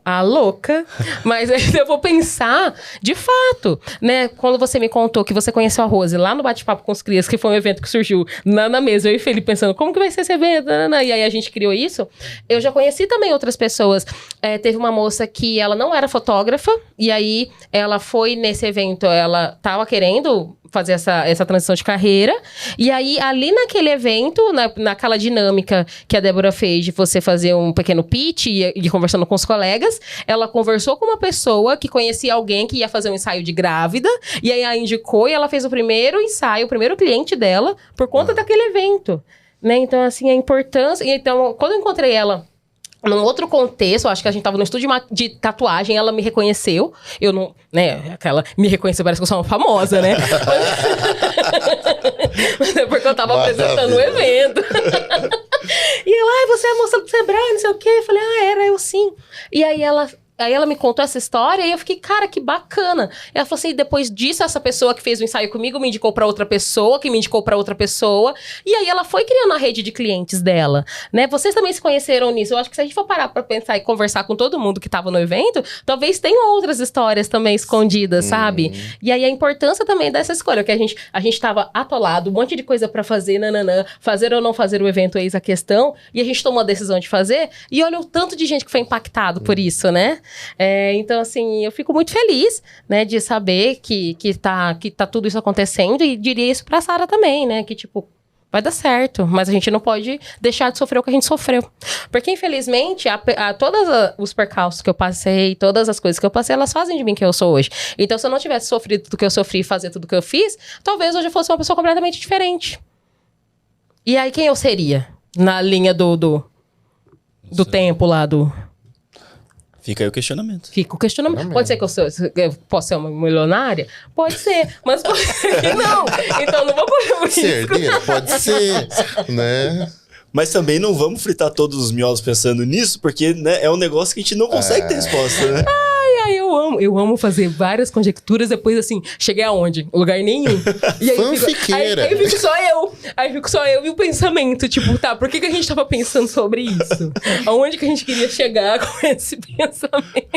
A louca. Mas aí eu vou pensar, de fato, né? Quando você me contou que você conheceu a Rose lá no Bate-Papo com os Crias, que foi um evento que surgiu na mesa, eu e o Felipe pensando, como que vai ser esse evento? E aí a gente criou isso. Eu já conheci também outras pessoas. Teve uma moça que ela não era fotógrafa, e aí ela foi nesse evento, ela tava querendo fazer essa transição de carreira. E aí, ali naquele evento, naquela dinâmica que a Débora fez de você fazer um pequeno pitch e ir conversando com os colegas, ela conversou com uma pessoa que conhecia alguém que ia fazer um ensaio de grávida, e aí a indicou e ela fez o primeiro ensaio, o primeiro cliente dela, por conta daquele evento. Né? Então, assim, a importância... Então, quando eu encontrei ela num outro contexto, acho que a gente tava no estúdio de tatuagem, ela me reconheceu. Eu não, né, aquela me reconheceu, parece que eu sou uma famosa, né? Mas é porque eu tava apresentando o evento. E ela, você é a moça do Sebrae, não sei o quê. Eu falei, era eu sim. E aí ela me contou essa história e eu fiquei, cara, que bacana. Ela falou assim, depois disso, essa pessoa que fez o ensaio comigo me indicou pra outra pessoa, que me indicou pra outra pessoa. E aí ela foi criando a rede de clientes dela, né? Vocês também se conheceram nisso. Eu acho que se a gente for parar pra pensar e conversar com todo mundo que tava no evento, talvez tenham outras histórias também escondidas, sabe? E aí a importância também dessa escolha, que a gente tava atolado, um monte de coisa pra fazer, fazer ou não fazer o evento, eis a questão, e a gente tomou a decisão de fazer, e olha o tanto de gente que foi impactado por isso, né? Então, assim, eu fico muito feliz, né, de saber que tá tudo isso acontecendo, e diria isso pra Sara também, né, que, tipo, vai dar certo, mas a gente não pode deixar de sofrer o que a gente sofreu. Porque, infelizmente, todos os percalços que eu passei, todas as coisas que eu passei, elas fazem de mim quem eu sou hoje. Então, se eu não tivesse sofrido tudo que eu sofri e fazer tudo que eu fiz, talvez hoje eu fosse uma pessoa completamente diferente. E aí, quem eu seria? Na linha do tempo lá, Fica aí o questionamento. Fica o questionamento. Pode ser que eu possa ser uma milionária? Pode ser. Mas pode ser que não. Então não vou correr o risco. Herdeira, pode ser, né? Mas também não vamos fritar todos os miolos pensando nisso, porque, né, é um negócio que a gente não consegue ter resposta, né? Ai, eu amo fazer várias conjecturas, depois assim, cheguei aonde? Lugar nenhum. E aí Fanfiqueira. Aí fico só eu. Aí fico só eu e o pensamento, tipo, tá, por que a gente tava pensando sobre isso? Aonde que a gente queria chegar com esse pensamento?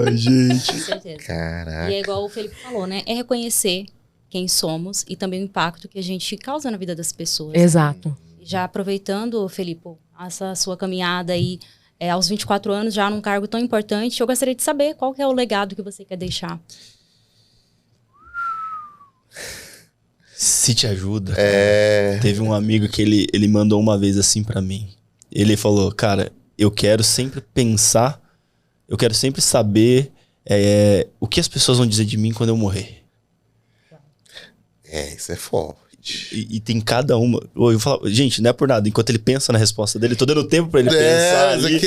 Ai, gente. Com certeza. Caraca. E é igual o Felipe falou, né? É reconhecer quem somos e também o impacto que a gente causa na vida das pessoas. Exato. Já aproveitando, Felipe, essa sua caminhada aí, aos 24 anos, já num cargo tão importante, eu gostaria de saber qual que é o legado que você quer deixar. Se te ajuda. Teve um amigo que ele mandou uma vez assim pra mim. Ele falou, cara, eu quero sempre pensar, eu quero sempre saber o que as pessoas vão dizer de mim quando eu morrer. Isso é forte. E tem cada uma. Eu falo, gente, não é por nada. Enquanto ele pensa na resposta dele, tô dando tempo pra ele pensar ali.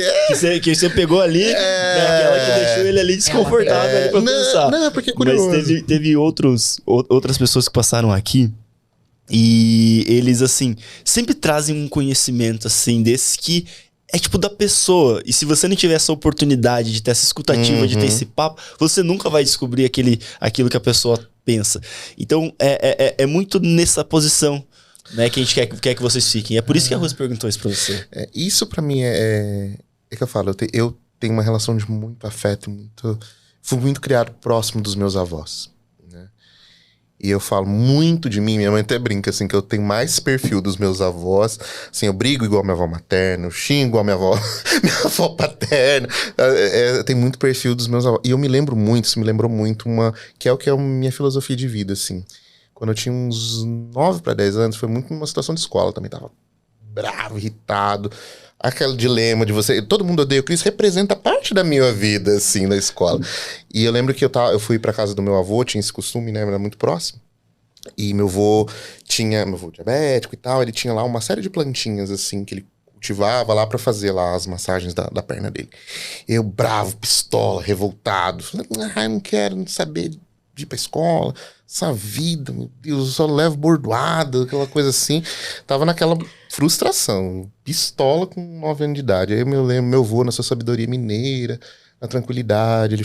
Que você pegou ali, aquela que deixou ele ali desconfortável ali pra pensar. Não, porque é curioso. Mas teve outras pessoas que passaram aqui. E eles, assim, sempre trazem um conhecimento, assim, desses que é tipo da pessoa. E se você não tiver essa oportunidade de ter essa escutativa, de ter esse papo, você nunca vai descobrir aquilo que a pessoa pensa. Então, é muito nessa posição, né, que a gente quer que vocês fiquem. É por isso que a Rose perguntou isso pra você. Isso pra mim é que eu falo, eu tenho uma relação de muito afeto, fui muito criado próximo dos meus avós, né? E eu falo muito de mim, minha mãe até brinca, assim, que eu tenho mais perfil dos meus avós. Assim, eu brigo igual minha avó materna, eu xingo igual minha avó paterna. Tem muito perfil dos meus avós. E eu me lembro muito, isso me lembrou muito que é a minha filosofia de vida, assim. Quando eu tinha uns 9 para 10 anos, foi muito uma situação de escola também, tava bravo, irritado. Aquele dilema de você... Todo mundo odeia o Cris, representa parte da minha vida, assim, na escola. E eu lembro que eu fui pra casa do meu avô, tinha esse costume, né? Era muito próximo. E meu avô diabético e tal, ele tinha lá uma série de plantinhas, assim, que ele cultivava lá pra fazer lá as massagens da perna dele. Eu, bravo, pistola, revoltado. Falei, eu não quero saber de ir pra escola. Essa vida, meu Deus, eu só levo bordoada, aquela coisa assim. Tava naquela frustração, pistola com 9 anos de idade. Aí eu me lembro, meu avô, na sua sabedoria mineira, na tranquilidade, ele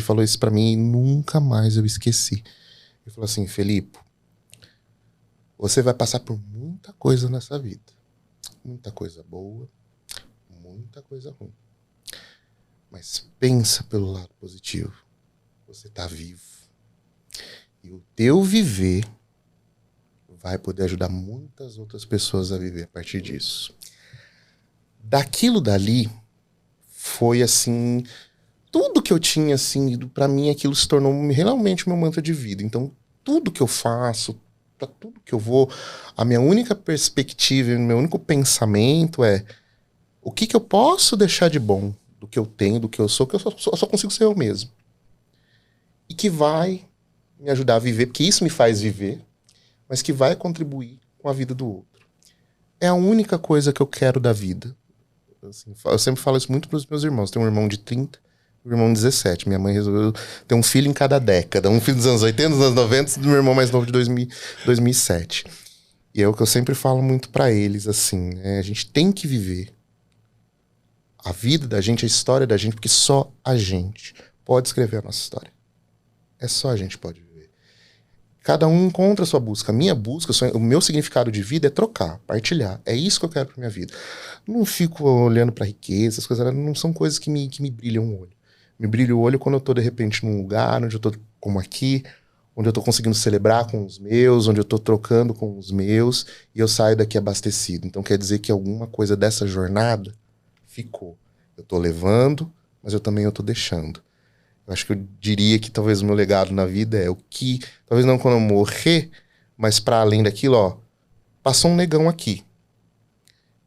falou isso pra mim e nunca mais eu esqueci. Ele falou assim, Felipe, você vai passar por muita coisa nessa vida. Muita coisa boa, muita coisa ruim. Mas pensa pelo lado positivo. Você tá vivo. E o teu viver vai poder ajudar muitas outras pessoas a viver a partir disso. Daquilo dali, foi assim... Tudo que eu tinha, assim, pra mim, aquilo se tornou realmente meu mantra de vida. Então, tudo que eu faço, pra tudo que eu vou, a minha única perspectiva, o meu único pensamento é o que eu posso deixar de bom do que eu tenho, do que eu sou, que eu só consigo ser eu mesmo. E que vai me ajudar a viver, porque isso me faz viver, mas que vai contribuir com a vida do outro. É a única coisa que eu quero da vida. Assim, eu sempre falo isso muito pros meus irmãos. Tenho um irmão de 30, um irmão de 17. Minha mãe resolveu ter um filho em cada década. Um filho dos anos 80, dos anos 90, do meu irmão mais novo de 2007. E é o que eu sempre falo muito pra eles, assim, né? A gente tem que viver a vida da gente, a história da gente, porque só a gente pode escrever a nossa história. É só a gente pode viver. Cada um encontra a sua busca. A minha busca, o meu significado de vida é trocar, partilhar. É isso que eu quero pra minha vida. Não fico olhando pra riqueza, as coisas não são coisas que me brilham o olho. Me brilha o olho quando eu tô, de repente, num lugar onde eu tô, como aqui, onde eu tô conseguindo celebrar com os meus, onde eu tô trocando com os meus, e eu saio daqui abastecido. Então quer dizer que alguma coisa dessa jornada ficou. Eu tô levando, mas eu também tô deixando. Eu acho que eu diria que talvez o meu legado na vida é o que, talvez não quando eu morrer, mas para além daquilo, ó, passou um negão aqui.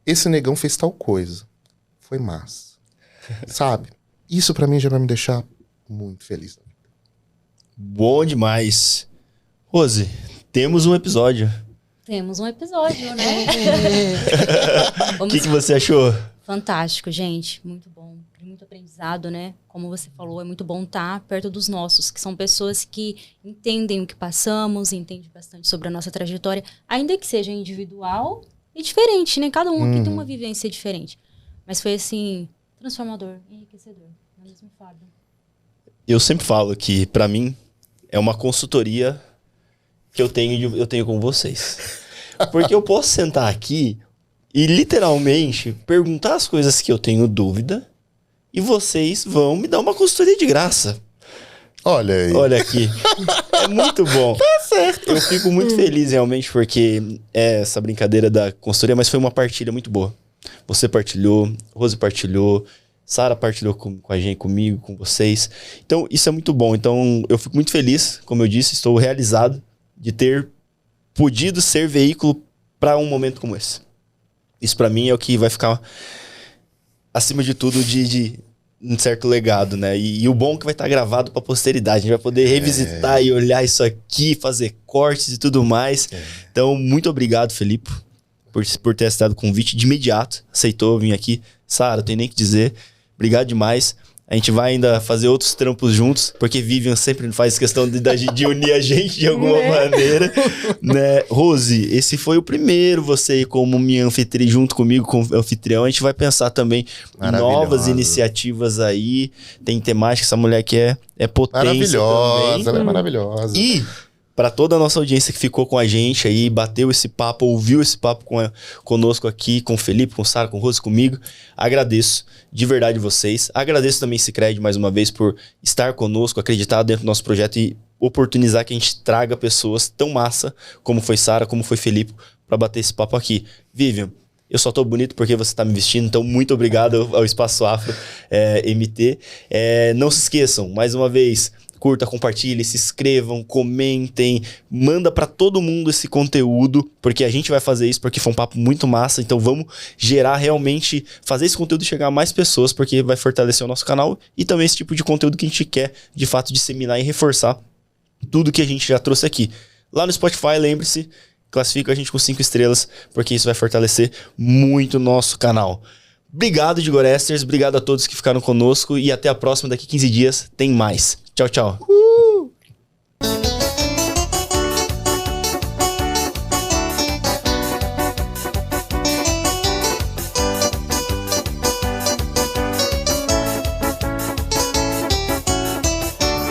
Esse negão fez tal coisa. Foi massa. Sabe? Isso para mim já vai me deixar muito feliz. Bom demais. Rose, temos um episódio. Temos um episódio, né? O que você achou? Fantástico, gente. Muito bom. Muito aprendizado, né? Como você falou, é muito bom estar perto dos nossos, que são pessoas que entendem o que passamos, entendem bastante sobre a nossa trajetória, ainda que seja individual e diferente, né? Cada um aqui tem uma vivência diferente. Mas foi, assim, transformador, enriquecedor. Na mesma forma. Eu sempre falo que, pra mim, é uma consultoria que eu tenho com vocês. Porque eu posso sentar aqui e, literalmente, perguntar as coisas que eu tenho dúvida e vocês vão me dar uma consultoria de graça. Olha aí. Olha aqui. É muito bom. Tá certo. Eu fico muito feliz, realmente, porque é essa brincadeira da consultoria, mas foi uma partilha muito boa. Você partilhou, Rose partilhou, Sara partilhou com a gente, comigo, com vocês. Então, isso é muito bom. Então, eu fico muito feliz, como eu disse, estou realizado de ter podido ser veículo para um momento como esse. Isso, para mim, é o que vai ficar, acima de tudo, de um certo legado, né? E o bom é que vai estar gravado para a posteridade. A gente vai poder revisitar e olhar isso aqui, fazer cortes e tudo mais. Então, muito obrigado, Felipe, por ter aceitado o convite de imediato. Aceitou vir aqui. Sara, não tem nem o que dizer. Obrigado demais. A gente vai ainda fazer outros trampos juntos, porque Vivian sempre faz questão de unir a gente de alguma maneira. Né? Rose, esse foi o primeiro, você como minha anfitriã, junto comigo, com o anfitrião. A gente vai pensar também em novas iniciativas aí. Tem temática, essa mulher que é potência maravilhosa, também. ela é maravilhosa. E para toda a nossa audiência que ficou com a gente aí, bateu esse papo, ouviu esse papo conosco aqui, com o Felipe, com o Sara, com o Rose, comigo, agradeço de verdade vocês. Agradeço também Sicredi mais uma vez por estar conosco, acreditar dentro do nosso projeto e oportunizar que a gente traga pessoas tão massa como foi Sara, como foi Felipe, para bater esse papo aqui. Vivian, eu só tô bonito porque você tá me vestindo, então muito obrigado ao Espaço Afro MT. Não se esqueçam, mais uma vez, curta, compartilhe, se inscrevam, comentem, manda para todo mundo esse conteúdo, porque a gente vai fazer isso porque foi um papo muito massa, então vamos gerar realmente, fazer esse conteúdo chegar a mais pessoas, porque vai fortalecer o nosso canal e também esse tipo de conteúdo que a gente quer, de fato, disseminar e reforçar tudo que a gente já trouxe aqui. Lá no Spotify, lembre-se, classifica a gente com 5 estrelas, porque isso vai fortalecer muito o nosso canal. Obrigado, Digoresters, obrigado a todos que ficaram conosco e até a próxima, daqui 15 dias tem mais. Tchau, tchau.